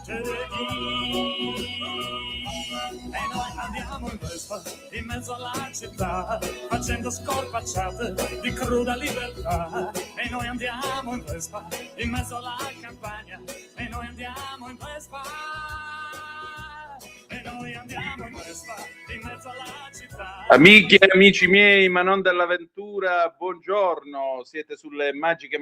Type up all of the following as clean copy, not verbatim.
E noi andiamo in Vespa in mezzo alla città, facendo scorpacciate di cruda libertà. E noi andiamo in Vespa in mezzo alla campagna. E noi andiamo in Vespa. E noi andiamo in Vespa in mezzo alla città. Amiche e amici miei, ma non dell'avventura, buongiorno. Siete sulle magiche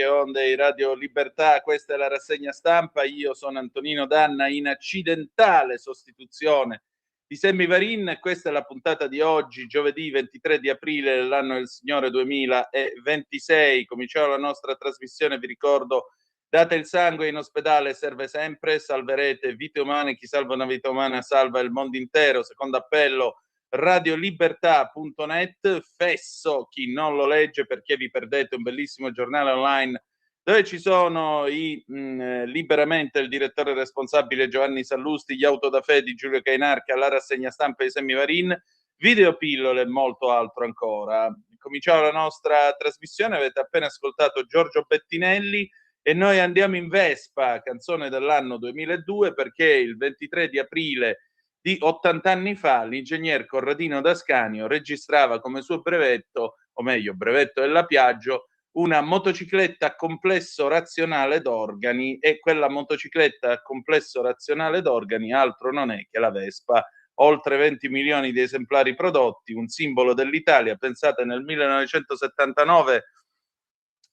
onde di Radio Libertà. Questa è la rassegna stampa. Io sono Antonino Danna, in accidentale sostituzione di Sammy Varin. Questa è la puntata di oggi, giovedì 23 di aprile dell'anno del Signore 2026. Cominciamo la nostra trasmissione, vi ricordo: date il sangue, in ospedale serve sempre, salverete vite umane, chi salva una vita umana salva il mondo intero. Secondo appello, radiolibertà.net. Fesso chi non lo legge, perché vi perdete un bellissimo giornale online dove ci sono liberamente il direttore responsabile Giovanni Sallusti, gli Autodafè di Giulio Cainarca, la rassegna stampa di Sammy Varin, videopillole e molto altro ancora. Cominciamo la nostra trasmissione, avete appena ascoltato Giorgio Bettinelli e noi andiamo in Vespa, canzone dell'anno 2002, perché il 23 di aprile di 80 anni fa l'ingegner Corradino d'Ascanio registrava come suo brevetto, o meglio brevetto della Piaggio, una motocicletta complesso razionale d'organi, e quella motocicletta complesso razionale d'organi altro non è che la Vespa. Oltre 20 milioni di esemplari prodotti, un simbolo dell'Italia. Pensate, nel 1979,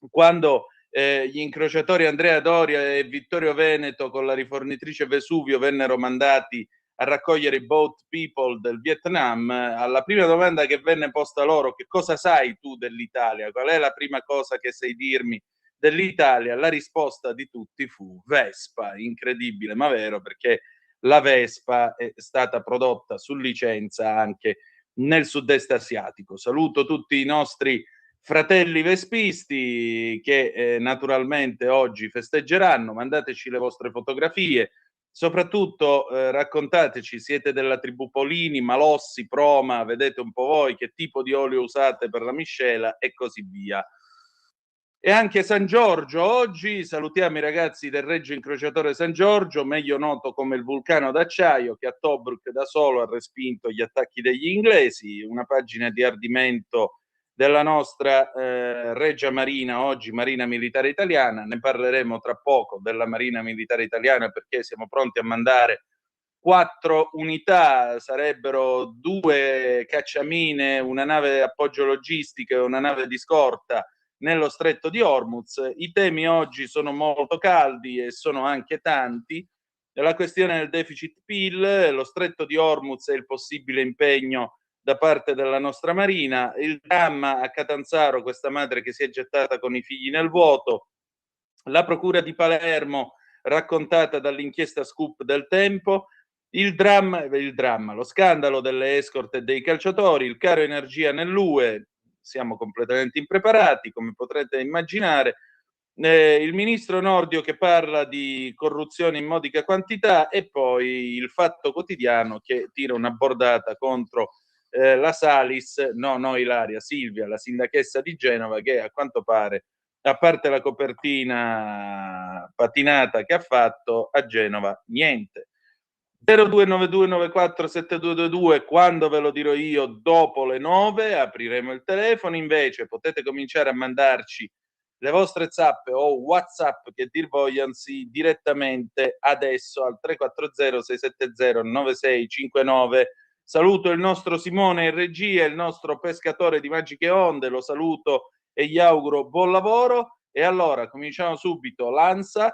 quando gli incrociatori Andrea Doria e Vittorio Veneto con la rifornitrice Vesuvio vennero mandati a raccogliere i boat people del Vietnam, alla prima domanda che venne posta loro: che cosa sai tu dell'Italia? Qual è la prima cosa che sai dirmi dell'Italia? La risposta di tutti fu Vespa. Incredibile ma vero, perché la Vespa è stata prodotta su licenza anche nel sud-est asiatico. Saluto tutti i nostri fratelli vespisti che naturalmente oggi festeggeranno. Mandateci le vostre fotografie, soprattutto raccontateci, siete della tribù Polini, Malossi, Proma, vedete un po' voi che tipo di olio usate per la miscela e così via. E anche San Giorgio oggi. Salutiamo i ragazzi del Regio Incrociatore San Giorgio, meglio noto come il vulcano d'acciaio, che a Tobruk da solo ha respinto gli attacchi degli inglesi. Una pagina di ardimento della nostra Regia Marina, oggi Marina Militare Italiana. Ne parleremo tra poco della Marina Militare Italiana, perché siamo pronti a mandare 4 unità, sarebbero 2 cacciamine, una nave appoggio logistico e una nave di scorta nello stretto di Hormuz. I temi oggi sono molto caldi e sono anche tanti. La questione del deficit PIL, lo stretto di Hormuz e il possibile impegno da parte della nostra Marina, il dramma a Catanzaro, questa madre che si è gettata con i figli nel vuoto, la procura di Palermo raccontata dall'inchiesta Scoop del Tempo, il dramma, lo scandalo delle escort e dei calciatori, il caro energia nell'UE. Siamo completamente impreparati, come potrete immaginare. Il ministro Nordio che parla di corruzione in modica quantità, e poi il Fatto Quotidiano che tira una bordata contro la Salis, no Ilaria, Silvia, la sindachessa di Genova, che a quanto pare, a parte la copertina patinata che ha fatto, a Genova niente. 0292947222, quando ve lo dirò io, dopo le 9 apriremo il telefono. Invece potete cominciare a mandarci le vostre zappe o WhatsApp che dir vogliansi direttamente adesso al 340 670 9659. Saluto il nostro Simone in regia, il nostro pescatore di magiche onde, lo saluto e gli auguro buon lavoro. E allora cominciamo subito. L'ANSA: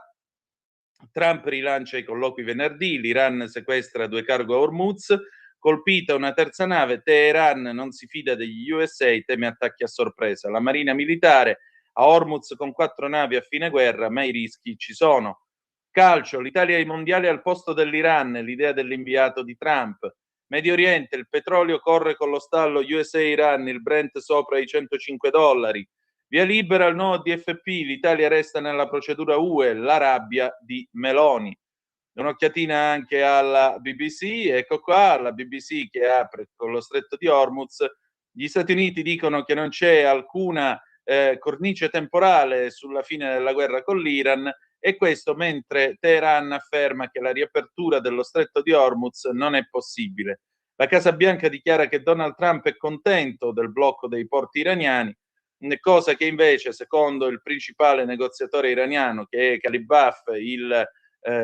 Trump rilancia i colloqui venerdì, l'Iran sequestra 2 cargo a Hormuz, colpita una terza nave, Teheran non si fida degli USA, teme attacchi a sorpresa. La Marina Militare a Hormuz con 4 navi a fine guerra, ma i rischi ci sono. Calcio, l'Italia ai mondiali al posto dell'Iran, l'idea dell'inviato di Trump. Medio Oriente, il petrolio corre con lo stallo USA-Iran, il Brent sopra i $105. Via libera al nuovo DFP, l'Italia resta nella procedura UE, la rabbia di Meloni. Un'occhiatina anche alla BBC, ecco qua, la BBC che apre con lo stretto di Hormuz. Gli Stati Uniti dicono che non c'è alcuna cornice temporale sulla fine della guerra con l'Iran, e questo mentre Teheran afferma che la riapertura dello stretto di Hormuz non è possibile. La Casa Bianca dichiara che Donald Trump è contento del blocco dei porti iraniani, cosa che invece, secondo il principale negoziatore iraniano, che è Ghalibaf, il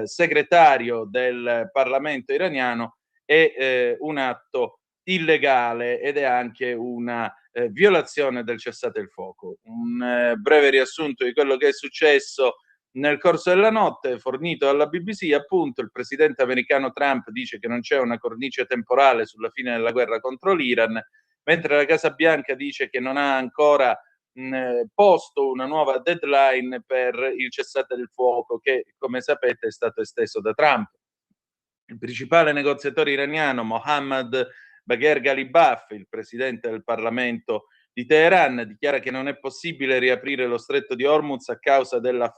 segretario del Parlamento iraniano, è un atto illegale ed è anche una violazione del cessate il fuoco. Un breve riassunto di quello che è successo nel corso della notte, fornito dalla BBC. Appunto, il presidente americano Trump dice che non c'è una cornice temporale sulla fine della guerra contro l'Iran, mentre la Casa Bianca dice che non ha ancora posto una nuova deadline per il cessate del fuoco che, come sapete, è stato esteso da Trump. Il principale negoziatore iraniano, Mohammad Bagher Ghalibaf, il presidente del Parlamento di Teheran, dichiara che non è possibile riaprire lo stretto di Hormuz a causa delle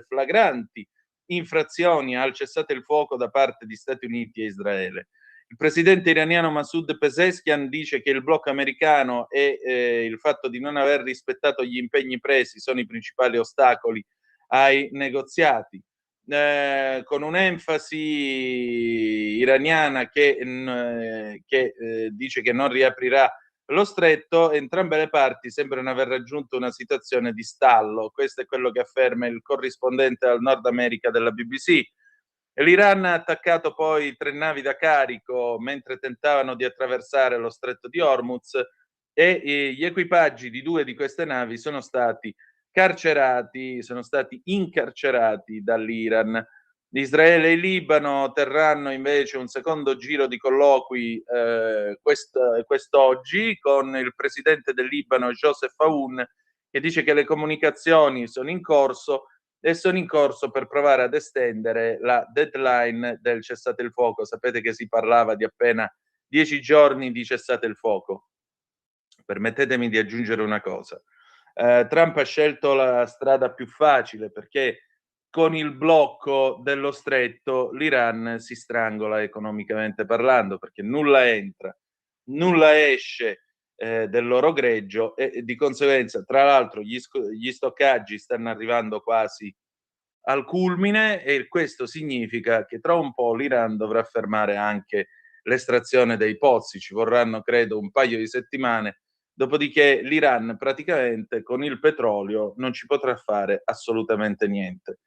flagranti infrazioni al cessate il fuoco da parte di Stati Uniti e Israele. Il presidente iraniano Masoud Pezeshkian dice che il blocco americano e il fatto di non aver rispettato gli impegni presi sono i principali ostacoli ai negoziati. Con un'enfasi iraniana che dice che non riaprirà lo stretto, entrambe le parti sembrano aver raggiunto una situazione di stallo. Questo è quello che afferma il corrispondente al Nord America della BBC. L'Iran ha attaccato poi 3 navi da carico mentre tentavano di attraversare lo stretto di Hormuz e gli equipaggi di 2 di queste navi sono stati incarcerati dall'Iran. Israele e il Libano terranno invece un secondo giro di colloqui quest'oggi con il presidente del Libano Joseph Aoun, che dice che le comunicazioni sono in corso per provare ad estendere la deadline del cessate il fuoco. Sapete che si parlava di appena 10 giorni di cessate il fuoco. Permettetemi di aggiungere una cosa. Trump ha scelto la strada più facile perché con il blocco dello stretto l'Iran si strangola economicamente parlando, perché nulla entra, nulla esce del loro greggio e di conseguenza, tra l'altro, gli stoccaggi stanno arrivando quasi al culmine e questo significa che tra un po' l'Iran dovrà fermare anche l'estrazione dei pozzi, ci vorranno credo un paio di settimane, dopodiché l'Iran praticamente con il petrolio non ci potrà fare assolutamente niente.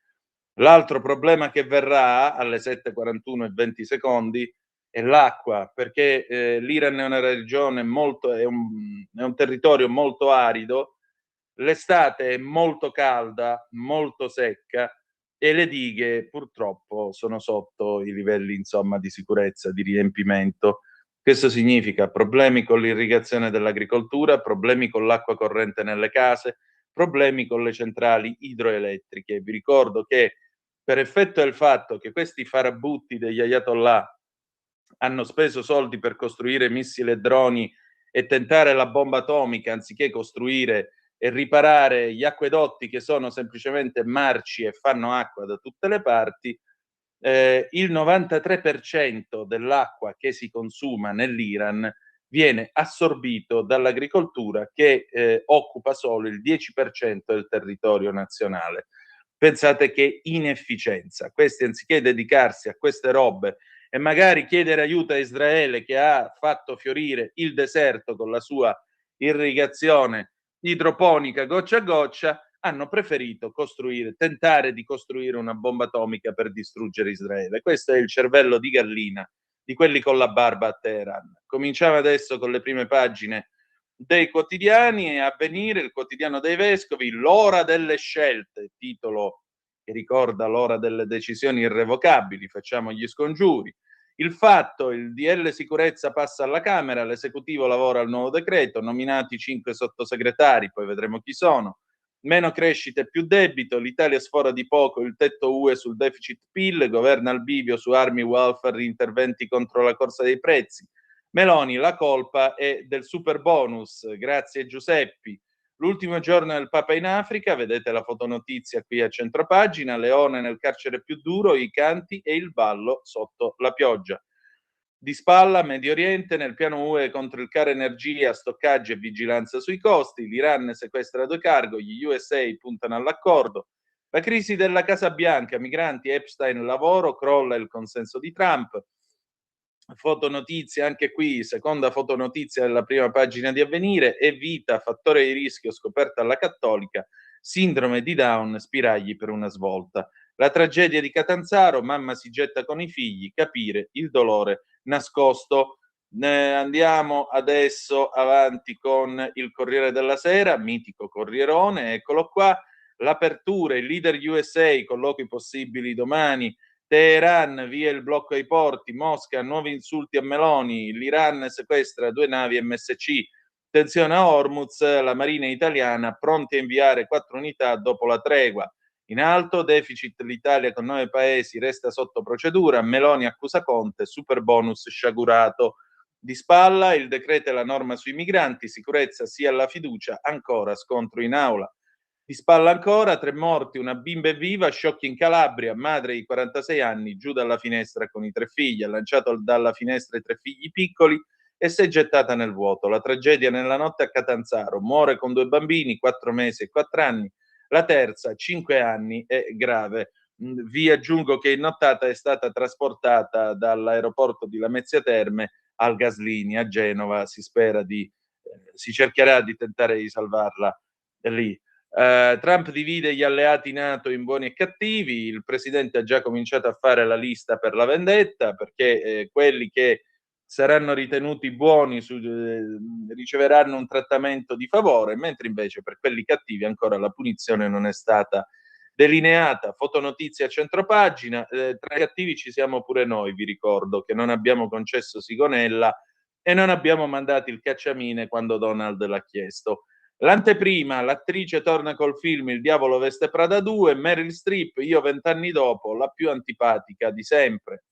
L'altro problema che verrà alle 7:41 e 20 secondi è l'acqua, perché l'Iran è una regione è un territorio molto arido, l'estate è molto calda, molto secca e le dighe purtroppo sono sotto i livelli, insomma, di sicurezza, di riempimento. Questo significa problemi con l'irrigazione dell'agricoltura, problemi con l'acqua corrente nelle case, problemi con le centrali idroelettriche. Vi ricordo che per effetto del fatto che questi farabutti degli ayatollah hanno speso soldi per costruire missili e droni e tentare la bomba atomica anziché costruire e riparare gli acquedotti che sono semplicemente marci e fanno acqua da tutte le parti, il 93% dell'acqua che si consuma nell'Iran viene assorbito dall'agricoltura che occupa solo il 10% del territorio nazionale. Pensate che inefficienza. Questi anziché dedicarsi a queste robe e magari chiedere aiuto a Israele che ha fatto fiorire il deserto con la sua irrigazione idroponica goccia a goccia, hanno preferito tentare di costruire una bomba atomica per distruggere Israele. Questo è il cervello di gallina di quelli con la barba a Teheran. Cominciamo adesso con le prime pagine dei quotidiani e a venire il quotidiano dei vescovi, l'ora delle scelte, titolo che ricorda l'ora delle decisioni irrevocabili, facciamo gli scongiuri. Il fatto, il DL sicurezza passa alla Camera, l'esecutivo lavora al nuovo decreto, nominati 5 sottosegretari, poi vedremo chi sono. Meno crescita e più debito, l'Italia sfora di poco il tetto UE sul deficit PIL, governa al bivio su armi, welfare, interventi contro la corsa dei prezzi. Meloni, la colpa è del super bonus, grazie Giuseppi. L'ultimo giorno del Papa in Africa, vedete la fotonotizia qui a centropagina, Leone nel carcere più duro, i canti e il ballo sotto la pioggia. Di spalla, Medio Oriente, nel piano UE contro il caro energia, stoccaggi e vigilanza sui costi, l'Iran sequestra 2 cargo, gli USA puntano all'accordo, La crisi della Casa Bianca, migranti, Epstein, lavoro, crolla il consenso di Trump. Fotonotizia, anche qui, seconda fotonotizia della prima pagina di Avvenire, Evita, fattore di rischio scoperta alla Cattolica, sindrome di Down, spiragli per una svolta. La tragedia di Catanzaro, mamma si getta con i figli, capire il dolore nascosto. Andiamo adesso avanti con il Corriere della Sera, mitico Corrierone, eccolo qua, l'apertura, il leader USA, colloqui possibili domani, Teheran, via il blocco ai porti, Mosca, nuovi insulti a Meloni, l'Iran sequestra 2 navi MSC, tensione a Hormuz, la Marina italiana pronti a inviare 4 unità dopo la tregua. In alto, deficit l'Italia con 9 paesi resta sotto procedura, Meloni accusa Conte, super bonus sciagurato. Di spalla il decreto e la norma sui migranti, sicurezza sia la fiducia, ancora scontro in aula. Di spalla ancora, 3 morti, una bimba è viva, sciocchi in Calabria, madre di 46 anni, giù dalla finestra con i 3 figli, ha lanciato dalla finestra i 3 figli piccoli e si è gettata nel vuoto. La tragedia nella notte a Catanzaro, muore con 2 bambini, 4 mesi e 4 anni, la terza, 5 anni, è grave. Vi aggiungo che in nottata è stata trasportata dall'aeroporto di Lamezia Terme al Gaslini a Genova, si cercherà di tentare di salvarla lì. Trump divide gli alleati NATO in buoni e cattivi, il presidente ha già cominciato a fare la lista per la vendetta, perché quelli che saranno ritenuti buoni riceveranno un trattamento di favore, mentre invece per quelli cattivi ancora la punizione non è stata delineata. Fotonotizia a centropagina, tra i cattivi ci siamo pure noi, vi ricordo che non abbiamo concesso Sigonella e non abbiamo mandato il cacciamine quando Donald l'ha chiesto. L'anteprima, l'attrice torna col film Il diavolo veste Prada 2, Meryl Streep, io 20 anni dopo, la più antipatica di sempre.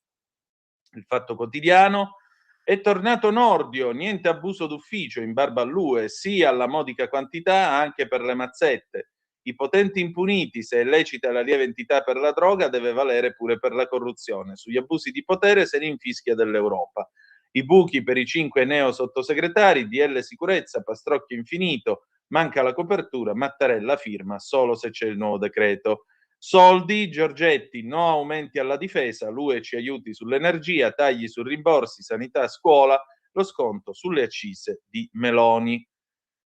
Il Fatto Quotidiano, è tornato Nordio, niente abuso d'ufficio in barba a lui, sì alla modica quantità anche per le mazzette. I potenti impuniti, se è lecita la lieve entità per la droga, deve valere pure per la corruzione. Sugli abusi di potere se ne infischia dell'Europa. I buchi per i 5 neo sottosegretari, DL sicurezza, pastrocchio infinito, manca la copertura, Mattarella firma solo se c'è il nuovo decreto. Soldi, Giorgetti, no aumenti alla difesa, l'UE ci aiuti sull'energia, tagli su rimborsi, sanità, scuola, lo sconto sulle accise di Meloni.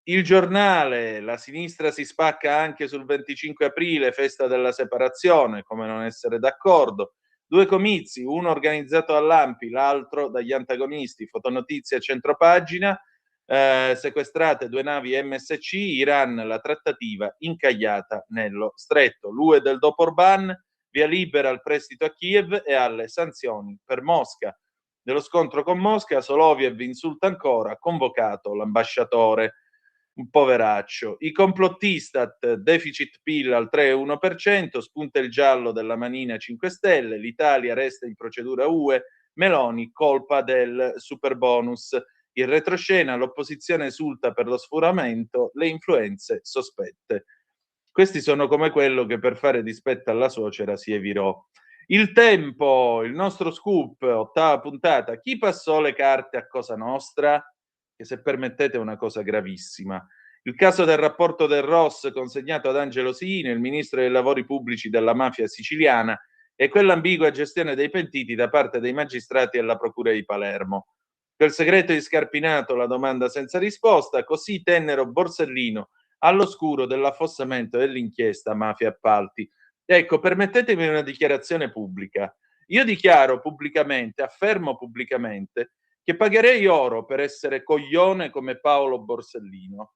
Il Giornale, la sinistra si spacca anche sul 25 aprile, festa della separazione, come non essere d'accordo. 2 comizi, uno organizzato dall'ANPI, l'altro dagli antagonisti, fotonotizia a centropagina, sequestrate 2 navi MSC, Iran, la trattativa incagliata nello stretto. L'UE del dopo Orbán, via libera al prestito a Kiev e alle sanzioni per Mosca. Nello scontro con Mosca, Soloviev insulta ancora, convocato l'ambasciatore. Un poveraccio. I complottistat, deficit PIL al 3,1%, spunta il giallo della manina 5 Stelle, l'Italia resta in procedura UE, Meloni colpa del superbonus. In retroscena l'opposizione esulta per lo sforamento, le influenze sospette. Questi sono come quello che per fare dispetto alla suocera si evirò. Il Tempo, il nostro scoop, 8ª puntata. Chi passò le carte a Cosa Nostra? Che se permettete è una cosa gravissima. Il caso del rapporto del Ross consegnato ad Angelo Sini, il ministro dei lavori pubblici della mafia siciliana, e quell'ambigua gestione dei pentiti da parte dei magistrati e la procura di Palermo. Quel segreto di Scarpinato, la domanda senza risposta, così tennero Borsellino all'oscuro dell'affossamento dell'inchiesta mafia appalti. Ecco, permettetemi una dichiarazione pubblica. Io dichiaro pubblicamente, affermo pubblicamente, che pagherei oro per essere coglione come Paolo Borsellino,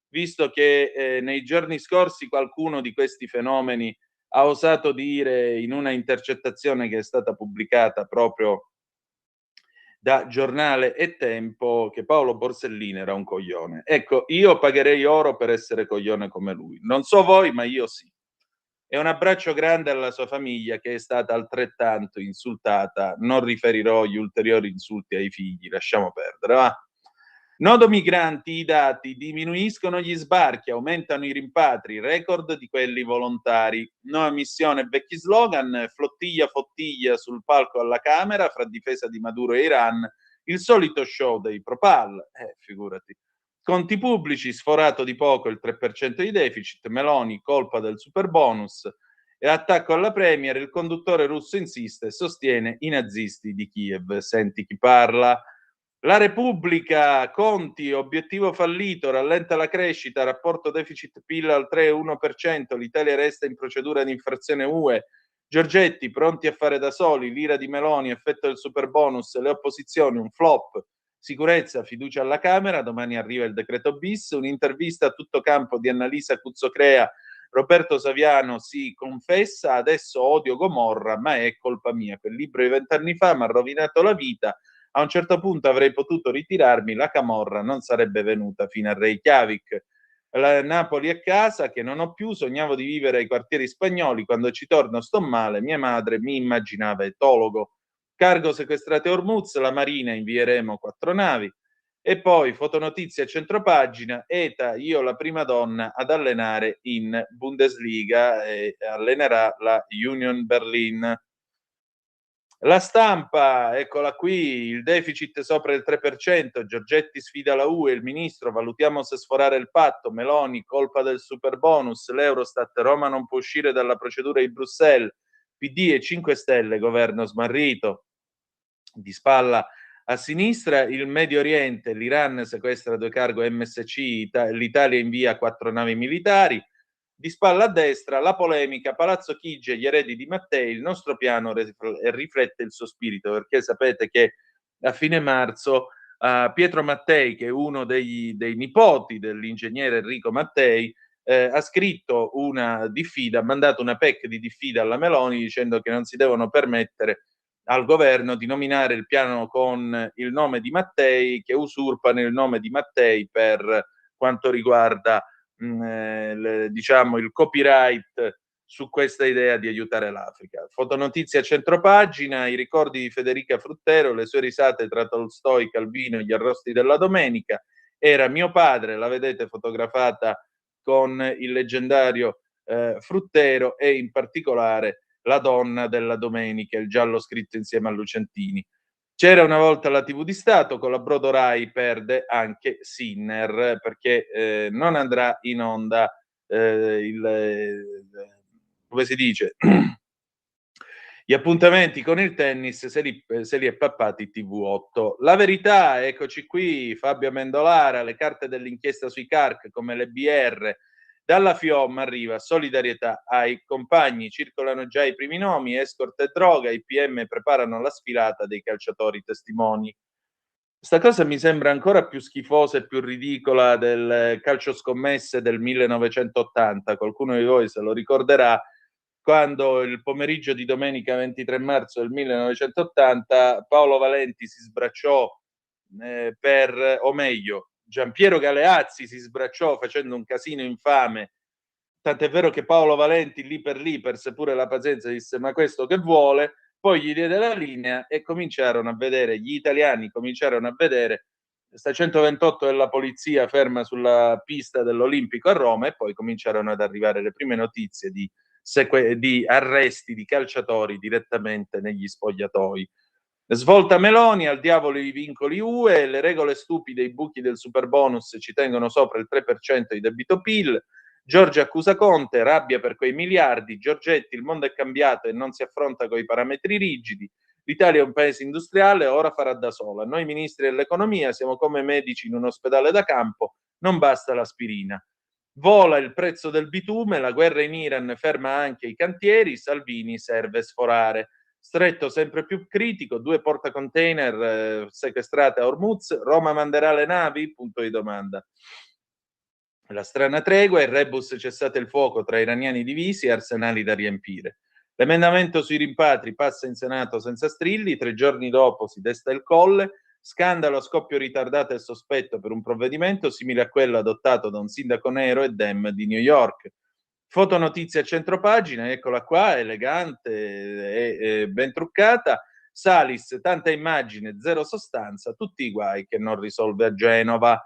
visto che nei giorni scorsi qualcuno di questi fenomeni ha osato dire in una intercettazione che è stata pubblicata proprio da Giornale e Tempo che Paolo Borsellino era un coglione. Ecco, io pagherei oro per essere coglione come lui. Non so voi, ma io sì. E un abbraccio grande alla sua famiglia che è stata altrettanto insultata. Non riferirò gli ulteriori insulti ai figli, lasciamo perdere, va? Nodo migranti, i dati, diminuiscono gli sbarchi, aumentano i rimpatri, record di quelli volontari. Nuova missione, vecchi slogan, flottiglia fottiglia sul palco alla Camera, fra difesa di Maduro e Iran, il solito show dei Propal, figurati. Conti pubblici, sforato di poco il 3% di deficit, Meloni, colpa del superbonus, E attacco alla Premier, il conduttore russo insiste e sostiene i nazisti di Kiev. Senti chi parla. La Repubblica, Conti, obiettivo fallito, rallenta la crescita, rapporto deficit-PIL al 3,1%, l'Italia resta in procedura di infrazione UE. Giorgetti, pronti a fare da soli, l'ira di Meloni, effetto del superbonus, le opposizioni, un flop. Sicurezza, fiducia alla Camera, domani arriva il decreto bis, un'intervista a tutto campo di Annalisa Cuzzocrea, Roberto Saviano si confessa, adesso odio Gomorra, ma è colpa mia, quel libro di 20 anni fa mi ha rovinato la vita, a un certo punto avrei potuto ritirarmi, la camorra non sarebbe venuta fino a Reykjavik. La Napoli a casa, che non ho più, sognavo di vivere ai quartieri spagnoli, quando ci torno sto male, mia madre mi immaginava etologo. Cargo sequestrate a Hormuz, la Marina invieremo 4 navi. E poi fotonotizia a centropagina, ETA, io la prima donna ad allenare in Bundesliga e allenerà la Union Berlin. La Stampa, eccola qui, il deficit sopra il 3%, Giorgetti sfida la UE, il ministro, valutiamo se sforare il patto, Meloni, colpa del superbonus, l'Eurostat, Roma non può uscire dalla procedura di Bruxelles, PD e 5 Stelle, governo smarrito. Di spalla a sinistra il Medio Oriente, l'Iran sequestra 2 cargo MSC, l'Italia invia 4 navi militari. Di spalla a destra la polemica, Palazzo Chigi e gli eredi di Mattei, il nostro piano riflette il suo spirito, perché sapete che a fine marzo Pietro Mattei, che è uno dei nipoti dell'ingegnere Enrico Mattei, ha scritto una diffida, ha mandato una PEC di diffida alla Meloni dicendo che non si devono permettere al governo di nominare il piano con il nome di Mattei, che usurpano il nome di Mattei per quanto riguarda diciamo il copyright su questa idea di aiutare l'Africa. Fotonotizia a centropagina, i ricordi di Federica Fruttero, le sue risate tra Tolstoi, Calvino e gli arrosti della domenica. Era mio padre, la vedete fotografata con il leggendario Fruttero e in particolare la donna della domenica, il giallo scritto insieme a Lucentini. C'era una volta la TV di Stato, con la Brodo Rai perde anche Sinner, perché non andrà in onda come si dice, gli appuntamenti con il tennis se li è pappati TV8. La verità, eccoci qui, Fabio Amendolara, le carte dell'inchiesta sui CARC come le BR, dalla FIOM arriva solidarietà ai compagni, circolano già i primi nomi, escort e droga, i PM preparano la sfilata dei calciatori testimoni. Sta cosa mi sembra ancora più schifosa e più ridicola del calcio scommesse del 1980, qualcuno di voi se lo ricorderà, quando il pomeriggio di domenica 23 marzo del 1980 Paolo Valenti si sbracciò o meglio, Giampiero Galeazzi si sbracciò facendo un casino infame, tant'è vero che Paolo Valenti lì perse pure la pazienza e disse ma questo che vuole, poi gli diede la linea e cominciarono a vedere, gli italiani cominciarono a vedere sta 128 della polizia ferma sulla pista dell'Olimpico a Roma e poi cominciarono ad arrivare le prime notizie di arresti di calciatori direttamente negli spogliatoi. Svolta Meloni, al diavolo i vincoli UE, le regole stupide, i buchi del superbonus ci tengono sopra il 3% di debito PIL, Giorgia accusa Conte, rabbia per quei miliardi, Giorgetti, il mondo è cambiato e non si affronta coi parametri rigidi, l'Italia è un paese industriale, ora farà da sola, noi ministri dell'economia siamo come medici in un ospedale da campo, non basta l'aspirina. Vola il prezzo del bitume, la guerra in Iran ferma anche i cantieri, Salvini serve sforare. Stretto sempre più critico, 2 portacontainer sequestrate a Hormuz, Roma manderà le navi? Punto di domanda. La strana tregua, il rebus cessate il fuoco tra iraniani divisi e arsenali da riempire. L'emendamento sui rimpatri passa in Senato senza strilli, 3 giorni dopo si desta il colle, scandalo a scoppio ritardato e sospetto per un provvedimento simile a quello adottato da un sindaco nero e dem di New York. Fotonotizia a centropagina, eccola qua, elegante e ben truccata. Salis, tanta immagine, zero sostanza, tutti i guai che non risolve a Genova.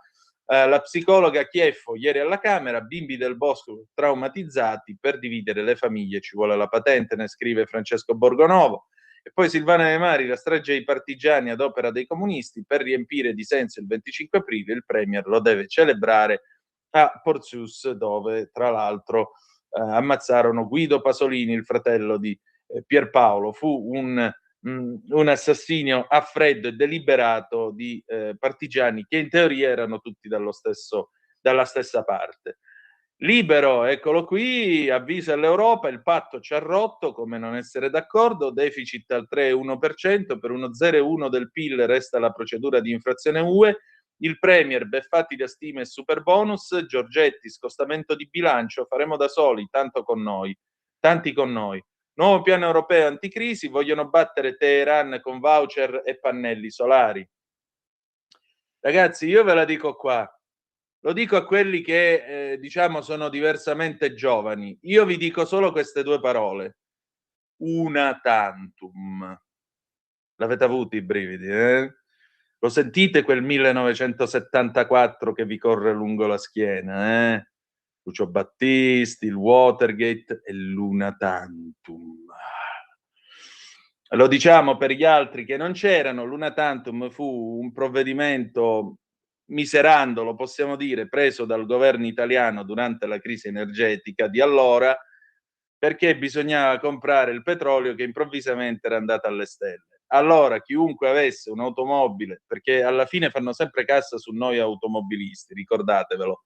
La psicologa Chieffo ieri alla Camera, bimbi del bosco traumatizzati, per dividere le famiglie ci vuole la patente, ne scrive Francesco Borgonovo. E poi Silvana De Mari, la strage dei partigiani ad opera dei comunisti, per riempire di senso il 25 aprile il Premier lo deve celebrare a Porzius, dove tra l'altro ammazzarono Guido Pasolini, il fratello di Pierpaolo. Fu un assassinio a freddo e deliberato di partigiani che in teoria erano tutti dalla stessa parte. Libero, eccolo qui, avvisa all'Europa, il patto ci ha rotto, come non essere d'accordo, deficit al 3,1%, per uno 0,1 del PIL resta la procedura di infrazione UE, il Premier beffati da stime e super bonus, Giorgetti scostamento di bilancio, faremo da soli, tanti con noi. Nuovo piano europeo anticrisi, vogliono battere Teheran con voucher e pannelli solari. Ragazzi, io ve la dico qua, lo dico a quelli che diciamo sono diversamente giovani. Io vi dico solo queste due parole: una tantum. L'avete avuto i brividi, eh? Lo sentite quel 1974 che vi corre lungo la schiena, eh? Lucio Battisti, il Watergate e l'una tantum. Lo diciamo per gli altri che non c'erano, l'una tantum fu un provvedimento miserandolo, possiamo dire, preso dal governo italiano durante la crisi energetica di allora, perché bisognava comprare il petrolio che improvvisamente era andato alle stelle. Allora, chiunque avesse un'automobile, perché alla fine fanno sempre cassa su noi automobilisti, ricordatevelo,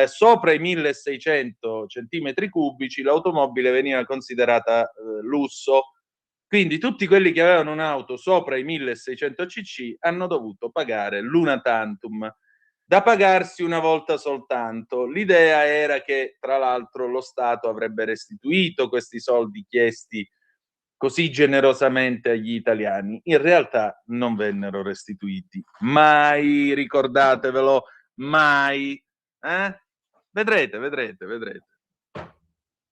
sopra i 1600 centimetri cubici l'automobile veniva considerata lusso. Quindi tutti quelli che avevano un'auto sopra i 1600 cc hanno dovuto pagare l'una tantum, da pagarsi una volta soltanto. L'idea era che, tra l'altro, lo Stato avrebbe restituito questi soldi chiesti così generosamente agli italiani. In realtà non vennero restituiti. Mai, ricordatevelo, mai. Vedrete.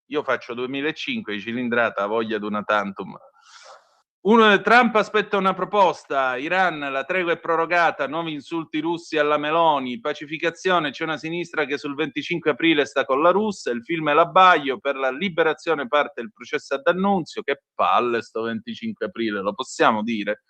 Io faccio 2005 di cilindrata, voglia di una tantum. Trump aspetta una proposta, Iran, la tregua è prorogata, nuovi insulti russi alla Meloni, pacificazione, c'è una sinistra che sul 25 aprile sta con la Russia, il film è l'abbaglio, per la liberazione parte il processo ad D'Annunzio, che palle sto 25 aprile, lo possiamo dire?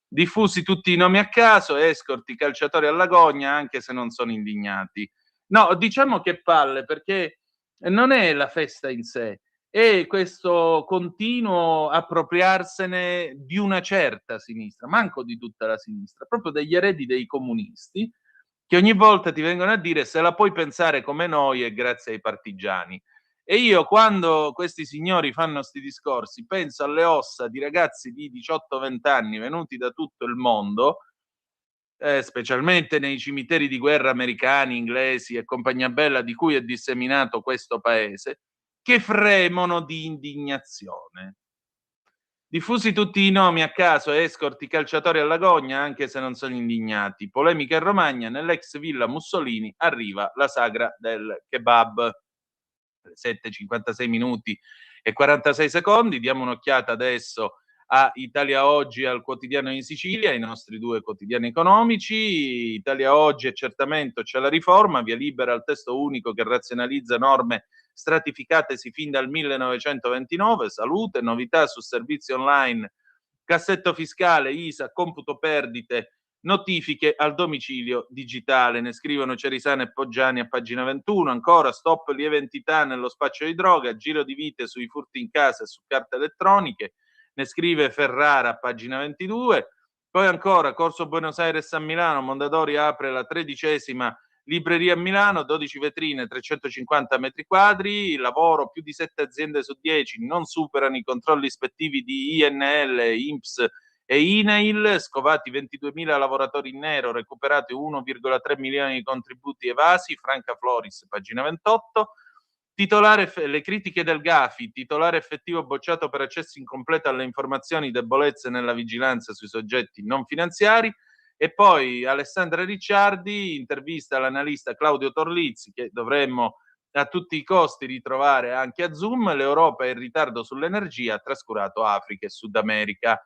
Diffusi tutti i nomi a caso, escorti, calciatori alla gogna, anche se non sono indignati. No, diciamo che palle, perché non è la festa in sé, è questo continuo appropriarsene di una certa sinistra, manco di tutta la sinistra, proprio degli eredi dei comunisti, che ogni volta ti vengono a dire se la puoi pensare come noi è grazie ai partigiani. E io quando questi signori fanno sti discorsi penso alle ossa di ragazzi di 18-20 anni venuti da tutto il mondo, specialmente nei cimiteri di guerra americani, inglesi e compagnia bella di cui è disseminato questo paese, che fremono di indignazione. Diffusi tutti i nomi a caso, escorti, calciatori alla gogna, anche se non sono indignati. Polemica in Romagna, nell'ex villa Mussolini arriva la sagra del kebab. 7:56 minuti e 46 secondi. Diamo un'occhiata adesso a Italia Oggi e al Quotidiano in Sicilia, i nostri due quotidiani economici. Italia Oggi è certamente c'è la riforma, via libera al testo unico che razionalizza norme stratificatesi fin dal 1929, salute, novità su servizi online, cassetto fiscale, ISA, computo perdite, notifiche al domicilio digitale. Ne scrivono Cerisano e Poggiani a pagina 21. Ancora, stop lieve entità nello spaccio di droga, giro di vite sui furti in casa e su carte elettroniche. Ne scrive Ferrara a pagina 22. Poi ancora, Corso Buenos Aires a Milano, Mondadori apre la 13ª libreria a Milano, 12 vetrine, 350 metri quadri, lavoro, più di 7 aziende su 10 non superano i controlli ispettivi di INL, INPS e INAIL, scovati 22.000 lavoratori in nero, recuperati 1,3 milioni di contributi evasi, Franca Floris, pagina 28. Titolare, le critiche del Gafi, titolare effettivo bocciato per accesso incompleto alle informazioni, debolezze nella vigilanza sui soggetti non finanziari. E poi Alessandra Ricciardi, intervista all'analista Claudio Torlizzi, che dovremmo a tutti i costi ritrovare anche a Zoom. L'Europa è in ritardo sull'energia, ha trascurato Africa e Sud America.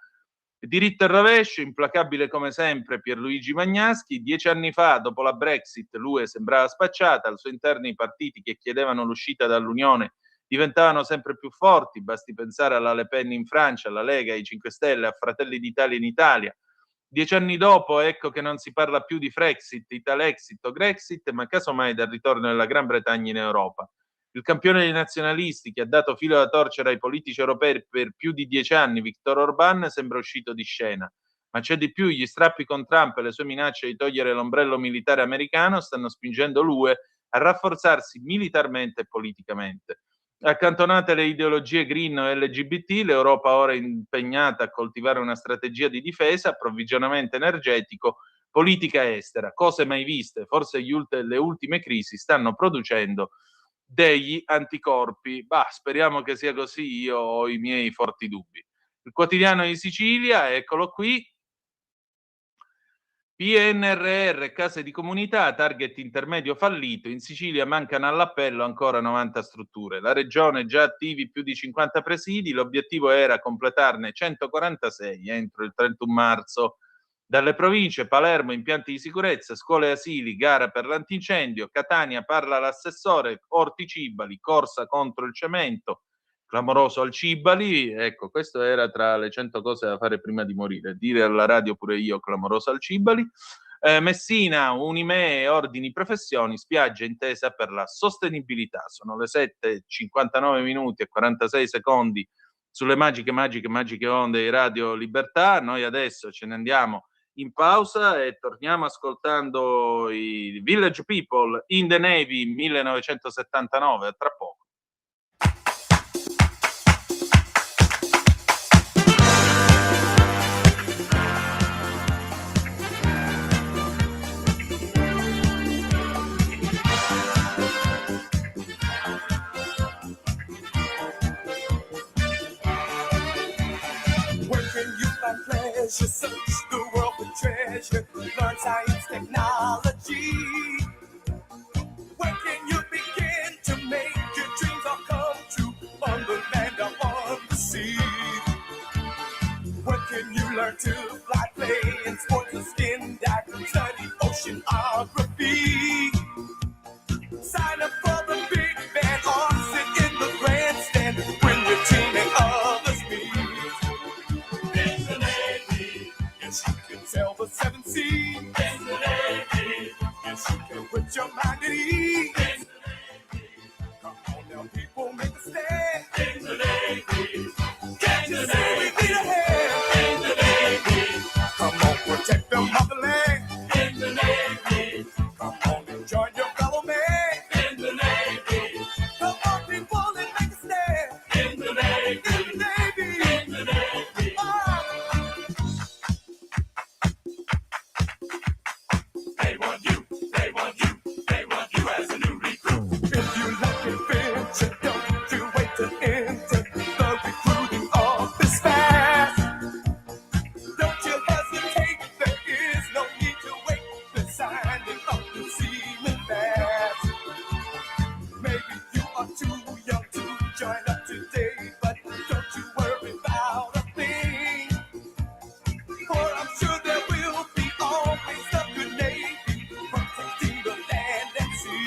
Diritto al rovescio, implacabile come sempre Pierluigi Magnaschi. 10 anni fa, dopo la Brexit, l'UE sembrava spacciata, al suo interno i partiti che chiedevano l'uscita dall'Unione diventavano sempre più forti, basti pensare alla Le Pen in Francia, alla Lega, ai 5 Stelle, a Fratelli d'Italia in Italia. 10 anni dopo, ecco che non si parla più di Frexit, Italexit o Grexit, ma casomai del ritorno della Gran Bretagna in Europa. Il campione dei nazionalisti, che ha dato filo da torcere ai politici europei per più di 10 anni, Viktor Orbán, sembra uscito di scena. Ma c'è di più, gli strappi con Trump e le sue minacce di togliere l'ombrello militare americano stanno spingendo l'UE a rafforzarsi militarmente e politicamente. Accantonate le ideologie green o LGBT, l'Europa ora è impegnata a coltivare una strategia di difesa, approvvigionamento energetico, politica estera, cose mai viste. Forse le ultime crisi stanno producendo degli anticorpi. Bah, speriamo che sia così, io ho i miei forti dubbi. Il quotidiano di Sicilia, eccolo qui. PNRR, case di comunità, target intermedio fallito. In Sicilia mancano all'appello ancora 90 strutture. La regione già attivi più di 50 presidi, l'obiettivo era completarne 146 entro il 31 marzo. Dalle province, Palermo, impianti di sicurezza, scuole e asili, gara per l'antincendio, Catania parla l'assessore, Orti Cibali, corsa contro il cemento, clamoroso al Cibali, ecco, questo era tra le 100 cose da fare prima di morire, dire alla radio pure io clamoroso al Cibali. Messina, Unimee, ordini, professioni, spiaggia intesa per la sostenibilità. Sono le 7:59 minuti e 46 secondi sulle magiche onde di Radio Libertà. Noi adesso ce ne andiamo in pausa e torniamo ascoltando i Village People in the Navy 1979, a tra poco. Pleasure, search the world for treasure, learn science, technology. Where can you begin to make your dreams all come true on the land or on the sea? Where can you learn to fly, play in sports and skin dive, study oceanography? Sign up for the big band or sit in the grandstand when your team and others meet. Sail the seven seas in the Navy. Yes, you can put your mind at ease. In the Navy. Come on now, people, make a stand. In the Navy. Can't you see we need a hand? In the Navy. Come on, protect the motherland. In the Navy. Come on and join your fellow man. In the Navy. Come on, people, and make a stand. In the Navy. In the Navy. In the Navy. They want you as a new recruit. If you like adventure, don't you wait to enter the recruiting office fast. Don't you hesitate, there is no need to wait. They're signing up to seaman fast. Maybe you are too young to join up today, but don't you worry about a thing. For I'm sure there will be always a good Navy protecting the land and sea.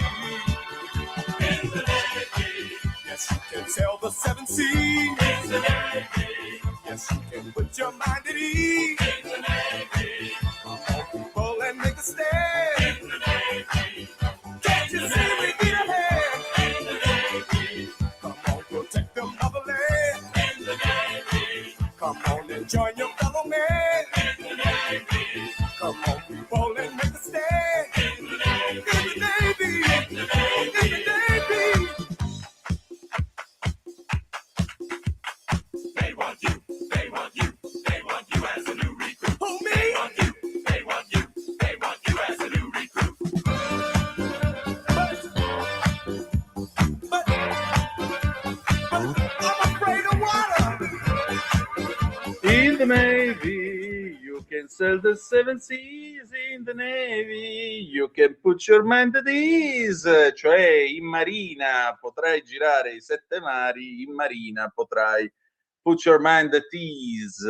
In the Navy, yes, you can sail the seven seas. In the Navy, yes, you can put your mind at ease. In the Navy, come on, people, and make a stand. In the Navy, can't you see we need a hand? In the Navy, come on, protect the motherland. In the Navy, come on and join your fellow man. In the Navy, come on, people, and make a stand. In the Navy, in the Navy, in the Navy, in the Navy. They want you as a new recruit. Who, me? They want you as a new recruit. But I'm afraid of water. In the Navy, you can sail the seven seas. In the Navy, you can put your mind at ease. Cioè, in marina potrai girare i 7 mari, in marina potrai put your mind at ease,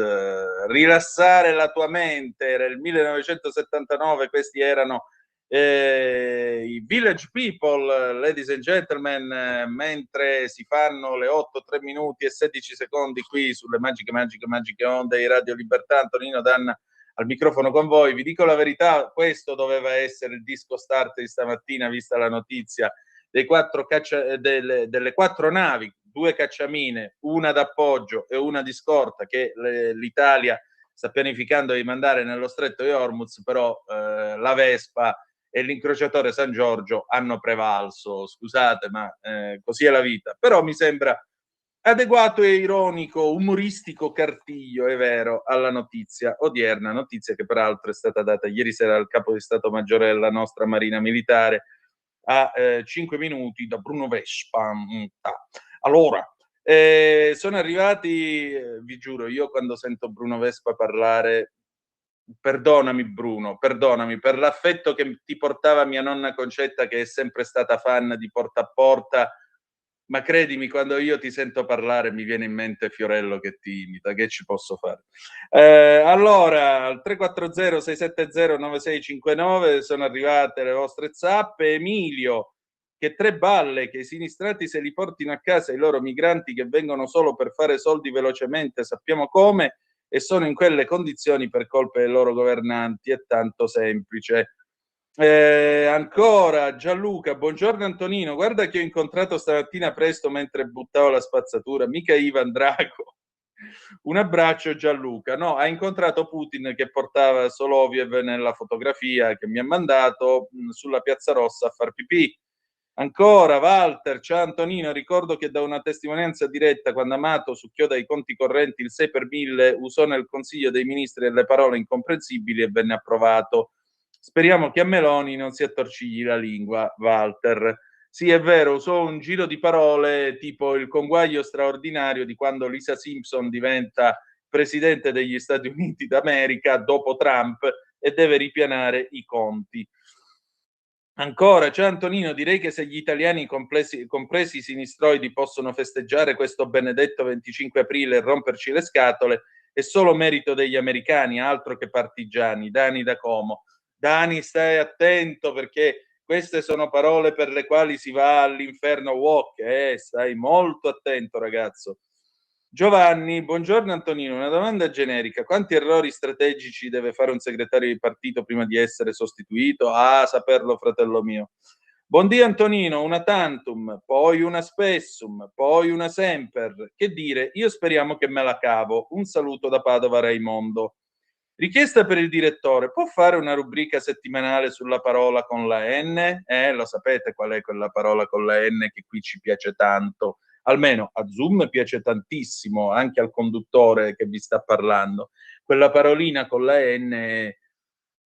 rilassare la tua mente. Era il 1979, questi erano i Village People, ladies and gentlemen, mentre si fanno le 8, 3 minuti e 16 secondi qui sulle magiche onde di Radio Libertà. Antonino Danna al microfono con voi. Vi dico la verità, questo doveva essere il disco start di stamattina, vista la notizia delle 4 navi, 2 cacciamine, una d'appoggio e una di scorta che l'Italia sta pianificando di mandare nello stretto di Hormuz, però la Vespa e l'incrociatore San Giorgio hanno prevalso. Scusate, ma così è la vita. Però mi sembra adeguato e ironico, umoristico cartiglio, è vero, alla notizia odierna, notizia che peraltro è stata data ieri sera dal capo di Stato Maggiore della nostra Marina Militare a 5 minuti da Bruno Vespa. Allora, sono arrivati, vi giuro, io quando sento Bruno Vespa parlare, perdonami Bruno, perdonami per l'affetto che ti portava mia nonna Concetta, che è sempre stata fan di Porta a Porta, ma credimi, quando io ti sento parlare mi viene in mente Fiorello che ti imita, che ci posso fare? Allora, al 340-670-9659 sono arrivate le vostre zappe. Emilio, che 3 balle, che i sinistrati se li portino a casa i loro migranti che vengono solo per fare soldi velocemente, sappiamo come, e sono in quelle condizioni per colpa dei loro governanti, è tanto semplice. Ancora Gianluca, buongiorno Antonino, guarda che ho incontrato stamattina presto mentre buttavo la spazzatura, mica Ivan Drago. Un abbraccio Gianluca. No, ha incontrato Putin che portava Soloviev nella fotografia che mi ha mandato sulla Piazza Rossa a far pipì. Ancora Walter, ciao Antonino, ricordo che da una testimonianza diretta quando Amato succhiò dai conti correnti il 6 per 1000 usò nel Consiglio dei Ministri delle parole incomprensibili e venne approvato. Speriamo che a Meloni non si attorcigli la lingua, Walter. Sì, è vero, usò un giro di parole tipo il conguaglio straordinario di quando Lisa Simpson diventa presidente degli Stati Uniti d'America dopo Trump e deve ripianare i conti. Ancora, ciao Antonino, direi che se gli italiani compresi i sinistroidi possono festeggiare questo benedetto 25 aprile e romperci le scatole, è solo merito degli americani, altro che partigiani. Dani da Como. Dani, stai attento perché queste sono parole per le quali si va all'inferno walk, stai molto attento ragazzo. Giovanni, buongiorno Antonino, una domanda generica, quanti errori strategici deve fare un segretario di partito prima di essere sostituito? Ah, saperlo fratello mio. Buondì Antonino, una tantum, poi una spessum, poi una semper. Che dire, io speriamo che me la cavo. Un saluto da Padova Raimondo. Richiesta per il direttore, può fare una rubrica settimanale sulla parola con la N? Lo sapete qual è quella parola con la N che qui ci piace tanto? Almeno a Zoom piace tantissimo, anche al conduttore che vi sta parlando. Quella parolina con la N è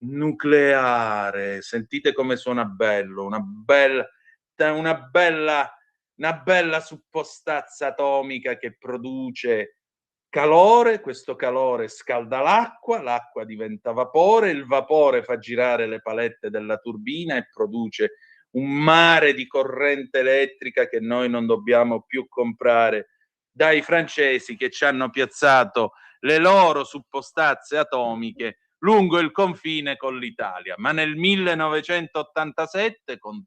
nucleare. Sentite come suona bello, una bella suppostazza atomica che produce calore, questo calore scalda l'acqua, l'acqua diventa vapore, il vapore fa girare le palette della turbina e produce un mare di corrente elettrica che noi non dobbiamo più comprare dai francesi che ci hanno piazzato le loro suppostazze atomiche lungo il confine con l'Italia. Ma nel 1987, con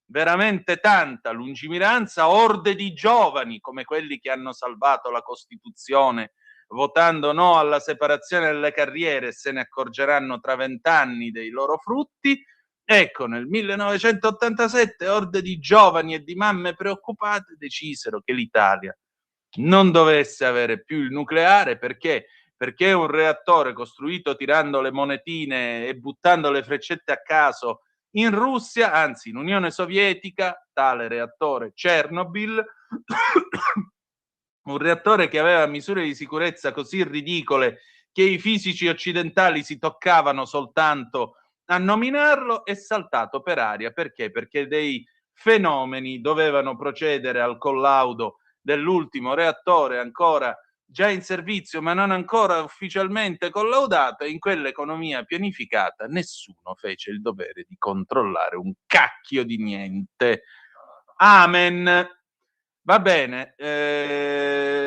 veramente tanta lungimiranza, orde di giovani come quelli che hanno salvato la Costituzione votando no alla separazione delle carriere e se ne accorgeranno tra 20 anni dei loro frutti. Ecco, nel 1987 orde di giovani e di mamme preoccupate decisero che l'Italia non dovesse avere più il nucleare perché un reattore costruito tirando le monetine e buttando le freccette a caso in Russia, anzi in Unione Sovietica, tale reattore Chernobyl, un reattore che aveva misure di sicurezza così ridicole che i fisici occidentali si toccavano soltanto a nominarlo, è saltato per aria. Perché? Perché dei fenomeni dovevano procedere al collaudo dell'ultimo reattore ancora già in servizio ma non ancora ufficialmente collaudato, e in quell'economia pianificata nessuno fece il dovere di controllare un cacchio di niente. Amen. Va bene,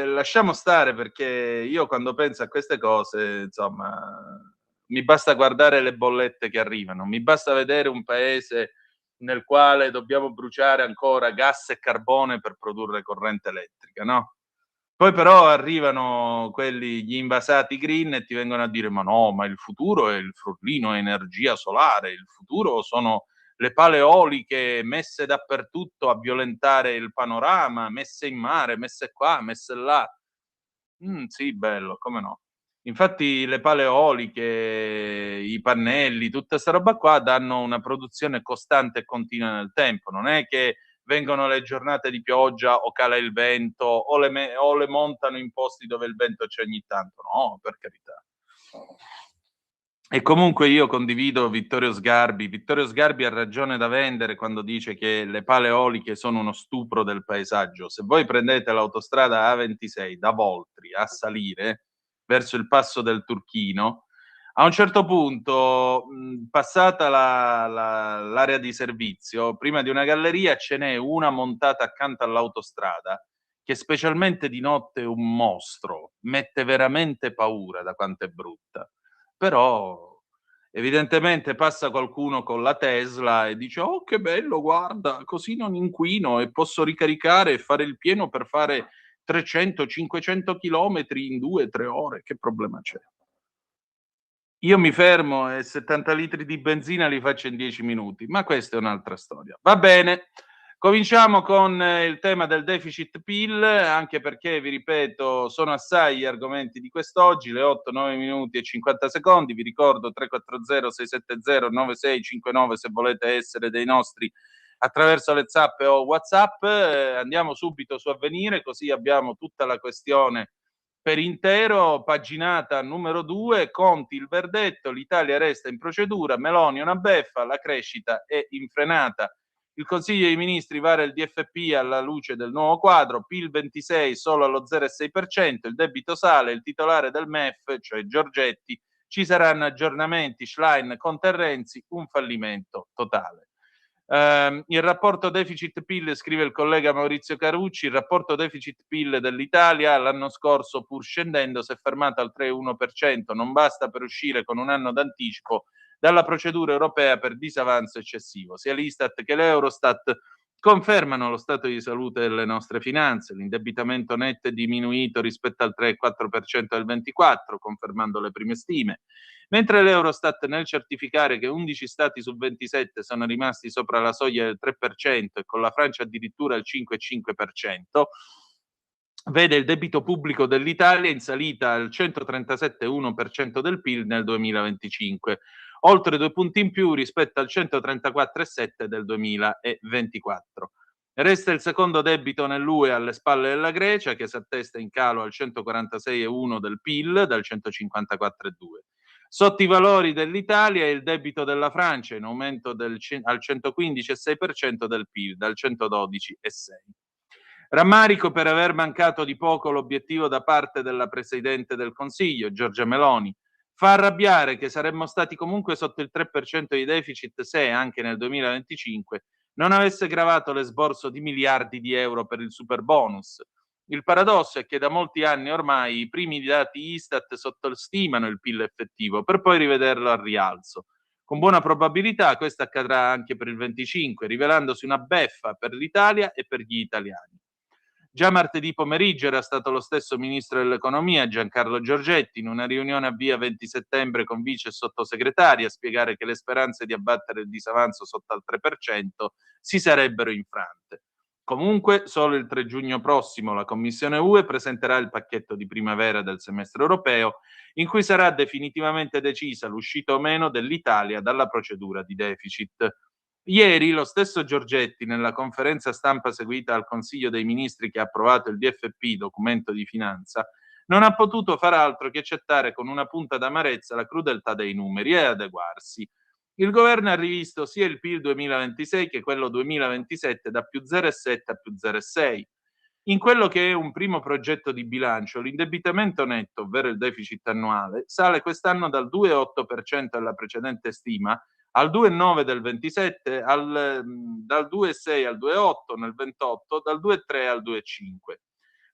lasciamo stare perché io quando penso a queste cose, insomma, mi basta guardare le bollette che arrivano, mi basta vedere un paese nel quale dobbiamo bruciare ancora gas e carbone per produrre corrente elettrica, no? Poi però arrivano gli invasati green e ti vengono a dire ma no, ma il futuro è il frullino, è energia solare, il futuro sono le pale eoliche messe dappertutto a violentare il panorama, messe in mare, messe qua, messe là. Sì, bello, come no. Infatti le pale eoliche, i pannelli, tutta sta roba qua danno una produzione costante e continua nel tempo. Non è che vengono le giornate di pioggia o cala il vento o le montano in posti dove il vento c'è ogni tanto. No, per carità. E comunque io condivido Vittorio Sgarbi. Vittorio Sgarbi ha ragione da vendere quando dice che le pale eoliche sono uno stupro del paesaggio. Se voi prendete l'autostrada A26 da Voltri a salire verso il passo del Turchino, a un certo punto, passata l'area di servizio, prima di una galleria ce n'è una montata accanto all'autostrada che specialmente di notte è un mostro, mette veramente paura da quanto è brutta. Però evidentemente passa qualcuno con la Tesla e dice: "Oh, che bello, guarda, così non inquino e posso ricaricare e fare il pieno per fare 300, 500 chilometri in 2, 3 ore. Che problema c'è?" Io mi fermo e 70 litri di benzina li faccio in 10 minuti, ma questa è un'altra storia. Va bene, cominciamo con il tema del deficit PIL, anche perché, vi ripeto, sono assai gli argomenti di quest'oggi, le 8, 9 minuti e 50 secondi. Vi ricordo 340-670-9659 se volete essere dei nostri attraverso le zappe o WhatsApp. Andiamo subito su Avvenire, così abbiamo tutta la questione per intero. Paginata numero 2, Conti il verdetto, l'Italia resta in procedura, Meloni una beffa, la crescita è infrenata. Il Consiglio dei Ministri vara il DFP alla luce del nuovo quadro, PIL 26 solo allo 0,6%, il debito sale, il titolare del MEF, cioè Giorgetti, ci saranno aggiornamenti, Schlein, Conte e Renzi, un fallimento totale. Il rapporto deficit-PIL, scrive il collega Maurizio Carucci, il rapporto deficit-PIL dell'Italia l'anno scorso, pur scendendo, si è fermato al 3,1%, non basta per uscire con un anno d'anticipo dalla procedura europea per disavanzo eccessivo. Sia l'Istat che l'Eurostat confermano lo stato di salute delle nostre finanze, l'indebitamento netto è diminuito rispetto al 3,4% del 24, confermando le prime stime, mentre l'Eurostat, nel certificare che 11 stati su 27 sono rimasti sopra la soglia del 3% e con la Francia addirittura il 5,5%, vede il debito pubblico dell'Italia in salita al 137,1% del PIL nel 2025, oltre 2 punti in più rispetto al 134,7% del 2024. Resta il secondo debito nell'UE alle spalle della Grecia, che si attesta in calo al 146,1% del PIL dal 154,2%. Sotto i valori dell'Italia è il debito della Francia, in aumento al 115,6% del PIL dal 112,6%. Rammarico per aver mancato di poco l'obiettivo da parte della Presidente del Consiglio, Giorgia Meloni. Fa arrabbiare che saremmo stati comunque sotto il 3% di deficit se, anche nel 2025, non avesse gravato l'esborso di miliardi di euro per il superbonus. Il paradosso è che da molti anni ormai i primi dati Istat sottostimano il PIL effettivo per poi rivederlo al rialzo. Con buona probabilità questo accadrà anche per il 25, rivelandosi una beffa per l'Italia e per gli italiani. Già martedì pomeriggio era stato lo stesso ministro dell'economia, Giancarlo Giorgetti, in una riunione a via 20 settembre con vice e sottosegretari a spiegare che le speranze di abbattere il disavanzo sotto al 3% si sarebbero infrante. Comunque, solo il 3 giugno prossimo la Commissione UE presenterà il pacchetto di primavera del semestre europeo, in cui sarà definitivamente decisa l'uscita o meno dell'Italia dalla procedura di deficit. Ieri lo stesso Giorgetti, nella conferenza stampa seguita al Consiglio dei Ministri che ha approvato il DFP, documento di finanza, non ha potuto far altro che accettare con una punta d'amarezza la crudeltà dei numeri e adeguarsi. Il governo ha rivisto sia il PIL 2026 che quello 2027 da più 0,7 a più 0,6. In quello che è un primo progetto di bilancio, l'indebitamento netto, ovvero il deficit annuale, sale quest'anno dal 2,8% della precedente stima al 2,9 del 27, dal 2,6 al 2,8 nel 28, dal 2,3 al 2,5.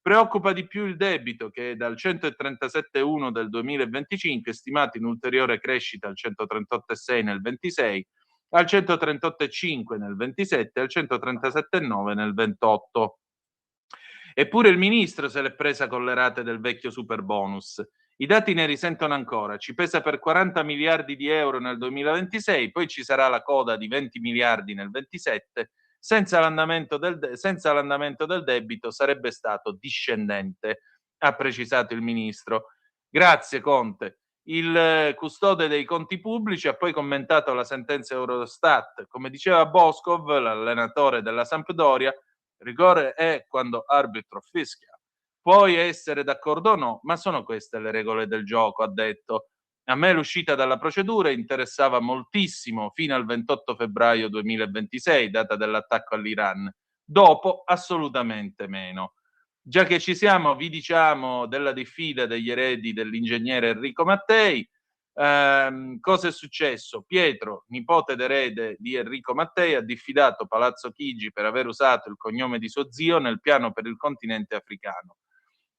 Preoccupa di più il debito, che è dal 137,1 del 2025, stimato in ulteriore crescita al 138,6 nel 26, al 138,5 nel 27 e al 137,9 nel 28. Eppure il ministro se l'è presa con le rate del vecchio superbonus. I dati ne risentono ancora, ci pesa per 40 miliardi di euro nel 2026, poi ci sarà la coda di 20 miliardi nel 27, senza l'andamento del debito sarebbe stato discendente, ha precisato il ministro. Grazie Conte. Il custode dei conti pubblici ha poi commentato la sentenza Eurostat. Come diceva Boscov, l'allenatore della Sampdoria, rigore è quando arbitro fischia. Puoi essere d'accordo o no, ma sono queste le regole del gioco, ha detto. A me l'uscita dalla procedura interessava moltissimo fino al 28 febbraio 2026, data dell'attacco all'Iran. Dopo, assolutamente meno. Già che ci siamo, vi diciamo della diffida degli eredi dell'ingegnere Enrico Mattei. Cosa è successo? Pietro, nipote d'erede di Enrico Mattei, ha diffidato Palazzo Chigi per aver usato il cognome di suo zio nel piano per il continente africano.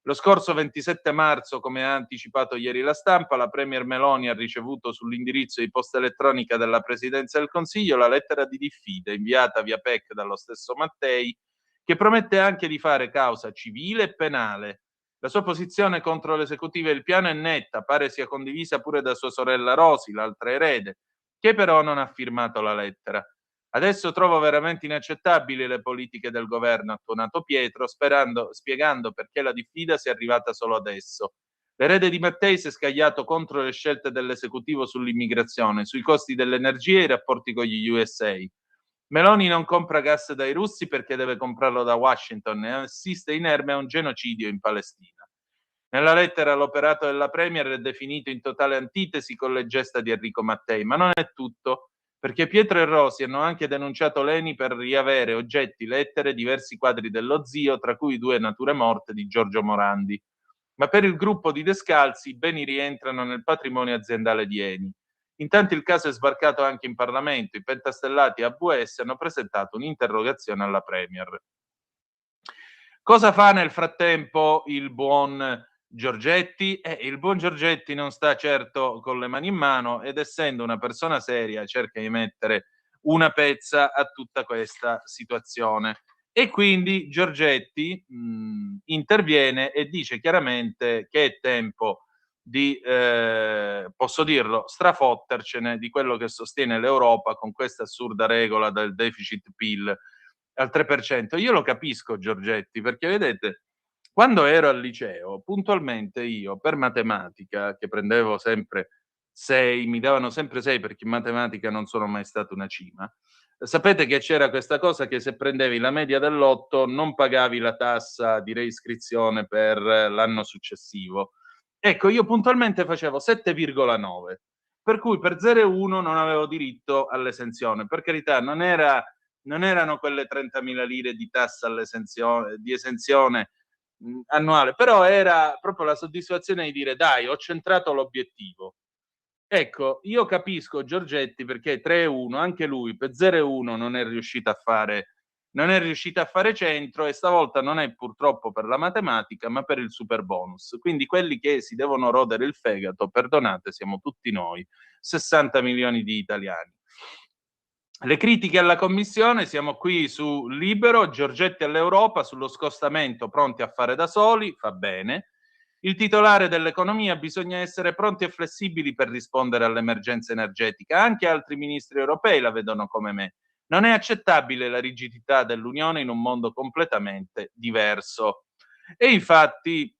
Lo scorso 27 marzo, come ha anticipato ieri la stampa, la Premier Meloni ha ricevuto sull'indirizzo di posta elettronica della Presidenza del Consiglio la lettera di diffida inviata via PEC dallo stesso Mattei, che promette anche di fare causa civile e penale. La sua posizione contro l'esecutivo del piano è netta, pare sia condivisa pure da sua sorella Rosy, l'altra erede, che però non ha firmato la lettera. Adesso trovo veramente inaccettabili le politiche del governo, ha tuonato Pietro, spiegando perché la diffida sia arrivata solo adesso. L'erede di Mattei si è scagliato contro le scelte dell'esecutivo sull'immigrazione, sui costi dell'energia e i rapporti con gli USA. Meloni non compra gas dai russi perché deve comprarlo da Washington e assiste inerme a un genocidio in Palestina. Nella lettera l'operato della Premier è definito in totale antitesi con le gesta di Enrico Mattei, ma non è tutto, perché Pietro e Rosi hanno anche denunciato l'ENI per riavere oggetti, lettere, diversi quadri dello zio, tra cui 2 nature morte di Giorgio Morandi. Ma per il gruppo di Descalzi i beni rientrano nel patrimonio aziendale di Eni. Intanto il caso è sbarcato anche in Parlamento. I pentastellati AVS hanno presentato un'interrogazione alla Premier. Cosa fa nel frattempo il buon Giorgetti? Il buon Giorgetti non sta certo con le mani in mano ed essendo una persona seria cerca di mettere una pezza a tutta questa situazione. E quindi Giorgetti interviene e dice chiaramente che è tempo di, posso dirlo, strafottercene di quello che sostiene l'Europa con questa assurda regola del deficit PIL al 3%. Io lo capisco Giorgetti, perché vedete, quando ero al liceo, puntualmente io per matematica, che prendevo sempre 6, mi davano sempre 6 perché in matematica non sono mai stato una cima. Sapete che c'era questa cosa che se prendevi la media dell'8 non pagavi la tassa di reiscrizione per l'anno successivo. Ecco, io puntualmente facevo 7,9, per cui per 0,1 non avevo diritto all'esenzione. Per carità, non erano quelle 30.000 lire di tassa all'esenzione, di esenzione annuale, però era proprio la soddisfazione di dire dai, ho centrato l'obiettivo. Ecco, io capisco Giorgetti perché 3,1, anche lui per 0,1 non è riuscito a fare centro e stavolta non è purtroppo per la matematica, ma per il superbonus. Quindi quelli che si devono rodere il fegato, perdonate, siamo tutti noi, 60 milioni di italiani. Le critiche alla Commissione, siamo qui su Libero, Giorgetti all'Europa, sullo scostamento pronti a fare da soli, fa bene. Il titolare dell'economia: bisogna essere pronti e flessibili per rispondere all'emergenza energetica. Anche altri ministri europei la vedono come me. Non è accettabile la rigidità dell'Unione in un mondo completamente diverso. E infatti,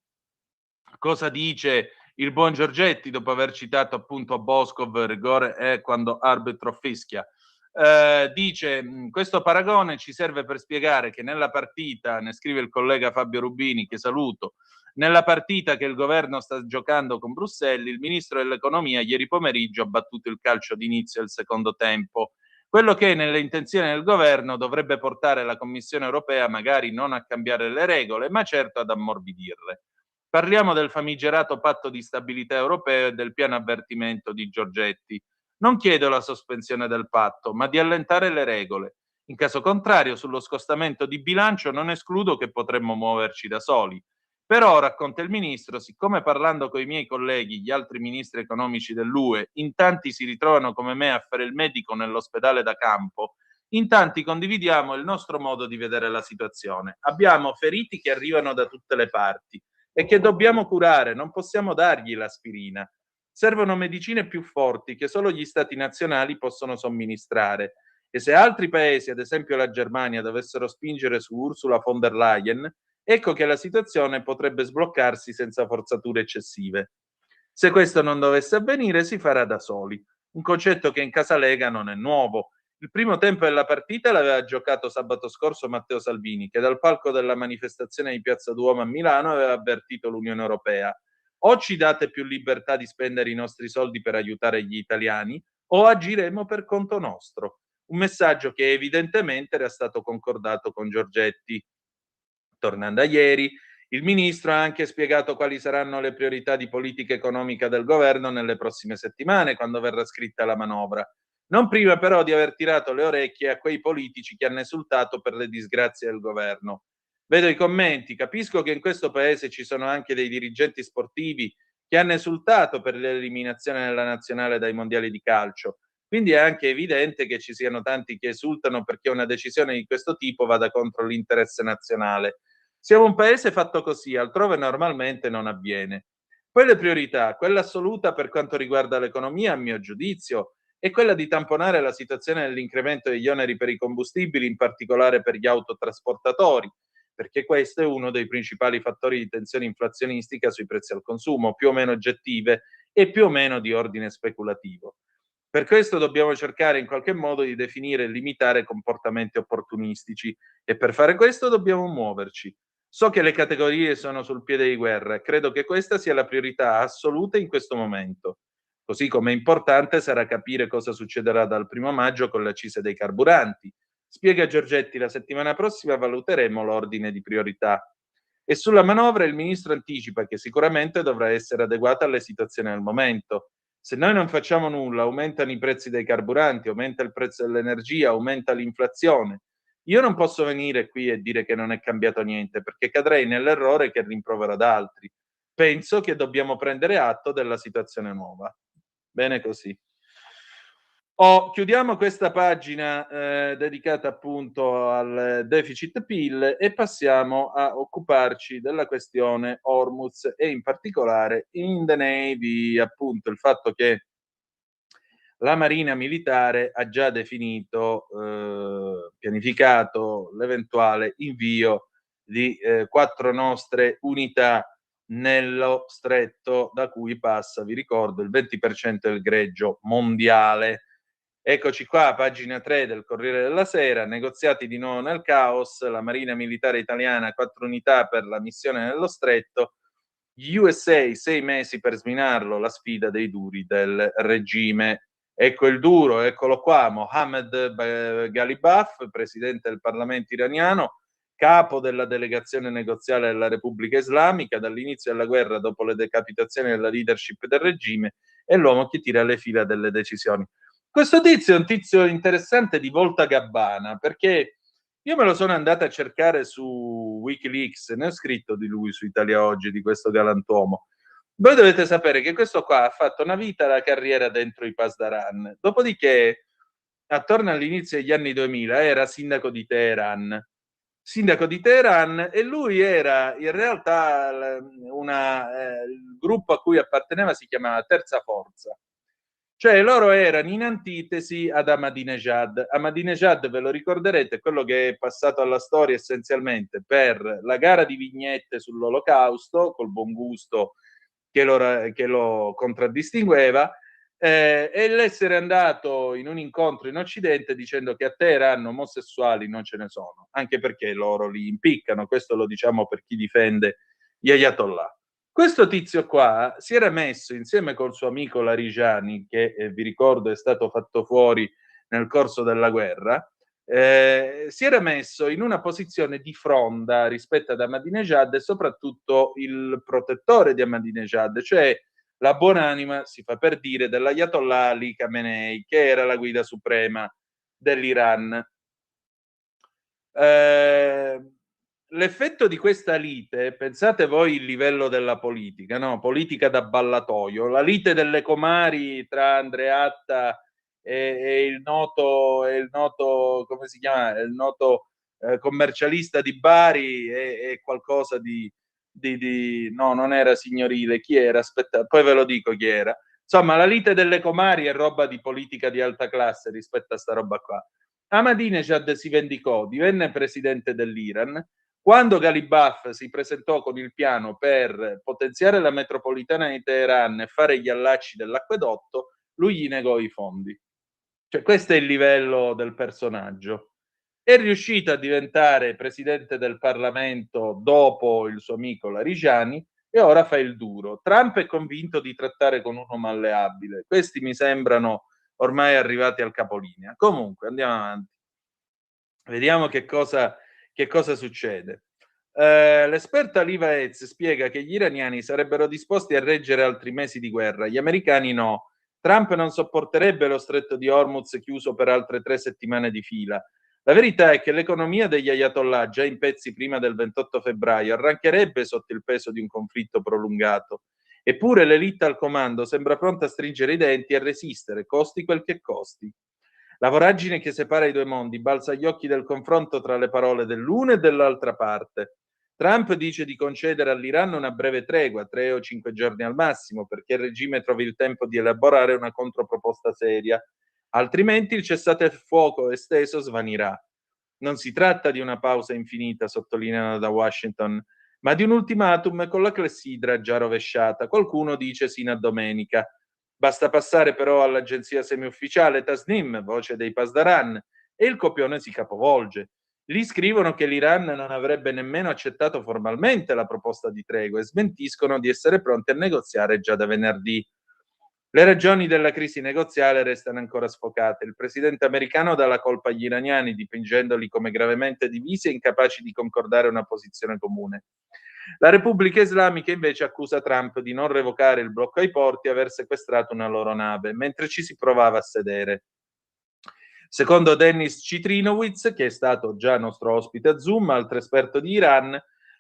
cosa dice il buon Giorgetti dopo aver citato appunto Boscov, rigore è quando arbitro fischia? Dice questo paragone ci serve per spiegare che nella partita, ne scrive il collega Fabio Rubini, che saluto, nella partita che il governo sta giocando con Bruxelles, il ministro dell'economia ieri pomeriggio ha battuto il calcio d'inizio del secondo tempo. Quello che nelle intenzioni del governo dovrebbe portare la Commissione europea magari non a cambiare le regole, ma certo ad ammorbidirle. Parliamo del famigerato patto di stabilità europeo e del piano avvertimento di Giorgetti. Non chiedo la sospensione del patto, ma di allentare le regole. In caso contrario, sullo scostamento di bilancio non escludo che potremmo muoverci da soli. Però, racconta il ministro, siccome parlando con i miei colleghi, gli altri ministri economici dell'UE, in tanti si ritrovano come me a fare il medico nell'ospedale da campo, In tanti condividiamo il nostro modo di vedere la situazione. Abbiamo feriti che arrivano da tutte le parti e che dobbiamo curare, non possiamo dargli l'aspirina. Servono medicine più forti che solo gli stati nazionali possono somministrare. E se altri paesi, ad esempio la Germania, dovessero spingere su Ursula von der Leyen, ecco che la situazione potrebbe sbloccarsi senza forzature eccessive. Se questo non dovesse avvenire, si farà da soli. Un concetto che in casa Lega non è nuovo. Il primo tempo della partita l'aveva giocato sabato scorso Matteo Salvini, che dal palco della manifestazione di Piazza Duomo a Milano aveva avvertito l'Unione Europea: o ci date più libertà di spendere i nostri soldi per aiutare gli italiani, o agiremo per conto nostro. Un messaggio che evidentemente era stato concordato con Giorgetti. Tornando a ieri, il ministro ha anche spiegato quali saranno le priorità di politica economica del governo nelle prossime settimane, quando verrà scritta la manovra. Non prima però di aver tirato le orecchie a quei politici che hanno esultato per le disgrazie del governo. Vedo i commenti, capisco che in questo paese ci sono anche dei dirigenti sportivi che hanno esultato per l'eliminazione della nazionale dai mondiali di calcio, quindi è anche evidente che ci siano tanti che esultano perché una decisione di questo tipo vada contro l'interesse nazionale. Siamo un paese fatto così, altrove normalmente non avviene. Poi le priorità, quella assoluta per quanto riguarda l'economia, a mio giudizio, è quella di tamponare la situazione dell'incremento degli oneri per i combustibili, in particolare per gli autotrasportatori, perché questo è uno dei principali fattori di tensione inflazionistica sui prezzi al consumo, più o meno oggettive e più o meno di ordine speculativo. Per questo dobbiamo cercare in qualche modo di definire e limitare comportamenti opportunistici e per fare questo dobbiamo muoverci. So che le categorie sono sul piede di guerra e credo che questa sia la priorità assoluta in questo momento. Così come importante sarà capire cosa succederà dal 1° maggio con le accise dei carburanti. Spiega Giorgetti, la settimana prossima valuteremo l'ordine di priorità. E sulla manovra il ministro anticipa che sicuramente dovrà essere adeguata alle situazioni del momento. Se noi non facciamo nulla, aumentano i prezzi dei carburanti, aumenta il prezzo dell'energia, aumenta l'inflazione. Io non posso venire qui e dire che non è cambiato niente, perché cadrei nell'errore che rimprovero ad altri. Penso che dobbiamo prendere atto della situazione nuova. Bene così. Chiudiamo questa pagina dedicata appunto al deficit PIL e passiamo a occuparci della questione Hormuz e in particolare in the Navy, appunto il fatto che la Marina Militare ha già definito, pianificato l'eventuale invio di 4 nostre unità nello stretto da cui passa, vi ricordo, il 20% del greggio mondiale. Eccoci qua, pagina 3 del Corriere della Sera, negoziati di nuovo nel caos, la Marina Militare Italiana 4 unità per la missione nello stretto, gli USA 6 mesi per sminarlo, la sfida dei duri del regime. Ecco il duro, eccolo qua, Mohammed Ghalibaf, presidente del Parlamento iraniano, capo della delegazione negoziale della Repubblica Islamica, dall'inizio della guerra dopo le decapitazioni della leadership del regime, è l'uomo che tira le fila delle decisioni. Questo tizio è un tizio interessante di volta gabbana, perché io me lo sono andato a cercare su Wikileaks, ne ho scritto di lui su Italia Oggi, di questo galantuomo. Voi dovete sapere che questo qua ha fatto una vita, la carriera dentro i Pasdaran, dopodiché, attorno all'inizio degli anni 2000, era sindaco di Teheran, e lui era in realtà il gruppo a cui apparteneva si chiamava Terza Forza. Cioè loro erano in antitesi ad Ahmadinejad. Ahmadinejad, ve lo ricorderete, è quello che è passato alla storia essenzialmente per la gara di vignette sull'Olocausto, col buon gusto che lo contraddistingueva, e l'essere andato in un incontro in Occidente dicendo che a Teheran omosessuali non ce ne sono, anche perché loro li impiccano, questo lo diciamo per chi difende gli ayatollah. Questo tizio qua si era messo insieme col suo amico Larigiani, che vi ricordo è stato fatto fuori nel corso della guerra, si era messo in una posizione di fronda rispetto ad Ahmadinejad e soprattutto il protettore di Ahmadinejad, cioè la buonanima, si fa per dire, dell'Ayatollah Ali Khamenei, che era la guida suprema dell'Iran. L'effetto di questa lite, pensate voi il livello della politica, no? Politica da ballatoio, la lite delle comari tra Andreatta è il noto, come si chiama? È il noto commercialista di Bari, è qualcosa no, non era signorile, chi era? Aspetta, poi ve lo dico chi era. Insomma, la lite delle comari è roba di politica di alta classe rispetto a sta roba qua. Ahmadinejad si vendicò, divenne presidente dell'Iran. Quando Galibaf si presentò con il piano per potenziare la metropolitana di Teheran e fare gli allacci dell'acquedotto, lui gli negò i fondi. Cioè, questo è il livello del personaggio. È riuscito a diventare presidente del Parlamento dopo il suo amico Larijani e ora fa il duro. Trump è convinto di trattare con uno malleabile. Questi mi sembrano ormai arrivati al capolinea. Comunque, andiamo avanti. Vediamo che cosa succede. L'esperta Liva Ez spiega che gli iraniani sarebbero disposti a reggere altri mesi di guerra, gli americani no. Trump non sopporterebbe lo stretto di Hormuz chiuso per altre 3 settimane di fila. La verità è che l'economia degli ayatollah, già in pezzi prima del 28 febbraio, arrancherebbe sotto il peso di un conflitto prolungato. Eppure l'elite al comando sembra pronta a stringere i denti e a resistere, costi quel che costi. La voragine che separa i due mondi balza agli occhi del confronto tra le parole dell'una e dell'altra parte. Trump dice di concedere all'Iran una breve tregua, 3 o 5 giorni al massimo, perché il regime trovi il tempo di elaborare una controproposta seria. Altrimenti il cessate il fuoco esteso svanirà. Non si tratta di una pausa infinita, sottolineano da Washington, ma di un ultimatum con la clessidra già rovesciata. Qualcuno dice sino a domenica. Basta passare però all'agenzia semiufficiale Tasnim, voce dei Pasdaran, e il copione si capovolge. Lì scrivono che l'Iran non avrebbe nemmeno accettato formalmente la proposta di tregua e smentiscono di essere pronti a negoziare già da venerdì. Le ragioni della crisi negoziale restano ancora sfocate. Il presidente americano dà la colpa agli iraniani, dipingendoli come gravemente divisi e incapaci di concordare una posizione comune. La Repubblica Islamica invece accusa Trump di non revocare il blocco ai porti e aver sequestrato una loro nave, mentre ci si provava a sedere. Secondo Dennis Citrinowitz, che è stato già nostro ospite a Zoom, altro esperto di Iran,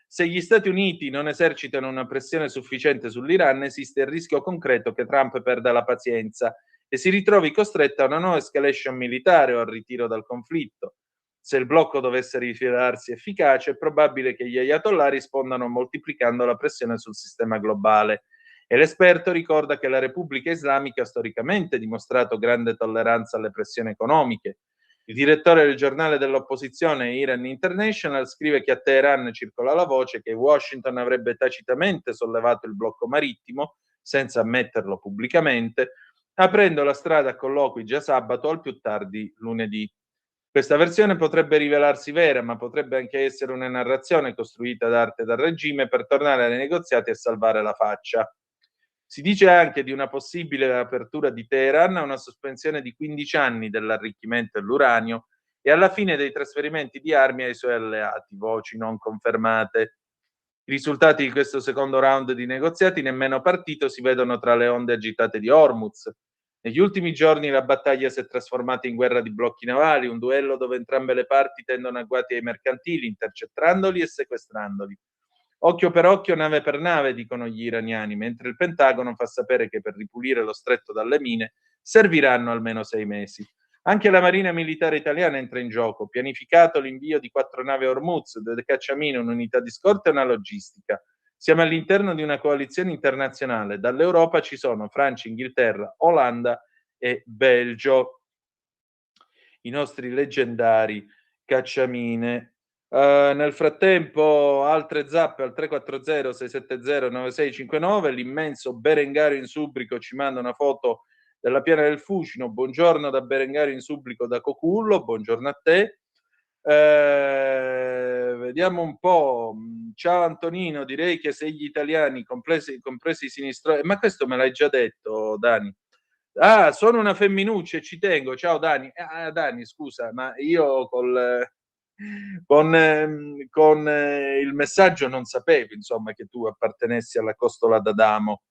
se gli Stati Uniti non esercitano una pressione sufficiente sull'Iran, esiste il rischio concreto che Trump perda la pazienza e si ritrovi costretto a una nuova escalation militare o al ritiro dal conflitto. Se il blocco dovesse rivelarsi efficace, è probabile che gli ayatollah rispondano moltiplicando la pressione sul sistema globale. E l'esperto ricorda che la Repubblica Islamica ha storicamente dimostrato grande tolleranza alle pressioni economiche. Il direttore del giornale dell'opposizione Iran International scrive che a Teheran circola la voce che Washington avrebbe tacitamente sollevato il blocco marittimo, senza ammetterlo pubblicamente, aprendo la strada a colloqui già sabato o al più tardi lunedì. Questa versione potrebbe rivelarsi vera, ma potrebbe anche essere una narrazione costruita ad arte dal regime per tornare ai negoziati e salvare la faccia. Si dice anche di una possibile apertura di Teheran a una sospensione di 15 anni dell'arricchimento dell'uranio e alla fine dei trasferimenti di armi ai suoi alleati, voci non confermate. I risultati di questo secondo round di negoziati nemmeno partito si vedono tra le onde agitate di Hormuz. Negli ultimi giorni la battaglia si è trasformata in guerra di blocchi navali, un duello dove entrambe le parti tendono agguati ai mercantili, intercettandoli e sequestrandoli. Occhio per occhio, nave per nave, dicono gli iraniani, mentre il Pentagono fa sapere che per ripulire lo stretto dalle mine serviranno almeno 6 mesi. Anche la Marina Militare Italiana entra in gioco, pianificato l'invio di 4 navi Hormuz, 2 cacciamine, un'unità di scorta e una logistica. Siamo all'interno di una coalizione internazionale. Dall'Europa ci sono Francia, Inghilterra, Olanda e Belgio. I nostri leggendari cacciamine. Nel frattempo altre zappe al 340 670 9659. L'immenso Berengario in Subrico ci manda una foto della piana del Fucino. Buongiorno da Berengario in Subrico da Cocullo, buongiorno a te. Vediamo un po'. Ciao Antonino, direi che se gli italiani, compresi i sinistroni, ma questo me l'hai già detto, Dani. Ah, sono una femminuccia e ci tengo. Ciao Dani. Dani, scusa, ma io con il messaggio non sapevo, insomma, che tu appartenessi alla costola d'Adamo.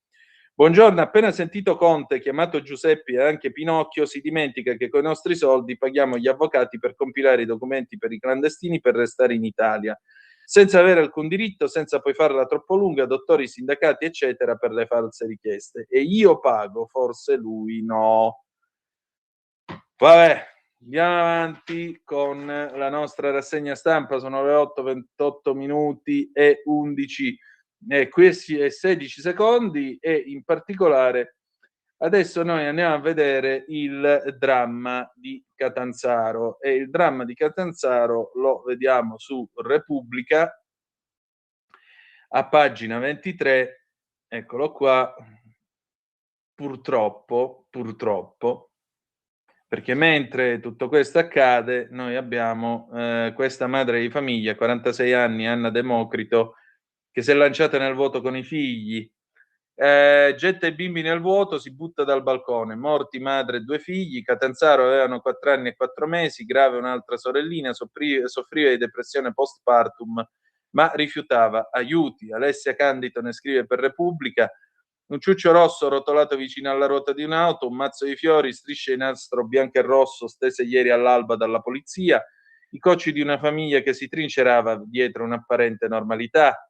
Buongiorno, appena sentito Conte, chiamato Giuseppe e anche Pinocchio, si dimentica che con i nostri soldi paghiamo gli avvocati per compilare i documenti per i clandestini per restare in Italia, senza avere alcun diritto, senza poi farla troppo lunga, dottori, sindacati, eccetera, per le false richieste. E io pago, forse lui no. Vabbè, andiamo avanti con la nostra rassegna stampa. Sono le 8:28 minuti e 11 e 16 secondi, e in particolare adesso noi andiamo a vedere il dramma di Catanzaro, e il dramma di Catanzaro lo vediamo su Repubblica a pagina 23, eccolo qua. Purtroppo, perché mentre tutto questo accade, noi abbiamo questa madre di famiglia, 46 anni, Anna Democrito, che si è lanciata nel vuoto con i figli, getta i bimbi nel vuoto, si butta dal balcone, morti madre e 2 figli. Catanzaro avevano 4 anni e 4 mesi, grave un'altra sorellina, soffriva di depressione postpartum, ma rifiutava aiuti. Alessia Candido ne scrive per Repubblica: un ciuccio rosso rotolato vicino alla ruota di un'auto, un mazzo di fiori, strisce in nastro bianco e rosso stese ieri all'alba dalla polizia, i cocci di una famiglia che si trincerava dietro un'apparente normalità.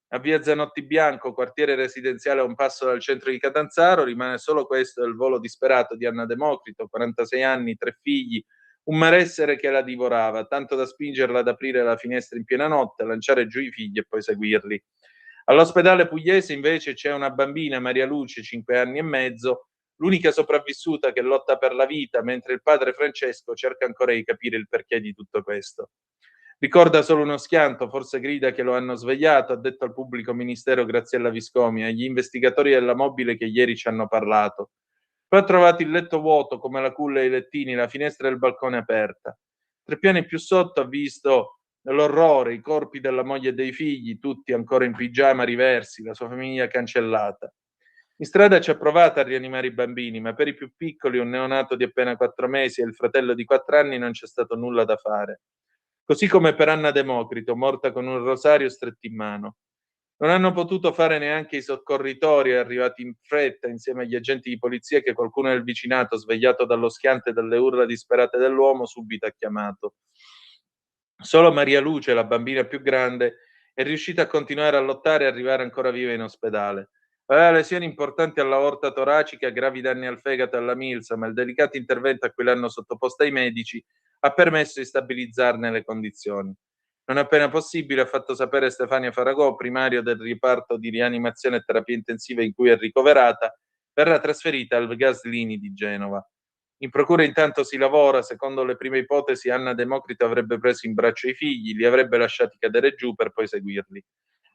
A via Zanotti Bianco, quartiere residenziale a un passo dal centro di Catanzaro, rimane solo questo il volo disperato di Anna Democrito, 46 anni, 3 figli, un malessere che la divorava, tanto da spingerla ad aprire la finestra in piena notte, lanciare giù i figli e poi seguirli. All'ospedale pugliese invece c'è una bambina, Maria Luce, 5 anni e mezzo, l'unica sopravvissuta che lotta per la vita, mentre il padre Francesco cerca ancora di capire il perché di tutto questo. Ricorda solo uno schianto, forse grida che lo hanno svegliato, ha detto al pubblico ministero Graziella Viscomi, agli investigatori della mobile che ieri ci hanno parlato. Poi ha trovato il letto vuoto come la culla e i lettini, la finestra del balcone aperta. 3 piani più sotto ha visto l'orrore, i corpi della moglie e dei figli, tutti ancora in pigiama riversi, la sua famiglia cancellata. In strada ci ha provato a rianimare i bambini, ma per i più piccoli, un neonato di appena 4 mesi e il fratello di 4 anni, non c'è stato nulla da fare. Così come per Anna Democrito, morta con un rosario stretto in mano. Non hanno potuto fare neanche i soccorritori arrivati in fretta insieme agli agenti di polizia che qualcuno del vicinato, svegliato dallo schianto e dalle urla disperate dell'uomo, subito ha chiamato. Solo Maria Luce, la bambina più grande, è riuscita a continuare a lottare e arrivare ancora viva in ospedale. Aveva lesioni importanti all'aorta toracica, gravi danni al fegato e alla milza, ma il delicato intervento a cui l'hanno sottoposta i medici ha permesso di stabilizzarne le condizioni. Non appena possibile, ha fatto sapere Stefania Faragò, primario del reparto di rianimazione e terapia intensiva in cui è ricoverata, verrà trasferita al Gaslini di Genova. In procura intanto si lavora, secondo le prime ipotesi Anna Democrito avrebbe preso in braccio i figli, li avrebbe lasciati cadere giù per poi seguirli.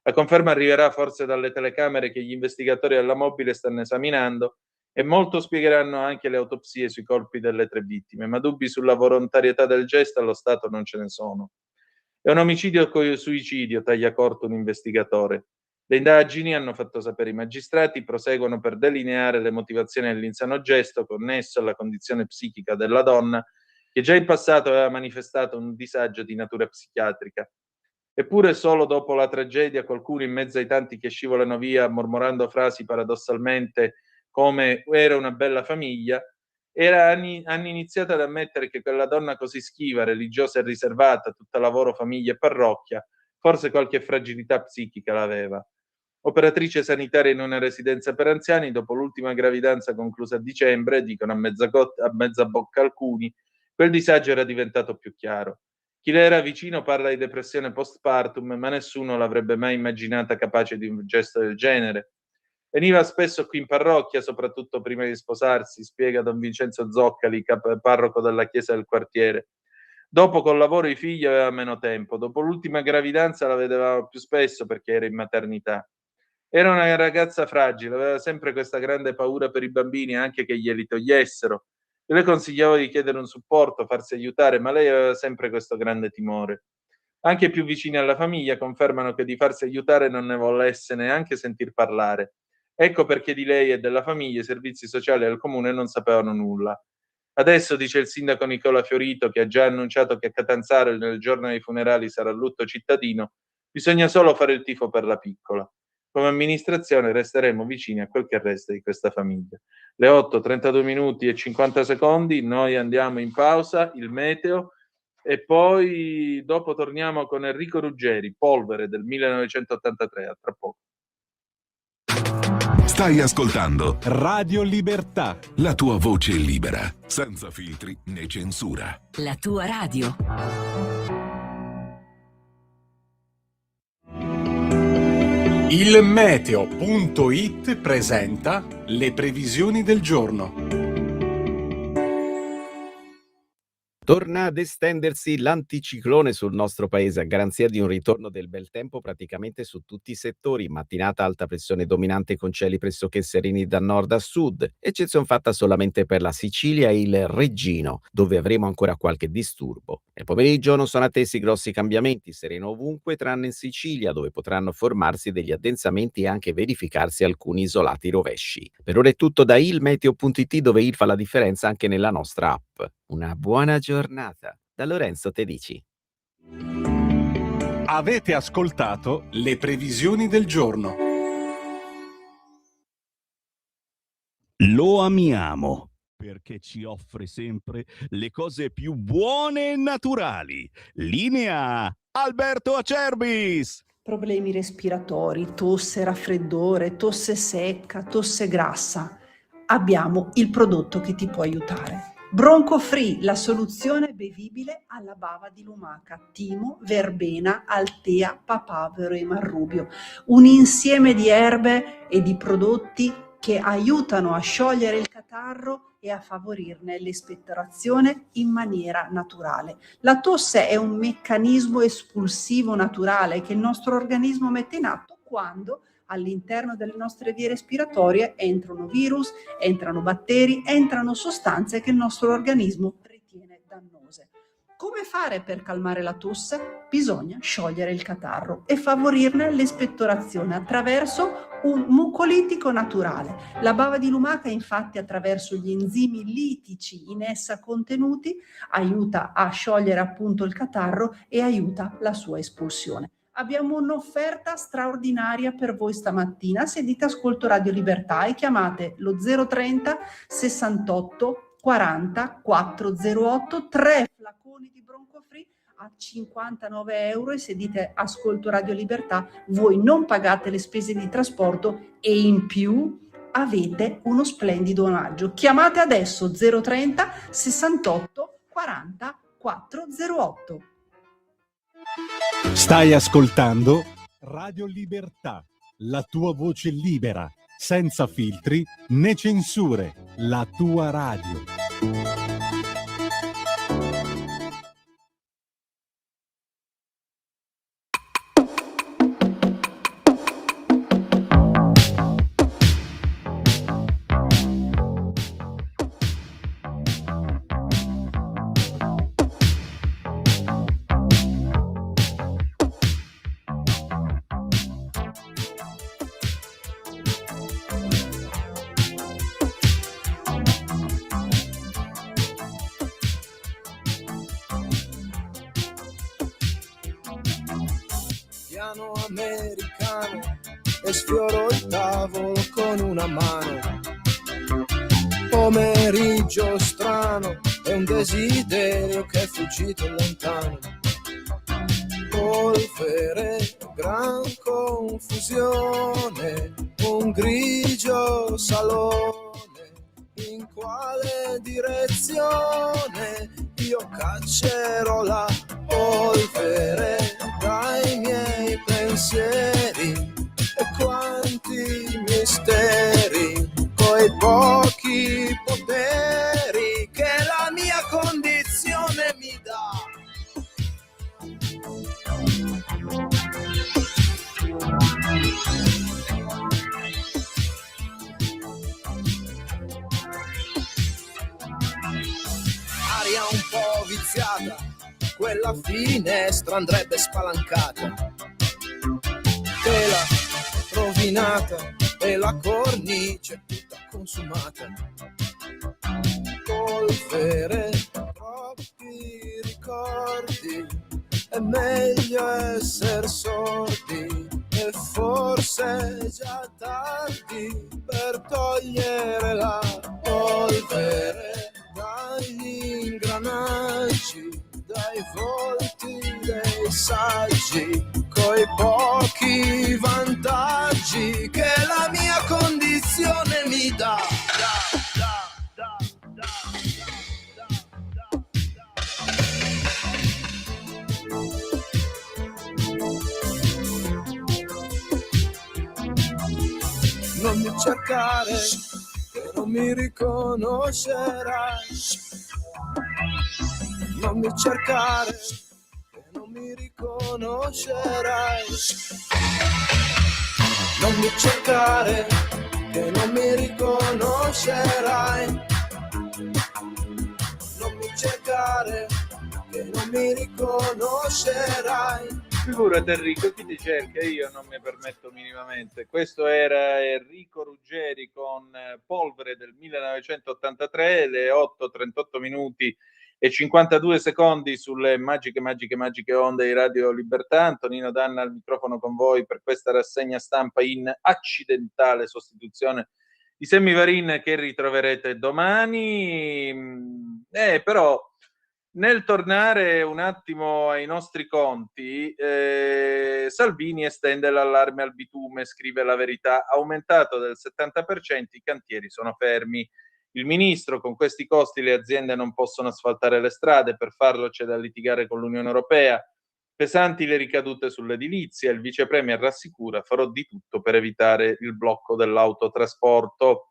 La conferma arriverà forse dalle telecamere che gli investigatori della mobile stanno esaminando, e molto spiegheranno anche le autopsie sui corpi delle 3 vittime, ma dubbi sulla volontarietà del gesto allo stato non ce ne sono. È un omicidio con suicidio, taglia corto un investigatore. Le indagini, hanno fatto sapere i magistrati, proseguono per delineare le motivazioni dell'insano gesto connesso alla condizione psichica della donna, che già in passato aveva manifestato un disagio di natura psichiatrica. Eppure solo dopo la tragedia qualcuno, in mezzo ai tanti che scivolano via mormorando frasi paradossalmente come "era una bella famiglia", hanno iniziato ad ammettere che quella donna così schiva, religiosa e riservata, tutta lavoro, famiglia e parrocchia, forse qualche fragilità psichica l'aveva. Operatrice sanitaria in una residenza per anziani, dopo l'ultima gravidanza conclusa a dicembre, dicono a mezza bocca alcuni, quel disagio era diventato più chiaro. Chi le era vicino parla di depressione postpartum, ma nessuno l'avrebbe mai immaginata capace di un gesto del genere. Veniva spesso qui in parrocchia, soprattutto prima di sposarsi, spiega don Vincenzo Zoccali, parroco della chiesa del quartiere. Dopo col lavoro i figli aveva meno tempo, dopo l'ultima gravidanza la vedevamo più spesso perché era in maternità. Era una ragazza fragile, aveva sempre questa grande paura per i bambini, anche che glieli togliessero. Io le consigliavo di chiedere un supporto, farsi aiutare, ma lei aveva sempre questo grande timore. Anche i più vicini alla famiglia confermano che di farsi aiutare non ne volesse neanche sentir parlare. Ecco perché di lei e della famiglia i servizi sociali al comune non sapevano nulla. Adesso, dice il sindaco Nicola Fiorito, che ha già annunciato che a Catanzaro nel giorno dei funerali sarà lutto cittadino, bisogna solo fare il tifo per la piccola. Come amministrazione resteremo vicini a quel che resta di questa famiglia. Le 8:32 minuti e 50 secondi, noi andiamo in pausa, il meteo, e poi dopo torniamo con Enrico Ruggeri, Polvere del 1983, a tra poco. Stai ascoltando Radio Libertà. la tua voce libera, senza filtri né censura. La tua radio. Il meteo.it presenta le previsioni del giorno. Torna ad estendersi l'anticiclone sul nostro paese a garanzia di un ritorno del bel tempo praticamente su tutti i settori. Mattinata alta pressione dominante con cieli pressoché sereni da nord a sud, eccezione fatta solamente per la Sicilia e il Reggino, dove avremo ancora qualche disturbo. Nel pomeriggio non sono attesi grossi cambiamenti, sereno ovunque tranne in Sicilia, dove potranno formarsi degli addensamenti e anche verificarsi alcuni isolati rovesci. Per ora è tutto da ilmeteo.it, dove il fa la differenza anche nella nostra app. Una buona giornata. Da Lorenzo Tedici. Avete ascoltato le previsioni del giorno. Lo amiamo perché ci offre sempre le cose più buone e naturali. Linea Alberto Acerbis. Problemi respiratori, tosse, raffreddore, tosse secca, tosse grassa. Abbiamo il prodotto che ti può aiutare. Bronco Free, la soluzione bevibile alla bava di lumaca, timo, verbena, altea, papavero e marrubio. Un insieme di erbe e di prodotti che aiutano a sciogliere il catarro e a favorirne l'espettorazione in maniera naturale. La tosse è un meccanismo espulsivo naturale che il nostro organismo mette in atto quando all'interno delle nostre vie respiratorie entrano virus, entrano batteri, entrano sostanze che il nostro organismo ritiene dannose. Come fare per calmare la tosse? Bisogna sciogliere il catarro e favorirne l'espettorazione attraverso un mucolitico naturale. La bava di lumaca, infatti, attraverso gli enzimi litici in essa contenuti, aiuta a sciogliere appunto il catarro e aiuta la sua espulsione. Abbiamo un'offerta straordinaria per voi stamattina. Se dite ascolto Radio Libertà e chiamate lo 030 68 40 408, 3 flaconi di Bronco Free a 59 euro, e se dite ascolto Radio Libertà voi non pagate le spese di trasporto e in più avete uno splendido omaggio. Chiamate adesso 030 68 40 408. Stai ascoltando Radio Libertà, la tua voce libera, senza filtri né censure, la tua radio. Americano e sfioro il tavolo con una mano. Pomeriggio strano è un desiderio che è fuggito lontano. Polvere, gran confusione, un grigio salone. In quale direzione io caccerò la polvere dai miei pensieri? E quanti misteri, coi pochi poteri che la mia condizione mi dà. Aria un po' viziata, quella finestra andrebbe spalancata. Tela rovinata e la cornice tutta consumata. Polvere, troppi ricordi, è meglio essere sordi. E forse è già tardi per togliere la polvere dagli ingranaggi, dai volti dei saggi, coi pochi vantaggi che la mia condizione mi dà. Non mi cercare, che non mi riconoscerai. Non mi cercare, che non mi riconoscerai. Non mi cercare, che non mi riconoscerai. Non mi cercare, che non mi riconoscerai. Figurati Enrico, chi ti cerca? Io non mi permetto minimamente. Questo era Enrico Ruggeri con Polvere del 1983, le 8:38 minuti e 52 secondi sulle magiche onde di Radio Libertà. Antonino Danna al microfono con voi per questa rassegna stampa in accidentale sostituzione di Sammy Varin, che ritroverete domani. Però nel tornare un attimo ai nostri conti, Salvini estende l'allarme al bitume, scrive La Verità, aumentato del 70%, i cantieri sono fermi. Il ministro: con questi costi le aziende non possono asfaltare le strade, per farlo c'è da litigare con l'Unione Europea. Pesanti le ricadute sull'edilizia, il vice premier rassicura: farò di tutto per evitare il blocco dell'autotrasporto.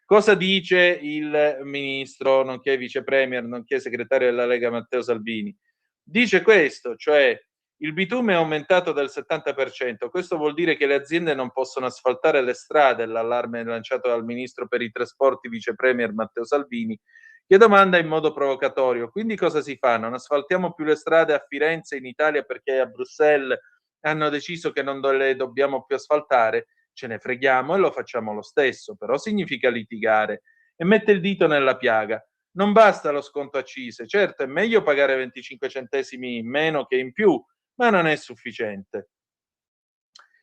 Cosa dice il ministro, nonché vice premier, nonché segretario della Lega Matteo Salvini? Dice questo, cioè il bitume è aumentato del 70%, questo vuol dire che le aziende non possono asfaltare le strade, l'allarme lanciato dal ministro per i trasporti vice premier Matteo Salvini, che domanda in modo provocatorio: quindi cosa si fa? Non asfaltiamo più le strade a Firenze, in Italia, perché a Bruxelles hanno deciso che non le dobbiamo più asfaltare? Ce ne freghiamo e lo facciamo lo stesso, però significa litigare, e mette il dito nella piaga. Non basta lo sconto accise, certo è meglio pagare 25 centesimi in meno che in più, ma non è sufficiente.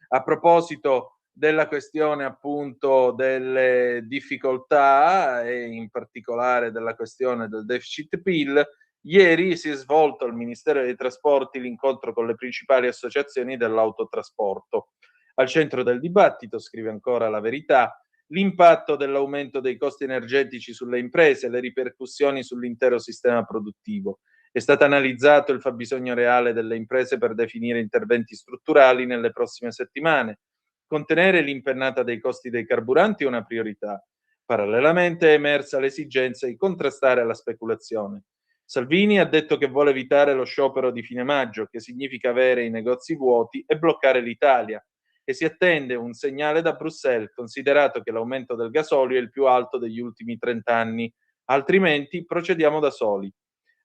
A proposito della questione appunto delle difficoltà e in particolare della questione del deficit PIL, ieri si è svolto al Ministero dei Trasporti l'incontro con le principali associazioni dell'autotrasporto. Al centro del dibattito, scrive ancora La Verità, l'impatto dell'aumento dei costi energetici sulle imprese e le ripercussioni sull'intero sistema produttivo. È stato analizzato il fabbisogno reale delle imprese per definire interventi strutturali nelle prossime settimane. Contenere l'impennata dei costi dei carburanti è una priorità. Parallelamente è emersa l'esigenza di contrastare la speculazione. Salvini ha detto che vuole evitare lo sciopero di fine maggio, che significa avere i negozi vuoti e bloccare l'Italia. E si attende un segnale da Bruxelles, considerato che l'aumento del gasolio è il più alto degli ultimi 30 anni, altrimenti procediamo da soli.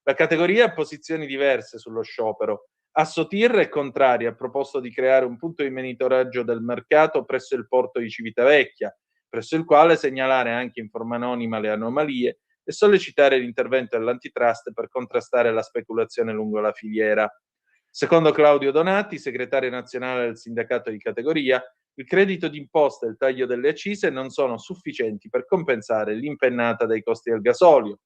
La categoria ha posizioni diverse sullo sciopero. Assotir è contraria, ha proposto di creare un punto di monitoraggio del mercato presso il porto di Civitavecchia, presso il quale segnalare anche in forma anonima le anomalie e sollecitare l'intervento dell'antitrust per contrastare la speculazione lungo la filiera. Secondo Claudio Donati, segretario nazionale del sindacato di categoria, il credito d'imposta e il taglio delle accise non sono sufficienti per compensare l'impennata dei costi del gasolio.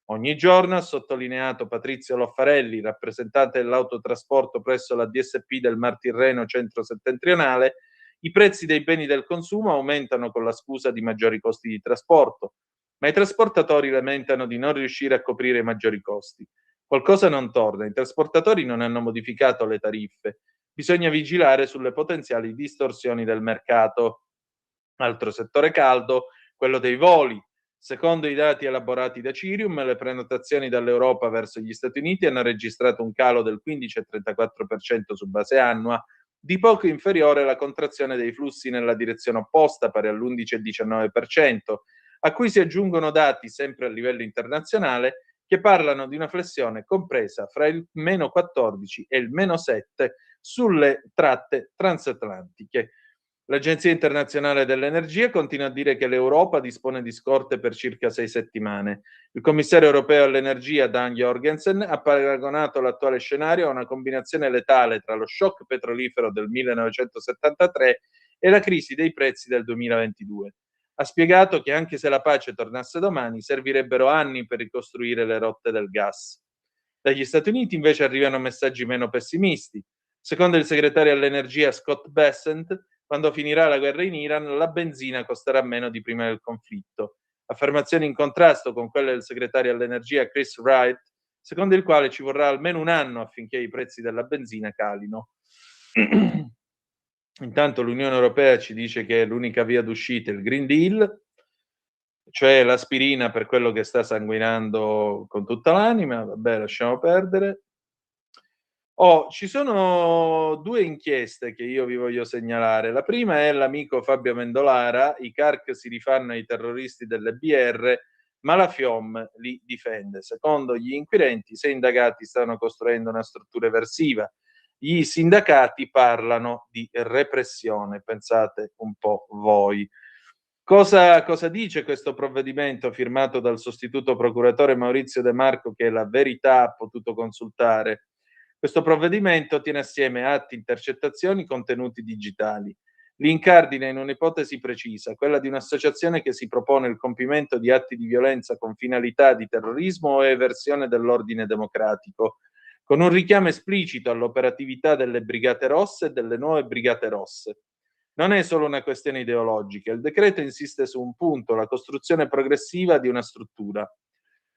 Ogni giorno, ha sottolineato Patrizio Loffarelli, rappresentante dell'autotrasporto presso la DSP del Mar Tirreno centro-settentrionale, i prezzi dei beni del consumo aumentano con la scusa di maggiori costi di trasporto, ma i trasportatori lamentano di non riuscire a coprire i maggiori costi. Qualcosa non torna, i trasportatori non hanno modificato le tariffe, bisogna vigilare sulle potenziali distorsioni del mercato. Altro settore caldo, quello dei voli. Secondo i dati elaborati da Cirium, le prenotazioni dall'Europa verso gli Stati Uniti hanno registrato un calo del 15,34% su base annua, di poco inferiore alla contrazione dei flussi nella direzione opposta, pari all'11,19%, a cui si aggiungono dati sempre a livello internazionale che parlano di una flessione compresa fra il meno 14 e il meno 7 sulle tratte transatlantiche. L'Agenzia internazionale dell'energia continua a dire che l'Europa dispone di scorte per circa 6 settimane. Il commissario europeo all'energia Dan Jorgensen ha paragonato l'attuale scenario a una combinazione letale tra lo shock petrolifero del 1973 e la crisi dei prezzi del 2022. Ha spiegato che anche se la pace tornasse domani, servirebbero anni per ricostruire le rotte del gas. Dagli Stati Uniti invece arrivano messaggi meno pessimisti. Secondo il segretario all'energia Scott Bessent, quando finirà la guerra in Iran, la benzina costerà meno di prima del conflitto. Affermazioni in contrasto con quelle del segretario all'energia Chris Wright, secondo il quale ci vorrà almeno un anno affinché i prezzi della benzina calino. Intanto l'Unione Europea ci dice che l'unica via d'uscita è il Green Deal, cioè l'aspirina per quello che sta sanguinando con tutta l'anima. Vabbè, lasciamo perdere. Ci sono 2 inchieste che io vi voglio segnalare. La prima è l'amico Fabio Mendolara: i CARC si rifanno ai terroristi delle BR, ma la FIOM li difende. Secondo gli inquirenti, i 6 indagati stanno costruendo una struttura eversiva. Gli sindacati parlano di repressione, pensate un po' voi. Cosa dice questo provvedimento firmato dal sostituto procuratore Maurizio De Marco, che La Verità ha potuto consultare? Questo provvedimento tiene assieme atti, intercettazioni, contenuti digitali. Li incardina in un'ipotesi precisa, quella di un'associazione che si propone il compimento di atti di violenza con finalità di terrorismo o eversione dell'ordine democratico, con un richiamo esplicito all'operatività delle Brigate Rosse e delle nuove Brigate Rosse. Non è solo una questione ideologica, il decreto insiste su un punto, la costruzione progressiva di una struttura.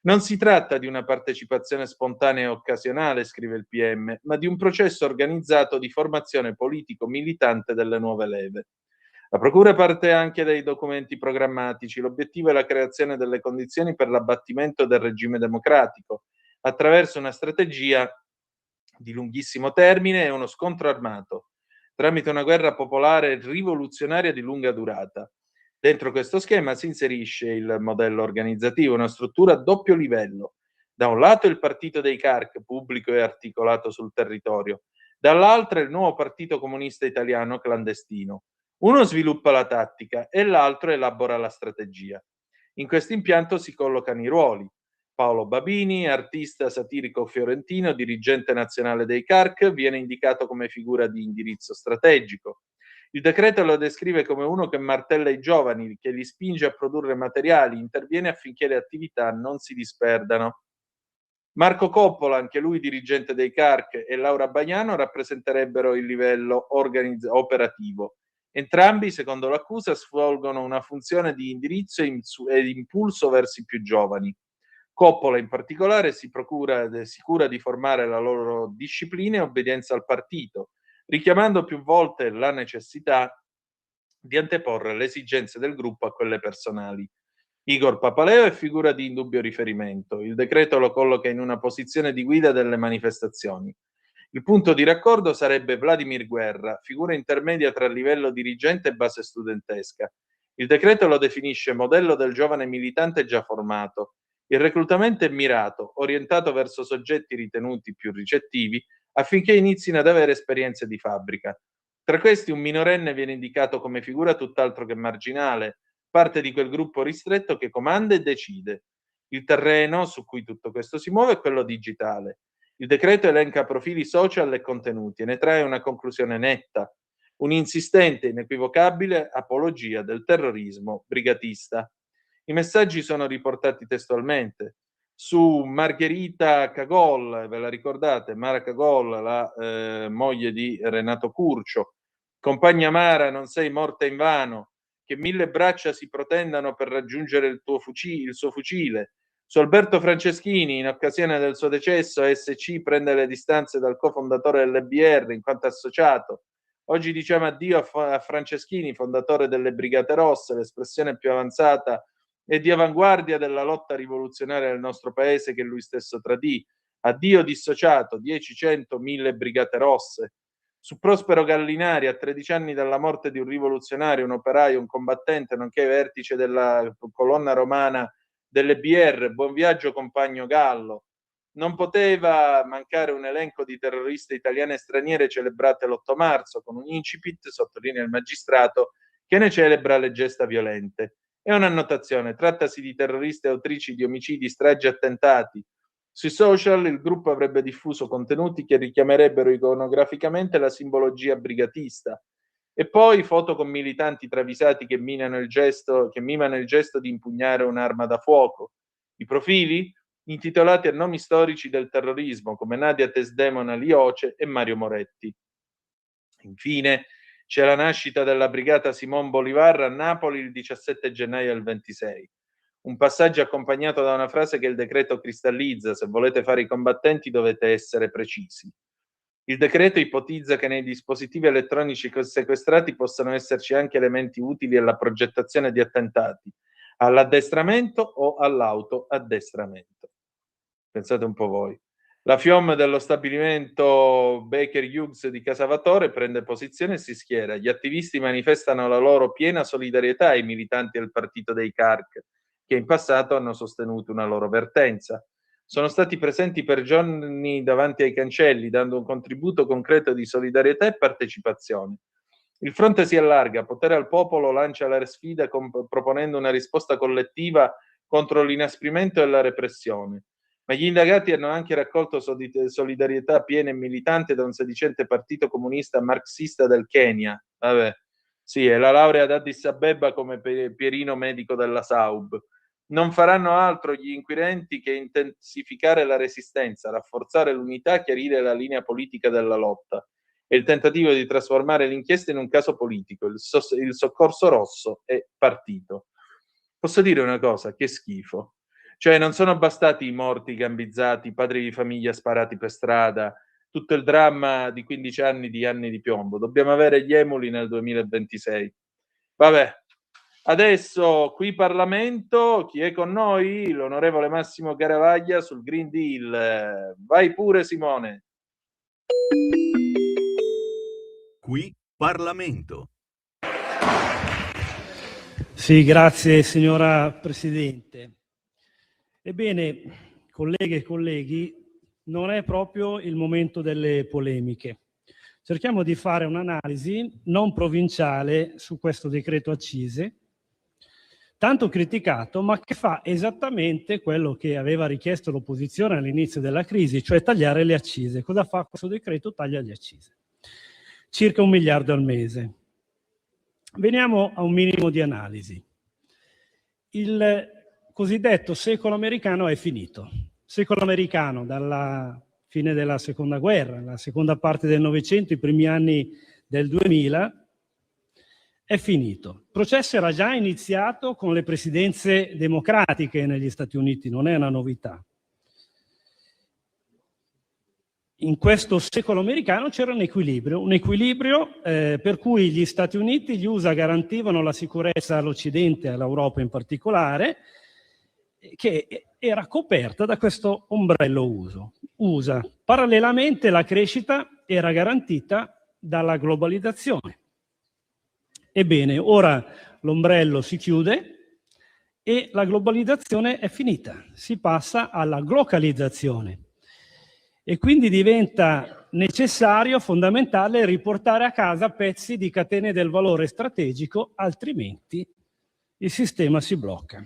Non si tratta di una partecipazione spontanea e occasionale, scrive il PM, ma di un processo organizzato di formazione politico-militante delle nuove leve. La Procura parte anche dai documenti programmatici. L'obiettivo è la creazione delle condizioni per l'abbattimento del regime democratico, attraverso una strategia di lunghissimo termine e uno scontro armato, tramite una guerra popolare rivoluzionaria di lunga durata. Dentro questo schema si inserisce il modello organizzativo, una struttura a doppio livello. Da un lato il partito dei CARC, pubblico e articolato sul territorio, dall'altro il nuovo partito comunista italiano clandestino. Uno sviluppa la tattica e l'altro elabora la strategia. In questo impianto si collocano i ruoli. Paolo Babini, artista satirico fiorentino, dirigente nazionale dei CARC, viene indicato come figura di indirizzo strategico. Il decreto lo descrive come uno che martella i giovani, che li spinge a produrre materiali, interviene affinché le attività non si disperdano. Marco Coppola, anche lui dirigente dei CARC, e Laura Bagnano rappresenterebbero il livello operativo. Entrambi, secondo l'accusa, svolgono una funzione di indirizzo e di impulso verso i più giovani. Coppola, in particolare, si cura di formare la loro disciplina e obbedienza al partito, richiamando più volte la necessità di anteporre le esigenze del gruppo a quelle personali. Igor Papaleo è figura di indubbio riferimento. Il decreto lo colloca in una posizione di guida delle manifestazioni. Il punto di raccordo sarebbe Vladimir Guerra, figura intermedia tra livello dirigente e base studentesca. Il decreto lo definisce modello del giovane militante già formato. Il reclutamento è mirato, orientato verso soggetti ritenuti più ricettivi, affinché inizino ad avere esperienze di fabbrica. Tra questi un minorenne viene indicato come figura tutt'altro che marginale, parte di quel gruppo ristretto che comanda e decide. Il terreno su cui tutto questo si muove è quello digitale. Il decreto elenca profili social e contenuti e ne trae una conclusione netta: un'insistente e inequivocabile apologia del terrorismo brigatista. I messaggi sono riportati testualmente. Su Margherita Cagol, ve la ricordate? Mara Cagol, la moglie di Renato Curcio. Compagna Mara, non sei morta invano, che 1000 braccia si protendano per raggiungere il suo fucile. Su Alberto Franceschini, in occasione del suo decesso, SC prende le distanze dal cofondatore dell'EBR in quanto associato. Oggi diciamo addio a Franceschini, fondatore delle Brigate Rosse, l'espressione più avanzata e di avanguardia della lotta rivoluzionaria del nostro paese che lui stesso tradì. Addio dissociato, 10, 100, 1000 Brigate Rosse. Su Prospero Gallinari, a 13 anni dalla morte di un rivoluzionario, un operaio, un combattente, nonché vertice della colonna romana delle BR, buon viaggio compagno Gallo. Non poteva mancare un elenco di terroriste italiane e straniere celebrate l'8 marzo, con un incipit, sottolinea il magistrato, che ne celebra le gesta violente. È un'annotazione: trattasi di terroriste autrici di omicidi, stragi e attentati. Sui social il gruppo avrebbe diffuso contenuti che richiamerebbero iconograficamente la simbologia brigatista. E poi foto con militanti travisati che mimano il gesto di impugnare un'arma da fuoco. I profili? Intitolati a nomi storici del terrorismo, come Nadia Tesdemona Lioce e Mario Moretti. Infine, C'è la nascita della brigata Simón Bolívar a Napoli il 17 gennaio del 26. Un passaggio accompagnato da una frase che il decreto cristallizza: se volete fare i combattenti dovete essere precisi. Il decreto ipotizza che nei dispositivi elettronici sequestrati possano esserci anche elementi utili alla progettazione di attentati, all'addestramento o all'autoaddestramento. Pensate un po' voi. La FIOM dello stabilimento Baker Hughes di Casavatore prende posizione e si schiera. Gli attivisti manifestano la loro piena solidarietà ai militanti del partito dei CARC, che in passato hanno sostenuto una loro vertenza. Sono stati presenti per giorni davanti ai cancelli, dando un contributo concreto di solidarietà e partecipazione. Il fronte si allarga, Potere al Popolo lancia la sfida proponendo una risposta collettiva contro l'inasprimento e la repressione. Ma gli indagati hanno anche raccolto solidarietà piena e militante da un sedicente partito comunista marxista del Kenya. Vabbè, sì, è la laurea ad Addis Abeba come Pierino medico della Saub. Non faranno altro gli inquirenti che intensificare la resistenza, rafforzare l'unità, chiarire la linea politica della lotta. È il tentativo di trasformare l'inchiesta in un caso politico. Il soccorso rosso è partito. Posso dire una cosa? Che schifo. Cioè non sono bastati i morti gambizzati, i padri di famiglia sparati per strada, tutto il dramma di 15 anni di piombo. Dobbiamo avere gli emuli nel 2026. Vabbè, adesso qui Parlamento, chi è con noi? L'onorevole Massimo Garavaglia sul Green Deal. Vai pure Simone. Qui Parlamento. Sì, grazie signora Presidente. Ebbene, colleghe e colleghi, non è proprio il momento delle polemiche. Cerchiamo di fare un'analisi non provinciale su questo decreto accise, tanto criticato, ma che fa esattamente quello che aveva richiesto l'opposizione all'inizio della crisi, cioè tagliare le accise. Cosa fa questo decreto? Taglia le accise. Circa 1 miliardo al mese. Veniamo a un minimo di analisi. Il cosiddetto secolo americano è finito. Secolo americano dalla fine della seconda guerra, la seconda parte del Novecento, i primi anni del 2000, è finito. Il processo era già iniziato con le presidenze democratiche negli Stati Uniti, non è una novità. In questo secolo americano c'era un equilibrio per cui gli Stati Uniti, gli USA garantivano la sicurezza all'Occidente e all'Europa in particolare, che era coperta da questo ombrello USA. Parallelamente la crescita era garantita dalla globalizzazione. Ebbene, ora l'ombrello si chiude e la globalizzazione è finita, si passa alla glocalizzazione. E quindi diventa necessario, fondamentale, riportare a casa pezzi di catene del valore strategico, altrimenti il sistema si blocca.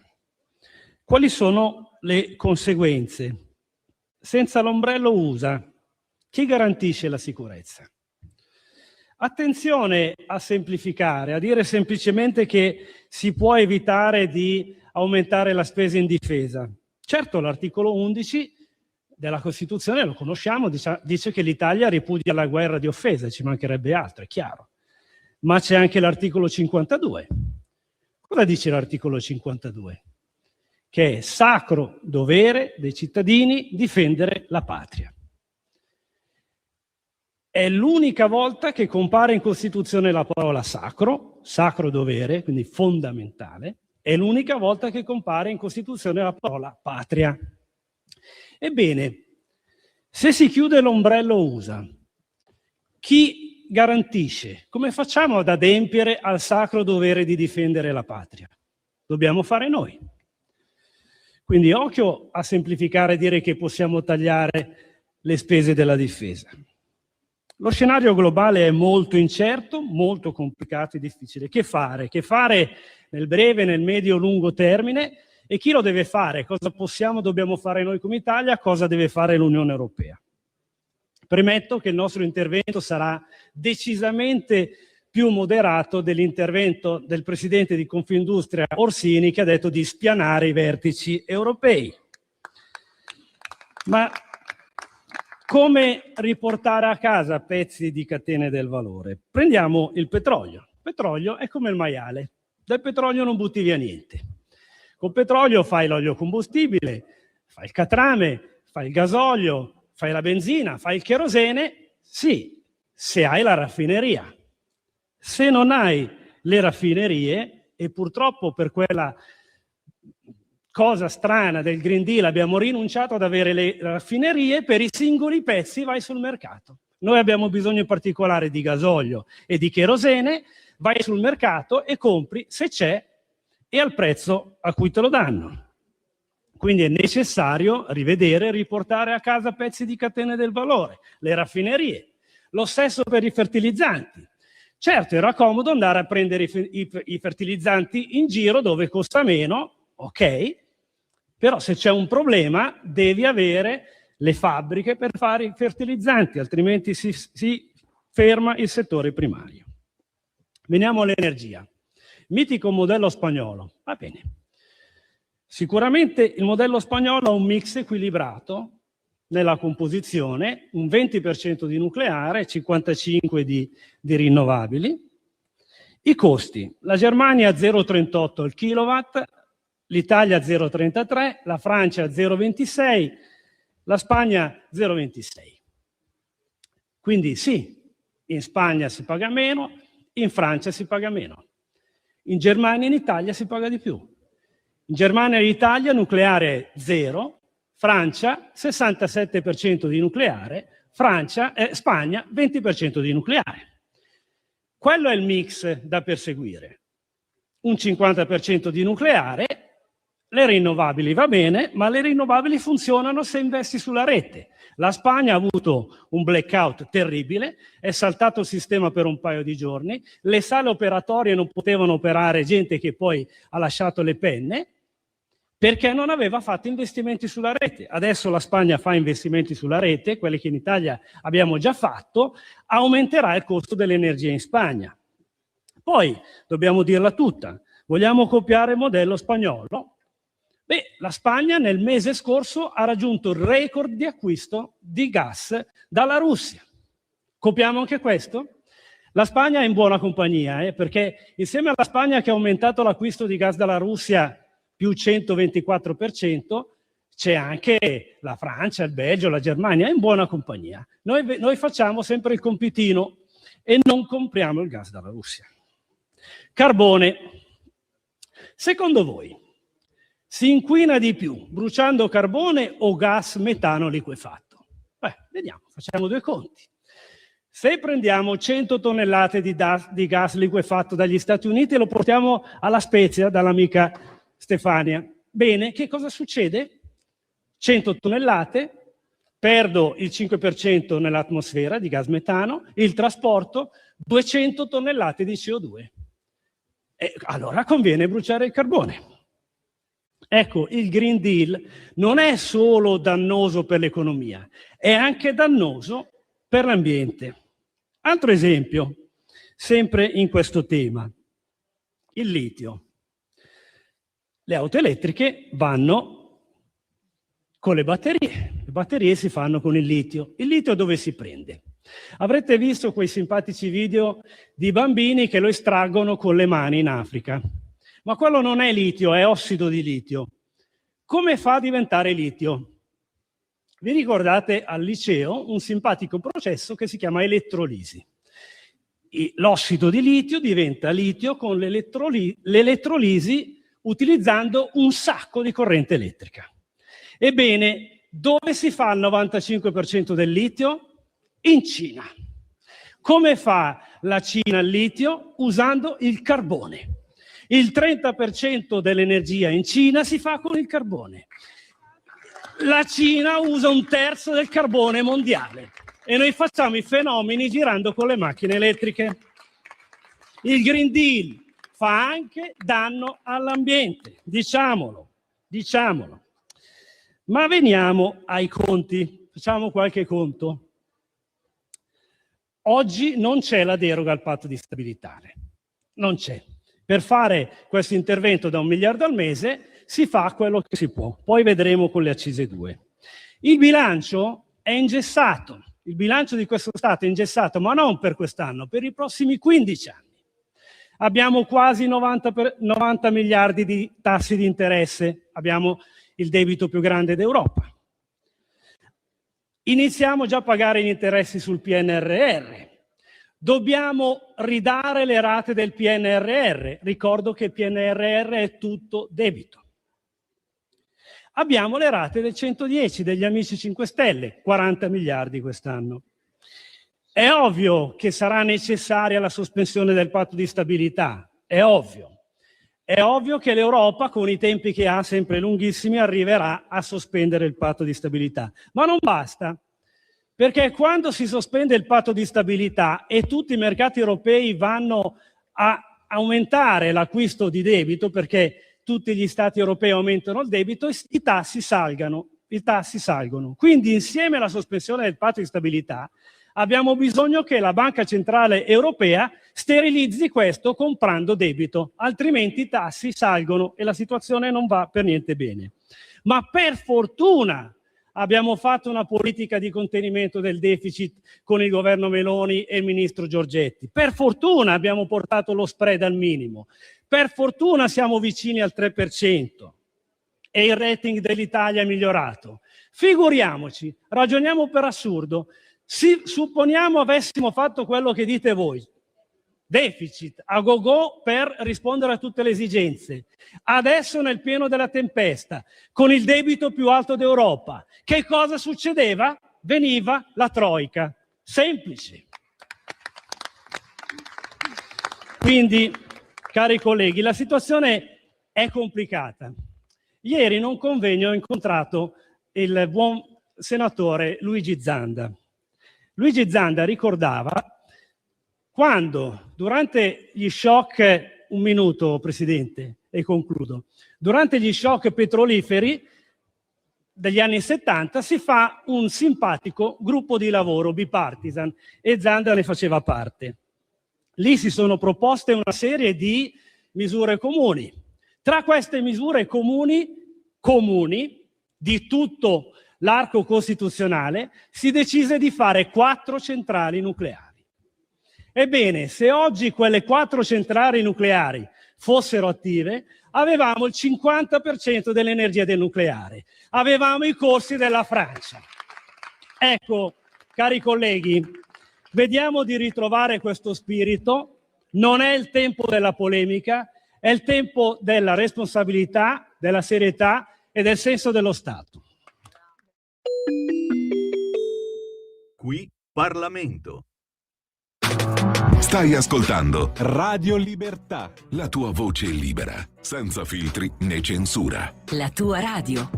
Quali sono le conseguenze? Senza l'ombrello USA, chi garantisce la sicurezza? Attenzione a semplificare, a dire semplicemente che si può evitare di aumentare la spesa in difesa. Certo, l'articolo 11 della Costituzione, lo conosciamo, dice che l'Italia ripudia la guerra di offesa, ci mancherebbe altro, è chiaro. Ma c'è anche l'articolo 52. Cosa dice l'articolo 52? Che è sacro dovere dei cittadini difendere la patria. È l'unica volta che compare in Costituzione la parola sacro, sacro dovere, quindi fondamentale, è l'unica volta che compare in Costituzione la parola patria. Ebbene, se si chiude l'ombrello USA, chi garantisce? Come facciamo ad adempiere al sacro dovere di difendere la patria? Dobbiamo fare noi. Quindi occhio a semplificare e dire che possiamo tagliare le spese della difesa. Lo scenario globale è molto incerto, molto complicato e difficile. Che fare? Che fare nel breve, nel medio, lungo termine? E chi lo deve fare? Cosa dobbiamo fare noi come Italia? Cosa deve fare l'Unione Europea? Premetto che il nostro intervento sarà decisamente più moderato dell'intervento del presidente di Confindustria Orsini, che ha detto di spianare i vertici europei. Ma Come riportare a casa pezzi di catene del valore? Prendiamo il petrolio. Il petrolio è come il maiale. Dal petrolio non butti via niente. Col petrolio fai l'olio combustibile, fai il catrame, fai il gasolio, fai la benzina, fai il cherosene, sì, se hai la raffineria. Se non hai le raffinerie, e purtroppo per quella cosa strana del Green Deal abbiamo rinunciato ad avere le raffinerie, per i singoli pezzi vai sul mercato. Noi abbiamo bisogno in particolare di gasolio e di cherosene, vai sul mercato e compri se c'è e al prezzo a cui te lo danno. Quindi è necessario rivedere e riportare a casa pezzi di catene del valore, le raffinerie. Lo stesso per i fertilizzanti. Certo, era comodo andare a prendere i fertilizzanti in giro dove costa meno, ok, però se c'è un problema devi avere le fabbriche per fare i fertilizzanti, altrimenti si ferma il settore primario. Veniamo all'energia. Mitico modello spagnolo, va bene. Sicuramente il modello spagnolo ha un mix equilibrato nella composizione, un 20% di nucleare, 55% di rinnovabili. I costi, la Germania 0,38 al kilowatt, l'Italia 0,33, la Francia 0,26, la Spagna 0,26. Quindi sì, in Spagna si paga meno, in Francia si paga meno. In Germania e in Italia si paga di più. In Germania e in Italia nucleare 0, Francia 67% di nucleare, Spagna 20% di nucleare. Quello è il mix da perseguire. Un 50% di nucleare, le rinnovabili va bene, ma le rinnovabili funzionano se investi sulla rete. La Spagna ha avuto un blackout terribile, è saltato il sistema per un paio di giorni, le sale operatorie non potevano operare, gente che poi ha lasciato le penne, perché non aveva fatto investimenti sulla rete. Adesso la Spagna fa investimenti sulla rete, quelli che in Italia abbiamo già fatto, aumenterà il costo dell'energia in Spagna. Poi, dobbiamo dirla tutta, vogliamo copiare il modello spagnolo? Beh, la Spagna nel mese scorso ha raggiunto il record di acquisto di gas dalla Russia. Copiamo anche questo? La Spagna è in buona compagnia, perché insieme alla Spagna che ha aumentato l'acquisto di gas dalla Russia più 124%, c'è anche la Francia, il Belgio, la Germania, è in buona compagnia. Noi facciamo sempre il compitino e non compriamo il gas dalla Russia. Carbone. Secondo voi, si inquina di più bruciando carbone o gas metano liquefatto? Vediamo, facciamo due conti. Se prendiamo 100 tonnellate di gas liquefatto dagli Stati Uniti e lo portiamo alla Spezia dall'amica Stefania, bene, che cosa succede? 100 tonnellate, perdo il 5% nell'atmosfera di gas metano, il trasporto, 200 tonnellate di CO2. E allora conviene bruciare il carbone. Ecco, il Green Deal non è solo dannoso per l'economia, è anche dannoso per l'ambiente. Altro esempio, sempre in questo tema, il litio. Le auto elettriche vanno con le batterie si fanno con il litio. Il litio dove si prende? Avrete visto quei simpatici video di bambini che lo estraggono con le mani in Africa. Ma quello non è litio, è ossido di litio. Come fa a diventare litio? Vi ricordate al liceo un simpatico processo che si chiama elettrolisi. L'ossido di litio diventa litio con l'elettrolisi utilizzando un sacco di corrente elettrica. Ebbene, dove si fa il 95% del litio? In Cina. Come fa la Cina il litio? Usando il carbone. Il 30% dell'energia in Cina si fa con il carbone. La Cina usa 1/3 del carbone mondiale e noi facciamo i fenomeni girando con le macchine elettriche. Il Green Deal fa anche danno all'ambiente, diciamolo. Ma veniamo ai conti, facciamo qualche conto. Oggi non c'è la deroga al patto di stabilità, non c'è. Per fare questo intervento da 1 miliardo al mese si fa quello che si può, poi vedremo con le accise 2. Il bilancio è ingessato, il bilancio di questo Stato è ingessato, ma non per quest'anno, per i prossimi 15 anni. Abbiamo quasi 90 miliardi di tassi di interesse, abbiamo il debito più grande d'Europa. Iniziamo già a pagare gli interessi sul PNRR. Dobbiamo ridare le rate del PNRR. Ricordo che il PNRR è tutto debito. Abbiamo le rate del 110 degli amici 5 Stelle, 40 miliardi quest'anno. È ovvio che sarà necessaria la sospensione del patto di stabilità, è ovvio. È ovvio che l'Europa, con i tempi che ha sempre lunghissimi, arriverà a sospendere il patto di stabilità. Ma non basta, perché quando si sospende il patto di stabilità e tutti i mercati europei vanno a aumentare l'acquisto di debito, perché tutti gli stati europei aumentano il debito, i tassi salgono. Quindi, insieme alla sospensione del patto di stabilità, abbiamo bisogno che la Banca Centrale Europea sterilizzi questo comprando debito, altrimenti i tassi salgono e la situazione non va per niente bene. Ma per fortuna abbiamo fatto una politica di contenimento del deficit con il governo Meloni e il ministro Giorgetti. Per fortuna abbiamo portato lo spread al minimo. Per fortuna siamo vicini al 3% e il rating dell'Italia è migliorato. Figuriamoci, ragioniamo per assurdo, supponiamo avessimo fatto quello che dite voi, deficit a go-go per rispondere a tutte le esigenze. Adesso nel pieno della tempesta, con il debito più alto d'Europa, che cosa succedeva? Veniva la Troika. Semplice. Quindi, cari colleghi, la situazione è complicata. Ieri in un convegno ho incontrato il buon senatore Luigi Zanda. Luigi Zanda ricordava quando durante gli shock, un minuto Presidente e concludo, durante gli shock petroliferi degli anni 70 si fa un simpatico gruppo di lavoro bipartisan e Zanda ne faceva parte. Lì si sono proposte una serie di misure comuni. Tra queste misure comuni di tutto l'arco costituzionale si decise di fare 4 centrali nucleari. Ebbene, se oggi quelle 4 centrali nucleari fossero attive, avevamo il 50% dell'energia del nucleare, avevamo i costi della Francia. Ecco, cari colleghi, vediamo di ritrovare questo spirito. Non è il tempo della polemica, è il tempo della responsabilità, della serietà e del senso dello Stato. Qui Parlamento. Stai ascoltando Radio Libertà. la tua voce libera, senza filtri né censura. La tua radio.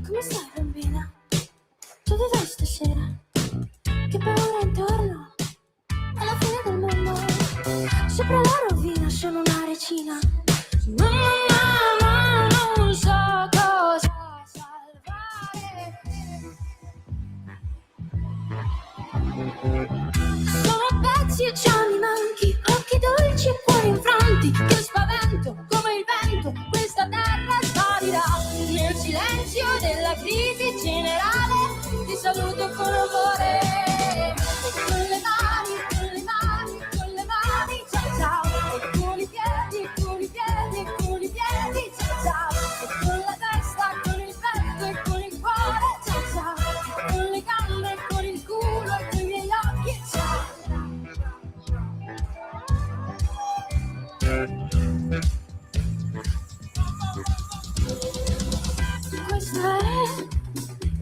Come stai, bambina? Dove vai stasera? Che paura intorno? Alla fine del mondo. Sopra la rovina sono una regina. Mamma, non so cosa salvare. Sono pezzi e già mi manchi, occhi dolci e cuori infranti, che spavento come il vento, questa terra sparirà. Nel silenzio della crisi generale ti saluto con amore. E con le mani, ciao ciao. E con i piedi, ciao ciao. E con la testa, con il petto e con il cuore, ciao ciao. E con le gambe, con il culo e con i miei occhi, ciao. Questa è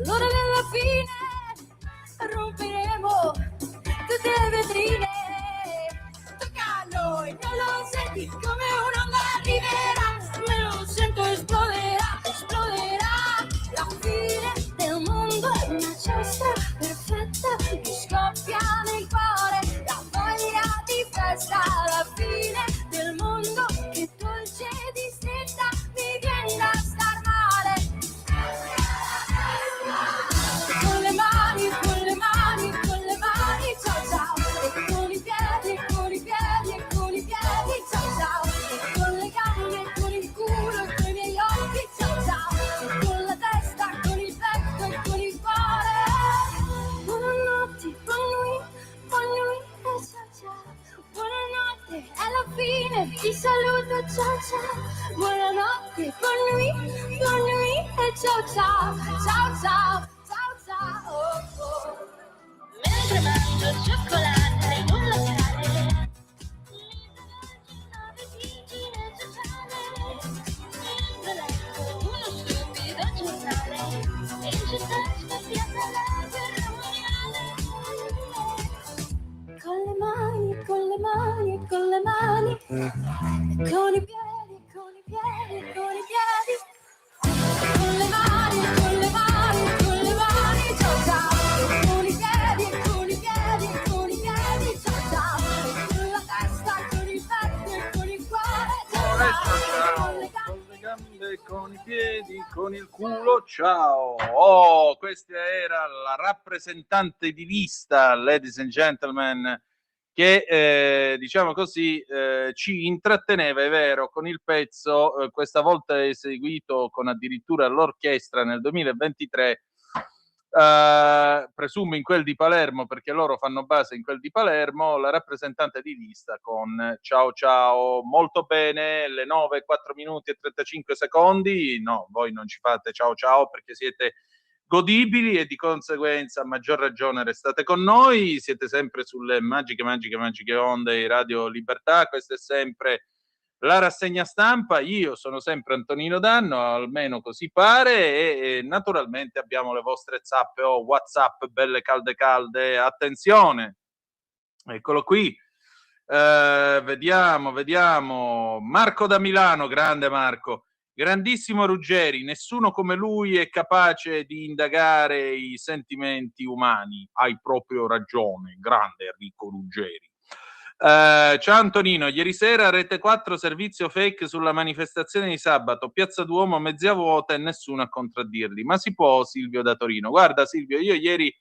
l'ora della fine, romperemo tutte le vetrine. Tocca a noi, non lo senti come un'onda arriverà, me lo sento, esploderà, la fine del mondo è una giostra perfetta, mi scoppia nel cuore la voglia di festa, la fine del mondo che tu saluto, ciao ciao, buonanotte con lui e ciao ciao, ciao ciao, ciao ciao. Oh, oh. Mentre mangio cioccolate in un locale, mi immagino vicine sociale, mentre leggo uno stupido giornale, in città scoppiata la guerra mondiale. Con le mani, con le mani, con le mani, con i piedi, con i piedi, con i piedi. Con le mani, con le mani, con le mani, ciao ciao. Con i piedi, con i piedi, con i piedi, ciao ciao. Con la testa, con il petto e con il cuore, ciao ciao. Con le Con le gambe, con i piedi, con il culo, ciao. Oh, questa era la rappresentante di lista, ladies and gentlemen, che diciamo così ci intratteneva, è vero, con il pezzo, questa volta eseguito con addirittura l'orchestra nel 2023, presumo in quel di Palermo, perché loro fanno base in quel di Palermo, la rappresentante di lista con ciao ciao, molto bene, le 9, 4 minuti e 35 secondi, no, voi non ci fate ciao ciao perché siete godibili e di conseguenza a maggior ragione restate con noi, siete sempre sulle magiche onde di Radio Libertà, questa è sempre la rassegna stampa, io sono sempre Antonino Danno, almeno così pare, e naturalmente abbiamo le vostre zappe o WhatsApp belle calde, attenzione, eccolo qui, vediamo, Marco da Milano, grande Marco, grandissimo Ruggeri, nessuno come lui è capace di indagare i sentimenti umani, hai proprio ragione, grande Enrico Ruggeri. Ciao Antonino, ieri sera Rete 4 servizio fake sulla manifestazione di sabato, Piazza Duomo mezza vuota e nessuno a contraddirli, ma si può Silvio da Torino? Guarda Silvio, io ieri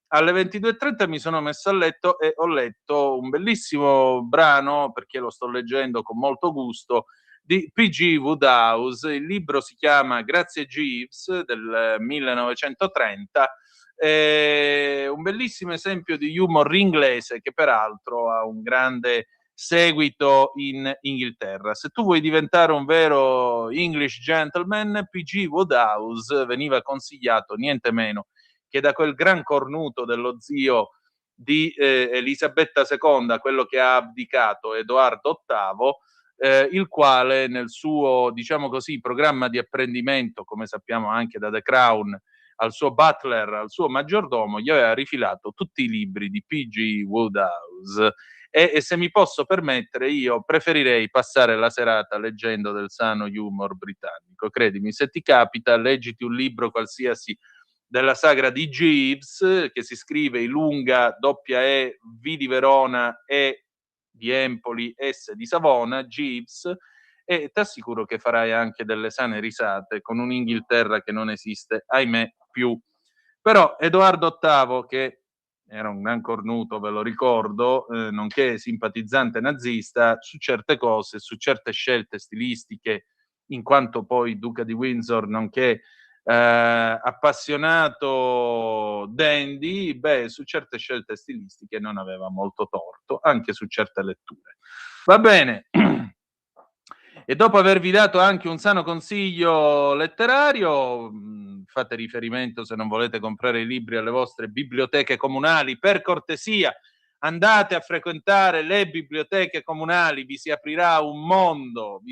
alle 22:30 mi sono messo a letto e ho letto un bellissimo brano, perché lo sto leggendo con molto gusto, di P.G. Wodehouse, il libro si chiama Grazie Jeeves del 1930, un bellissimo esempio di humor inglese che peraltro ha un grande seguito in Inghilterra. Se tu vuoi diventare un vero English gentleman, P.G. Wodehouse veniva consigliato niente meno che da quel gran cornuto dello zio di Elisabetta II, quello che ha abdicato, Edoardo VIII, il quale nel suo, diciamo così, programma di apprendimento, come sappiamo anche da The Crown, al suo butler, al suo maggiordomo, gli aveva rifilato tutti i libri di P.G. Wodehouse e se mi posso permettere io preferirei passare la serata leggendo del sano humor britannico. Credimi, se ti capita, leggiti un libro qualsiasi della sagra di Jeeves, che si scrive lunga E V di Verona E di Empoli S di Savona, Jeeves, e ti assicuro che farai anche delle sane risate con un'Inghilterra che non esiste, ahimè, più. Però Edoardo VIII, che era un gran cornuto, ve lo ricordo, nonché simpatizzante nazista, su certe cose, su certe scelte stilistiche, in quanto poi Duca di Windsor, nonché appassionato dandy, su certe scelte stilistiche non aveva molto torto, anche su certe letture. Va bene. E dopo avervi dato anche un sano consiglio letterario, fate riferimento, se non volete comprare i libri, alle vostre biblioteche comunali, per cortesia andate a frequentare le biblioteche comunali, vi si aprirà un mondo,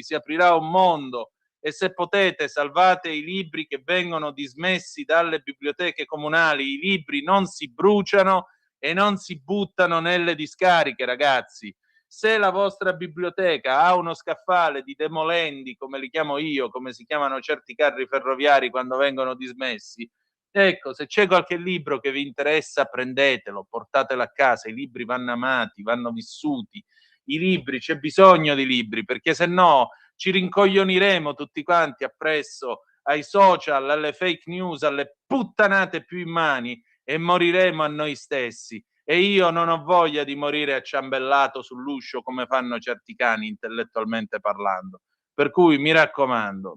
e se potete salvate i libri che vengono dismessi dalle biblioteche comunali, i libri non si bruciano e non si buttano nelle discariche, ragazzi. Se la vostra biblioteca ha uno scaffale di demolendi, come li chiamo io, come si chiamano certi carri ferroviari quando vengono dismessi, ecco, se c'è qualche libro che vi interessa, prendetelo, portatelo a casa, i libri vanno amati, vanno vissuti, i libri, c'è bisogno di libri, perché se no ci rincoglioniremo tutti quanti appresso ai social, alle fake news, alle puttanate più immani e moriremo a noi stessi. E io non ho voglia di morire acciambellato sull'uscio come fanno certi cani, intellettualmente parlando. Per cui mi raccomando,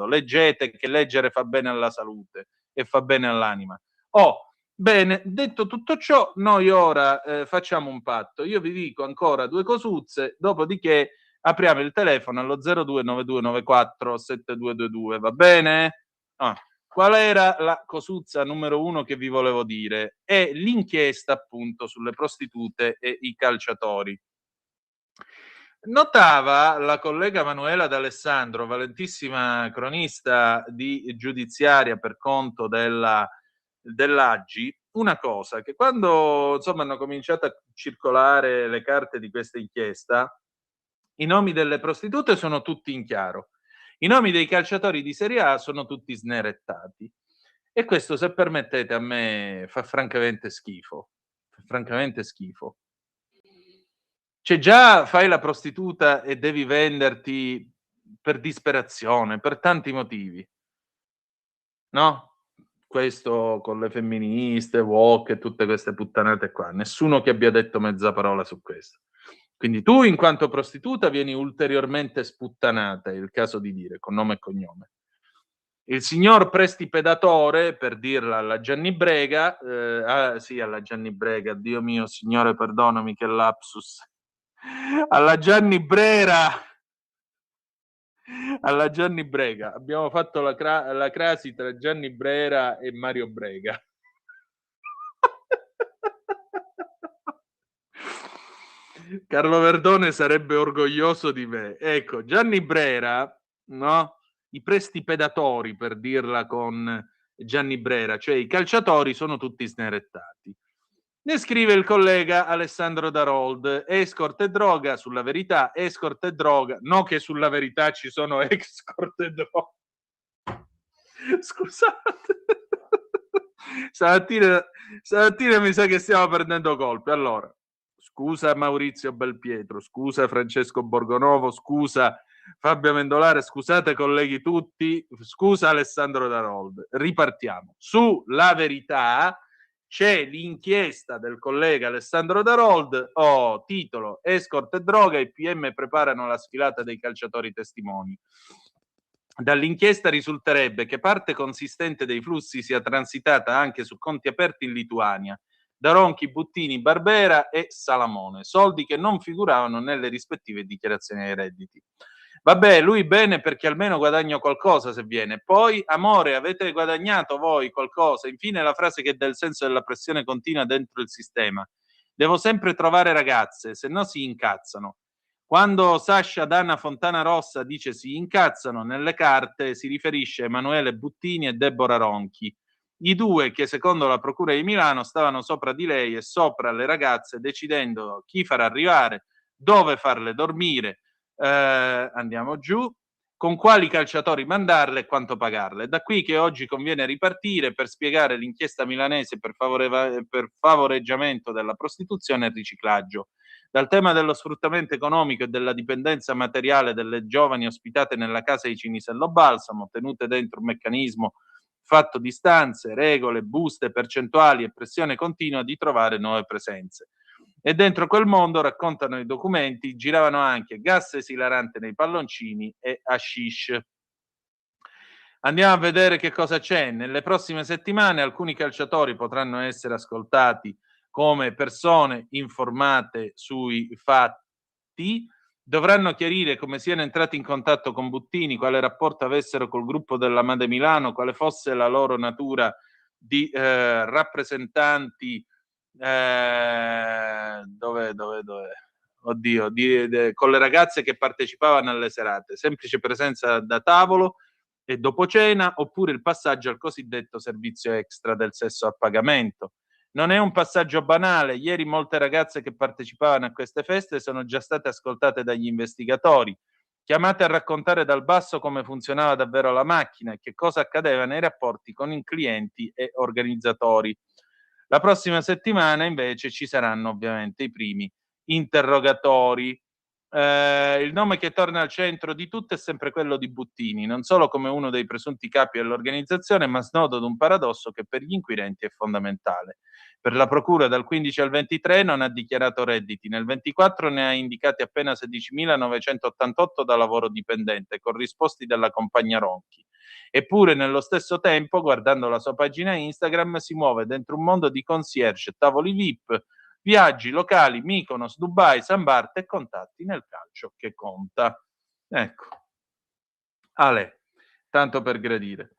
leggete, che leggere fa bene alla salute e fa bene all'anima. Bene, detto tutto ciò, noi ora facciamo un patto. Io vi dico ancora due cosuzze, dopodiché Apriamo il telefono allo 0292947222, va bene? Qual era la cosuzza numero 1 che vi volevo dire? È l'inchiesta appunto sulle prostitute e i calciatori. Notava la collega Manuela D'Alessandro, valentissima cronista di giudiziaria per conto dell'AGI, una cosa, che quando insomma hanno cominciato a circolare le carte di questa inchiesta, i nomi delle prostitute sono tutti in chiaro, i nomi dei calciatori di Serie A sono tutti snerettati. E questo, se permettete, a me fa francamente schifo. Fa francamente schifo. Cioè, già fai la prostituta e devi venderti per disperazione, per tanti motivi. No? Questo con le femministe, woke e tutte queste puttanate qua. Nessuno che abbia detto mezza parola su questo. Quindi tu, in quanto prostituta, vieni ulteriormente sputtanata, è il caso di dire, con nome e cognome. Il signor prestipedatore, per dirla alla Gianni Brega, alla Gianni Brega, Dio mio, signore, perdonami, che lapsus. Alla Gianni Brera, abbiamo fatto la crasi tra Gianni Brera e Mario Brega. Carlo Verdone sarebbe orgoglioso di me. Ecco, Gianni Brera, no? I prestipedatori, per dirla con Gianni Brera, cioè i calciatori, sono tutti snerettati. Ne scrive il collega Alessandro Darold, escort e droga, sulla Verità, escort e droga, no che sulla Verità ci sono escort e droga. Scusate. Stamattina mi sa che stiamo perdendo colpi. Allora, scusa Maurizio Belpietro, scusa Francesco Borgonovo, scusa Fabio Amendolare, scusate colleghi tutti, scusa Alessandro Darold. Ripartiamo. Su La Verità c'è l'inchiesta del collega Alessandro Darold, titolo escort e droga, i PM preparano la sfilata dei calciatori testimoni. Dall'inchiesta risulterebbe che parte consistente dei flussi sia transitata anche su conti aperti in Lituania, da Ronchi, Buttini, Barbera e Salamone, soldi che non figuravano nelle rispettive dichiarazioni dei redditi. Vabbè, lui bene perché almeno guadagno qualcosa se viene. Poi, amore, avete guadagnato voi qualcosa? Infine la frase che dà il senso della pressione continua dentro il sistema. Devo sempre trovare ragazze, se no si incazzano. Quando Sasha Danna Fontana Rossa dice si incazzano, nelle carte si riferisce a Emanuele Buttini e Deborah Ronchi, i due che secondo la Procura di Milano stavano sopra di lei e sopra le ragazze decidendo chi far arrivare, dove farle dormire, andiamo giù, con quali calciatori mandarle e quanto pagarle. Da qui che oggi conviene ripartire per spiegare l'inchiesta milanese per favoreggiamento della prostituzione e il riciclaggio. Dal tema dello sfruttamento economico e della dipendenza materiale delle giovani ospitate nella casa di Cinisello Balsamo, tenute dentro un meccanismo fatto di stanze, regole, buste, percentuali e pressione continua di trovare nuove presenze. E dentro quel mondo, raccontano i documenti, giravano anche gas esilarante nei palloncini e hashish. Andiamo a vedere che cosa c'è. Nelle prossime settimane alcuni calciatori potranno essere ascoltati come persone informate sui fatti, dovranno chiarire come siano entrati in contatto con Buttini, quale rapporto avessero col gruppo della Made Milano, quale fosse la loro natura di rappresentanti con le ragazze che partecipavano alle serate, semplice presenza da tavolo e dopo cena, oppure il passaggio al cosiddetto servizio extra del sesso a pagamento. Non è un passaggio banale. Ieri molte ragazze che partecipavano a queste feste sono già state ascoltate dagli investigatori, chiamate a raccontare dal basso come funzionava davvero la macchina e che cosa accadeva nei rapporti con i clienti e organizzatori. La prossima settimana invece ci saranno ovviamente i primi interrogatori. Il nome che torna al centro di tutto è sempre quello di Buttini, non solo come uno dei presunti capi dell'organizzazione, ma snodo di un paradosso che per gli inquirenti è fondamentale. Per la procura dal 15 al 23 non ha dichiarato redditi, nel 24 ne ha indicati appena 16.988 da lavoro dipendente, corrisposti dalla compagna Ronchi. Eppure nello stesso tempo, guardando la sua pagina Instagram, si muove dentro un mondo di concierge, tavoli VIP, viaggi, locali, Mykonos, Dubai, San Bart e contatti nel calcio che conta. Ecco, Ale, tanto per gradire.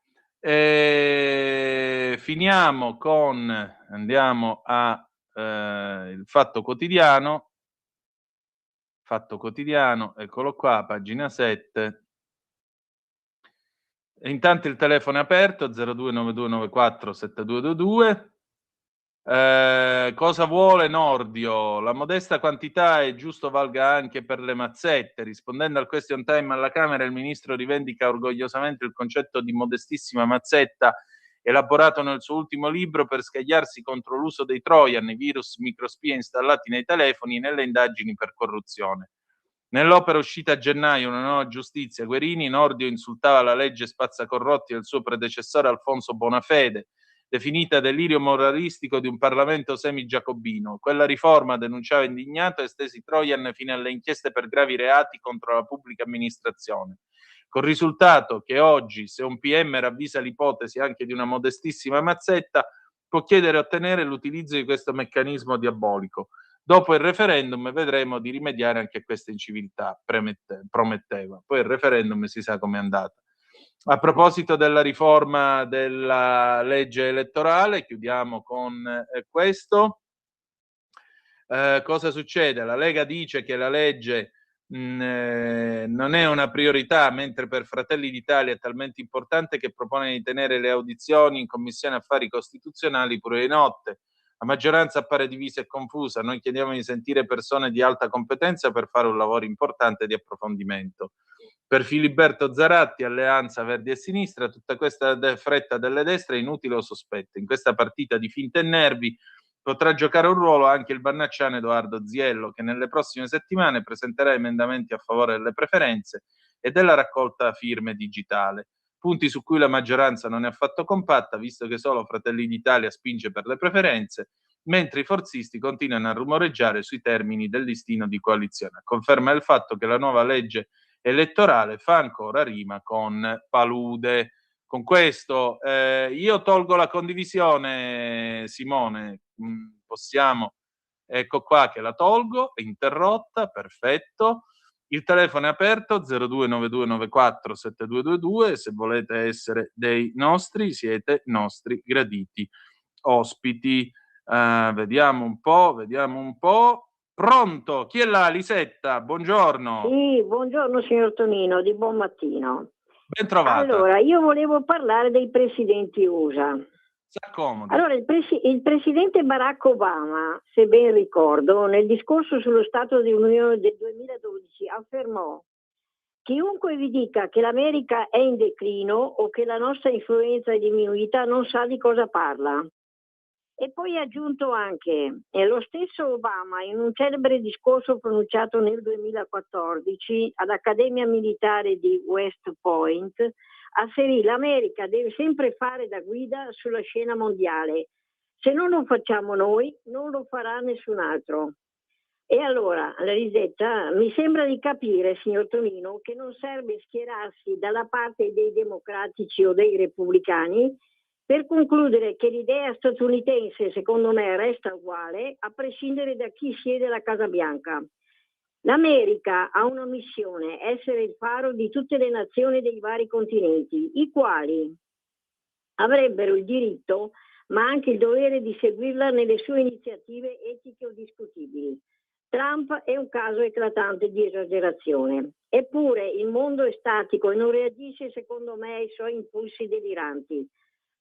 Finiamo con, andiamo a il Fatto Quotidiano. Fatto Quotidiano, eccolo qua, pagina 7. E intanto il telefono è aperto, 0292947222. Cosa vuole Nordio? La modesta quantità è giusto valga anche per le mazzette. Rispondendo al question time alla Camera, il ministro rivendica orgogliosamente il concetto di modestissima mazzetta elaborato nel suo ultimo libro per scagliarsi contro l'uso dei Trojan, i virus microspie installati nei telefoni, nelle indagini per corruzione. Nell'opera uscita a gennaio, Una nuova giustizia, Guerini, Nordio insultava la legge spazzacorrotti del suo predecessore Alfonso Bonafede, definita delirio moralistico di un Parlamento semi-giacobino. Quella riforma, denunciava indignato, ha esteso i Trojan fino alle inchieste per gravi reati contro la pubblica amministrazione. Col risultato che oggi, se un PM ravvisa l'ipotesi anche di una modestissima mazzetta, può chiedere e ottenere l'utilizzo di questo meccanismo diabolico. Dopo il referendum vedremo di rimediare anche a questa inciviltà, prometteva. Poi il referendum si sa com'è andata. A proposito della riforma della legge elettorale, chiudiamo con questo. Cosa succede? La Lega dice che la legge non è una priorità, mentre per Fratelli d'Italia è talmente importante che propone di tenere le audizioni in Commissione Affari Costituzionali pure di notte. La maggioranza appare divisa e confusa. Noi chiediamo di sentire persone di alta competenza per fare un lavoro importante di approfondimento. Per Filiberto Zaratti, Alleanza Verdi e Sinistra, tutta questa fretta delle destre è inutile o sospetta. In questa partita di finte e nervi potrà giocare un ruolo anche il bannacciano Edoardo Ziello, che nelle prossime settimane presenterà emendamenti a favore delle preferenze e della raccolta firme digitale. Punti su cui la maggioranza non è affatto compatta, visto che solo Fratelli d'Italia spinge per le preferenze, mentre i forzisti continuano a rumoreggiare sui termini del listino di coalizione. Conferma il fatto che la nuova legge elettorale fa ancora rima con palude. Con questo io tolgo la condivisione, Simone, possiamo, ecco qua che la tolgo, è interrotta, perfetto. Il telefono è aperto, 0292947222, se volete essere dei nostri, siete nostri graditi ospiti. Vediamo un po'. Pronto? Chi è là? Lisetta, buongiorno. Sì, buongiorno signor Tonino, di buon mattino. Ben trovata. Allora, io volevo parlare dei presidenti USA. S'accomodi. Allora, il presidente Barack Obama, se ben ricordo, nel discorso sullo Stato dell'Unione del 2012 affermò: chiunque vi dica che l'America è in declino o che la nostra influenza è diminuita non sa di cosa parla. E poi ha aggiunto anche, lo stesso Obama in un celebre discorso pronunciato nel 2014 all'Accademia Militare di West Point, asserì: l'America deve sempre fare da guida sulla scena mondiale. Se non lo facciamo noi, non lo farà nessun altro. E allora, la risetta, mi sembra di capire, signor Tonino, che non serve schierarsi dalla parte dei democratici o dei repubblicani per concludere che l'idea statunitense, secondo me, resta uguale, a prescindere da chi siede alla Casa Bianca. L'America ha una missione: essere il faro di tutte le nazioni dei vari continenti, i quali avrebbero il diritto, ma anche il dovere di seguirla nelle sue iniziative etiche o discutibili. Trump è un caso eclatante di esagerazione. Eppure il mondo è statico e non reagisce, secondo me, ai suoi impulsi deliranti.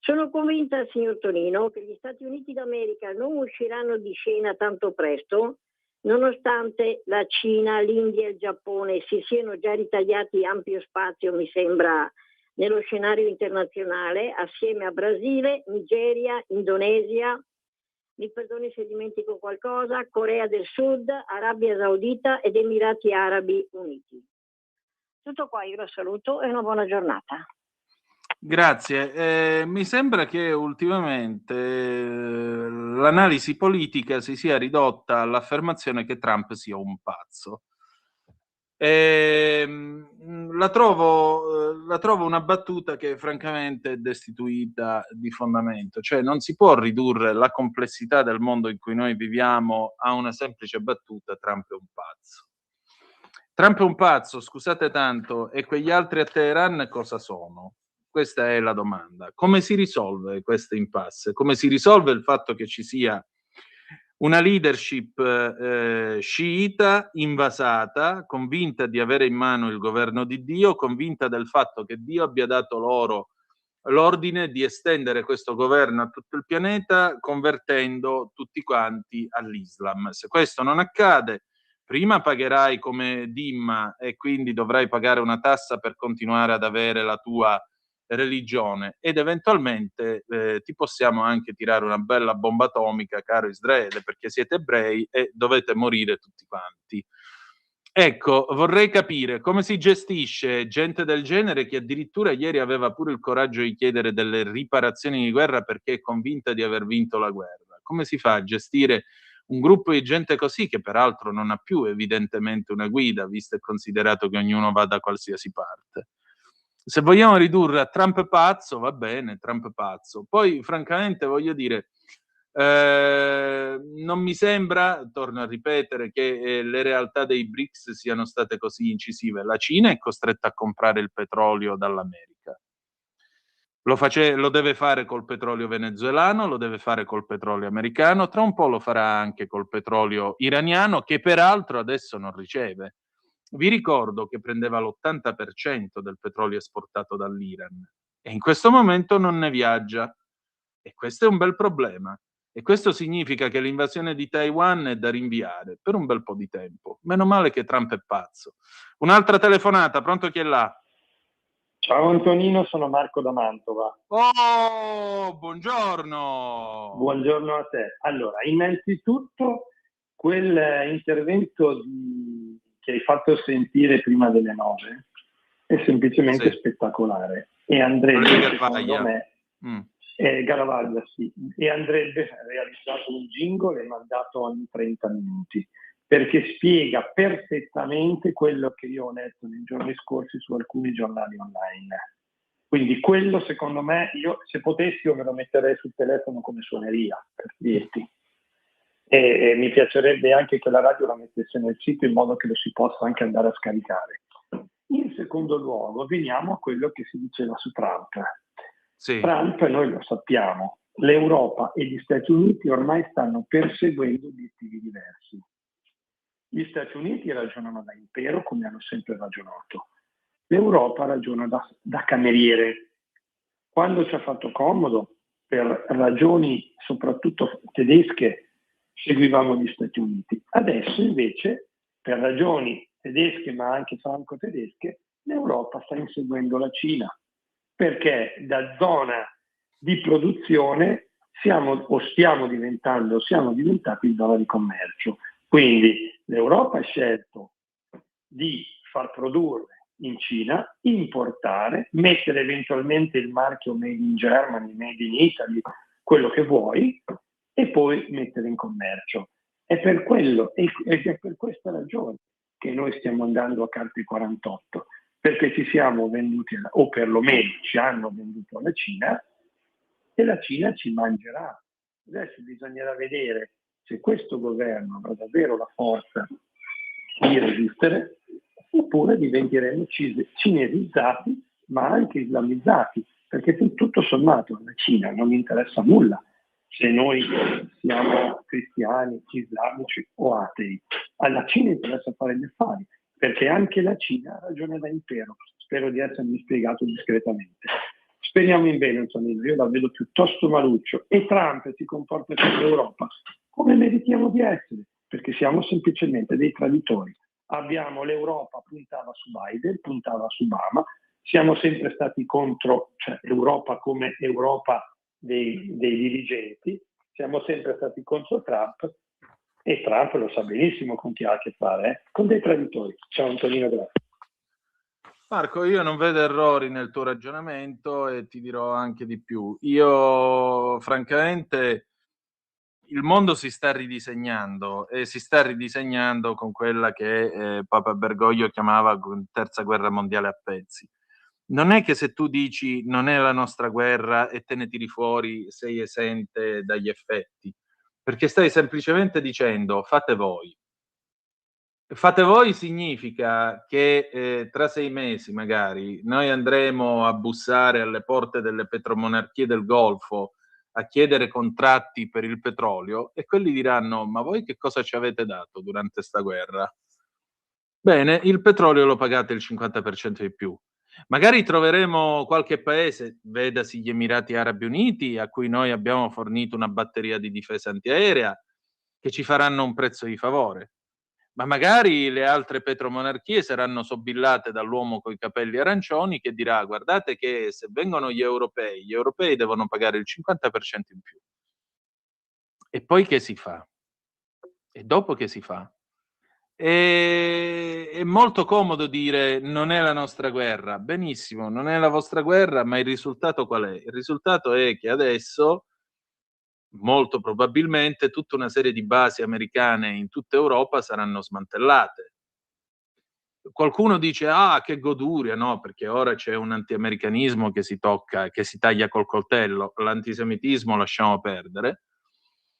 Sono convinta, signor Tonino, che gli Stati Uniti d'America non usciranno di scena tanto presto, nonostante la Cina, l'India e il Giappone si siano già ritagliati ampio spazio, mi sembra, nello scenario internazionale, assieme a Brasile, Nigeria, Indonesia, mi perdoni se dimentico qualcosa, Corea del Sud, Arabia Saudita ed Emirati Arabi Uniti. Tutto qua, io la saluto e una buona giornata. Grazie. Mi sembra che ultimamente l'analisi politica si sia ridotta all'affermazione che Trump sia un pazzo. La trovo la trovo una battuta che francamente è destituita di fondamento, cioè non si può ridurre la complessità del mondo in cui noi viviamo a una semplice battuta: Trump è un pazzo. Trump è un pazzo, scusate tanto, e quegli altri a Teheran cosa sono? Questa è la domanda. Come si risolve questo impasse? Come si risolve il fatto che ci sia una leadership sciita invasata, convinta di avere in mano il governo di Dio, convinta del fatto che Dio abbia dato loro l'ordine di estendere questo governo a tutto il pianeta, convertendo tutti quanti all'Islam. Se questo non accade, prima pagherai come dimma e quindi dovrai pagare una tassa per continuare ad avere la tua religione, ed eventualmente ti possiamo anche tirare una bella bomba atomica, caro Israele, perché siete ebrei e dovete morire tutti quanti. Ecco, vorrei capire come si gestisce gente del genere, che addirittura ieri aveva pure il coraggio di chiedere delle riparazioni di guerra perché è convinta di aver vinto la guerra. Come si fa a gestire un gruppo di gente così, che peraltro non ha più evidentemente una guida, visto e considerato che ognuno va da qualsiasi parte? Se vogliamo ridurre a Trump pazzo, va bene, Trump pazzo. Poi, francamente, voglio dire, non mi sembra, torno a ripetere, che le realtà dei BRICS siano state così incisive. La Cina è costretta a comprare il petrolio dall'America. Lo deve fare col petrolio venezuelano, lo deve fare col petrolio americano, tra un po' lo farà anche col petrolio iraniano, che peraltro adesso non riceve. Vi ricordo che prendeva l'80% del petrolio esportato dall'Iran e in questo momento non ne viaggia, e questo è un bel problema, e questo significa che l'invasione di Taiwan è da rinviare per un bel po' di tempo. Meno male che Trump è pazzo. Un'altra telefonata, pronto, chi è là? Ciao Antonino, sono Marco da Mantova. Oh, buongiorno! Buongiorno a te. Allora, innanzitutto quel intervento che hai fatto sentire prima delle 9 è semplicemente spettacolare e andrebbe, secondo me, Garavaglia, sì, e andrebbe realizzato un jingle e mandato ogni 30 minuti, perché spiega perfettamente quello che io ho letto nei giorni scorsi su alcuni giornali online. Quindi quello, secondo me, io se potessi io me lo metterei sul telefono come suoneria, per dirti. E mi piacerebbe anche che la radio la mettesse nel sito in modo che lo si possa anche andare a scaricare. In secondo luogo, veniamo a quello che si diceva su Trump. Sì. Trump, noi lo sappiamo, l'Europa e gli Stati Uniti ormai stanno perseguendo obiettivi diversi. Gli Stati Uniti ragionano da impero, come hanno sempre ragionato. L'Europa ragiona da cameriere. Quando ci ha fatto comodo, per ragioni soprattutto tedesche, seguivamo gli Stati Uniti. Adesso invece, per ragioni tedesche ma anche franco-tedesche, l'Europa sta inseguendo la Cina, perché da zona di produzione siamo diventati zona di commercio. Quindi l'Europa ha scelto di far produrre in Cina, importare, mettere eventualmente il marchio Made in Germany, Made in Italy, quello che vuoi, e poi mettere in commercio. È per quello, e è per questa ragione che noi stiamo andando a carte 48, perché ci siamo venduti, o perlomeno ci hanno venduto alla Cina, e la Cina ci mangerà. Adesso bisognerà vedere se questo governo avrà davvero la forza di resistere, oppure diventeremo cinesizzati, ma anche islamizzati, perché tutto sommato alla Cina non interessa nulla se noi siamo cristiani, islamici o atei. Alla Cina interessa fare gli affari, perché anche la Cina ragiona da impero. Spero di essermi spiegato discretamente. Speriamo in bene, Antonino, io la vedo piuttosto maluccio, e Trump si comporta con l'Europa come meritiamo di essere, perché siamo semplicemente dei traditori. Abbiamo l'Europa, puntava su Biden, puntava su Obama, siamo sempre stati contro, cioè l'Europa come Europa dei dirigenti, siamo sempre stati contro Trump, e Trump lo sa benissimo con chi ha a che fare, con dei traditori. Ciao Antonino, grazie. Marco, io non vedo errori nel tuo ragionamento e ti dirò anche di più. Io, francamente, il mondo si sta ridisegnando, e si sta ridisegnando con quella che Papa Bergoglio chiamava terza guerra mondiale a pezzi. non è che se tu dici non è la nostra guerra e te ne tiri fuori sei esente dagli effetti, perché stai semplicemente dicendo fate voi. Fate voi significa che tra 6 mesi magari noi andremo a bussare alle porte delle petromonarchie del Golfo a chiedere contratti per il petrolio e quelli diranno ma voi che cosa ci avete dato durante sta guerra? Bene, il petrolio lo pagate il 50% di più. Magari troveremo qualche paese, vedasi gli Emirati Arabi Uniti, a cui noi abbiamo fornito una batteria di difesa antiaerea, che ci faranno un prezzo di favore. Ma magari le altre petromonarchie saranno sobillate dall'uomo coi capelli arancioni che dirà guardate che se vengono gli europei devono pagare il 50% in più. E poi che si fa? E dopo che si fa? È molto comodo dire non è la nostra guerra. Benissimo, non è la vostra guerra, ma il risultato qual è? Il risultato è che adesso molto probabilmente tutta una serie di basi americane in tutta Europa saranno smantellate. Qualcuno dice che goduria, no, perché ora c'è un antiamericanismo che si tocca, che si taglia col coltello, l'antisemitismo lasciamo perdere,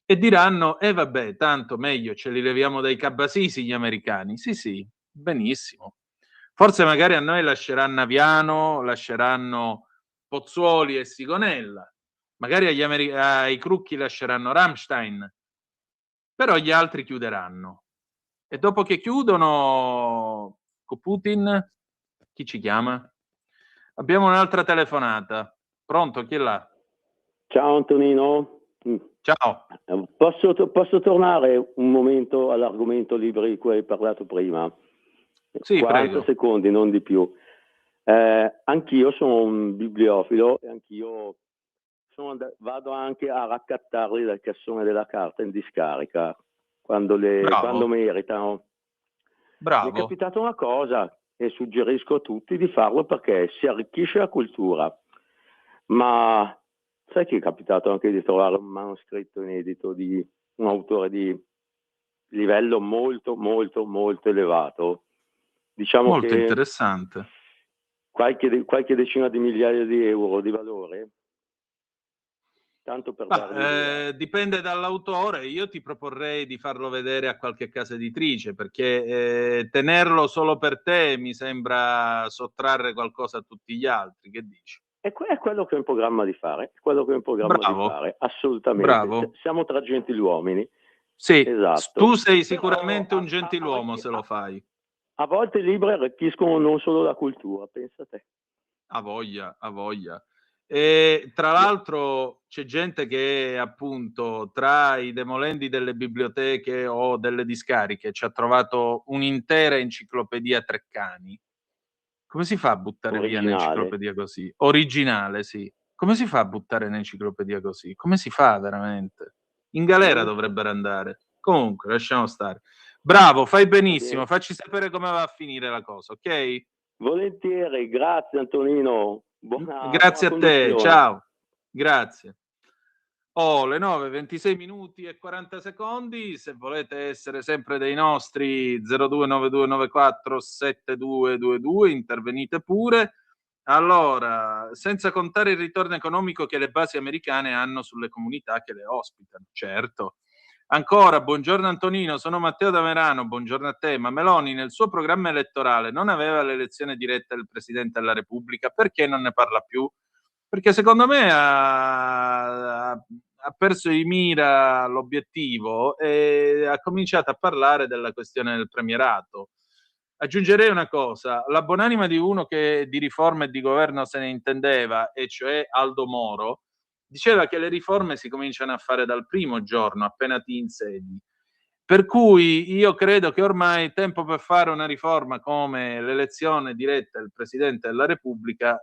e diranno vabbè, tanto meglio ce li leviamo dai cabasisi gli americani. Sì, benissimo. Forse magari a noi lasceranno Aviano, lasceranno Pozzuoli e Sigonella, magari ai Crucchi lasceranno Rammstein, però gli altri chiuderanno. E dopo che chiudono con Putin, chi ci chiama? Abbiamo un'altra telefonata. Pronto, chi è là? Ciao Antonino. Ciao. Posso tornare un momento all'argomento libri di cui hai parlato prima? Sì, 40 prego. secondi, non di più. Anch'io sono un bibliofilo e anch'io vado anche a raccattarli dal cassone della carta in discarica quando meritano. Bravo. Mi è capitata una cosa e suggerisco a tutti di farlo perché si arricchisce la cultura, ma sai che è capitato anche di trovare un manoscritto inedito di un autore di livello molto molto molto elevato, diciamo molto che interessante. qualche decina di migliaia di euro di valore, tanto per dare dipende dall'autore. Io ti proporrei di farlo vedere a qualche casa editrice, perché tenerlo solo per te mi sembra sottrarre qualcosa a tutti gli altri. Che dici? È quello che ho in programma di fare, assolutamente. Bravo. Siamo tra gentiluomini. Sì, esatto. Tu sei sicuramente un gentiluomo se lo fai. A volte i libri arricchiscono non solo la cultura, pensa te. A voglia. E tra l'altro c'è gente che appunto tra i demolendi delle biblioteche o delle discariche ci ha trovato un'intera enciclopedia Treccani. Come si fa a buttare via un'enciclopedia così? Originale, sì. Come si fa a buttare un'enciclopedia così? Come si fa veramente? In galera dovrebbero andare. Comunque, lasciamo stare. Bravo, fai benissimo. Facci sapere come va a finire la cosa, ok? Volentieri, grazie Antonino. Grazie buona a te, conduzione. ciao. Grazie. Le 9, 26 minuti e 40 secondi. Se volete essere sempre dei nostri, 0292947222, intervenite pure. Allora, senza contare il ritorno economico che le basi americane hanno sulle comunità che le ospitano, certo. Ancora, buongiorno Antonino, sono Matteo da Merano, buongiorno a te. Ma Meloni nel suo programma elettorale non aveva l'elezione diretta del Presidente della Repubblica, perché non ne parla più? Perché secondo me ha perso di mira l'obiettivo e ha cominciato a parlare della questione del premierato. Aggiungerei una cosa, la buonanima di uno che di riforme e di governo se ne intendeva, e cioè Aldo Moro, diceva che le riforme si cominciano a fare dal primo giorno, appena ti insedi. Per cui io credo che ormai è tempo per fare una riforma come l'elezione diretta del Presidente della Repubblica,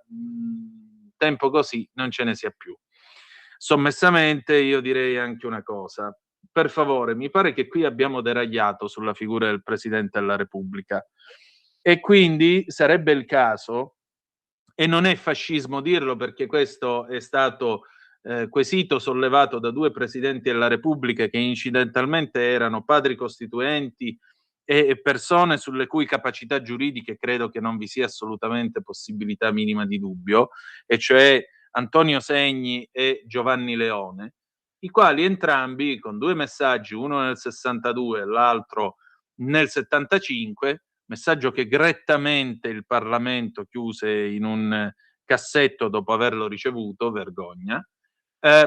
tempo così non ce ne sia più. Sommessamente io direi anche una cosa. Per favore, mi pare che qui abbiamo deragliato sulla figura del Presidente della Repubblica e quindi sarebbe il caso, e non è fascismo dirlo perché questo è stato quesito sollevato da due Presidenti della Repubblica che incidentalmente erano padri costituenti e persone sulle cui capacità giuridiche credo che non vi sia assolutamente possibilità minima di dubbio, e cioè Antonio Segni e Giovanni Leone, i quali entrambi con 2 messaggi, uno nel 62 e l'altro nel 75, messaggio che grettamente il Parlamento chiuse in un cassetto dopo averlo ricevuto, vergogna,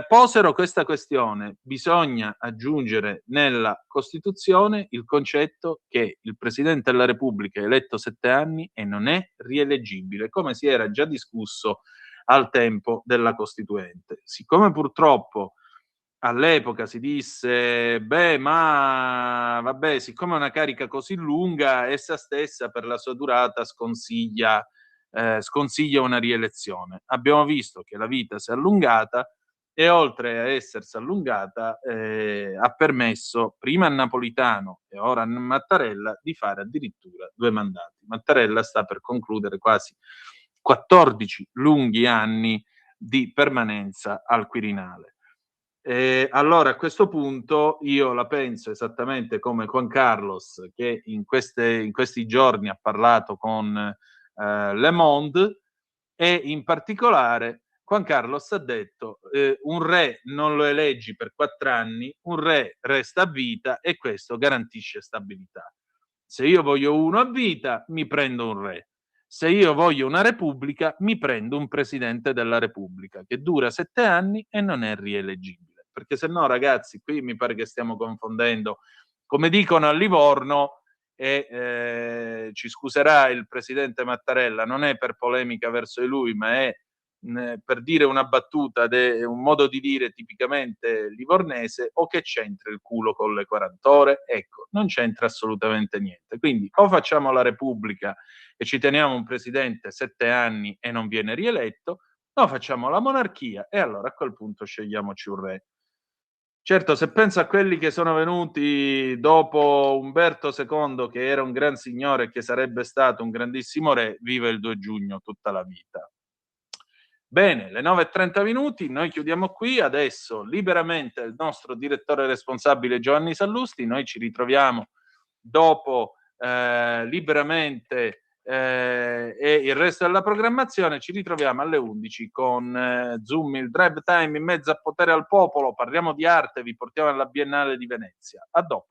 posero questa questione: bisogna aggiungere nella Costituzione il concetto che il Presidente della Repubblica è eletto 7 anni e non è rieleggibile, come si era già discusso al tempo della Costituente. Siccome purtroppo all'epoca si disse, beh, ma vabbè, siccome è una carica così lunga, essa stessa per la sua durata sconsiglia una rielezione. Abbiamo visto che la vita si è allungata e oltre a essersi allungata ha permesso prima a Napolitano e ora a Mattarella di fare addirittura 2 mandati. Mattarella sta per concludere quasi 14 lunghi anni di permanenza al Quirinale. Allora a questo punto io la penso esattamente come Juan Carlos, che in questi giorni ha parlato con Le Monde, e in particolare Juan Carlos ha detto un re non lo eleggi per 4 anni, un re resta a vita e questo garantisce stabilità. Se io voglio uno a vita mi prendo un re, se io voglio una repubblica mi prendo un presidente della repubblica che dura 7 anni e non è rieleggibile, perché se no ragazzi qui mi pare che stiamo confondendo, come dicono a Livorno, e ci scuserà il presidente Mattarella, non è per polemica verso di lui, ma è per dire una battuta, un modo di dire tipicamente livornese: o che c'entra il culo con le 40 ore? Ecco, non c'entra assolutamente niente. Quindi o facciamo la Repubblica e ci teniamo un presidente 7 anni e non viene rieletto, o facciamo la monarchia e allora a quel punto scegliamoci un re. Certo, se penso a quelli che sono venuti dopo Umberto II, che era un gran signore e che sarebbe stato un grandissimo re, vive il 2 giugno tutta la vita. Bene, le 9:30, noi chiudiamo qui. Adesso liberamente il nostro direttore responsabile Giovanni Sallusti. Noi ci ritroviamo dopo liberamente e il resto della programmazione. Ci ritroviamo alle 11 con Zoom, il drive time in mezzo a Potere al Popolo. Parliamo di arte, vi portiamo alla Biennale di Venezia. A dopo.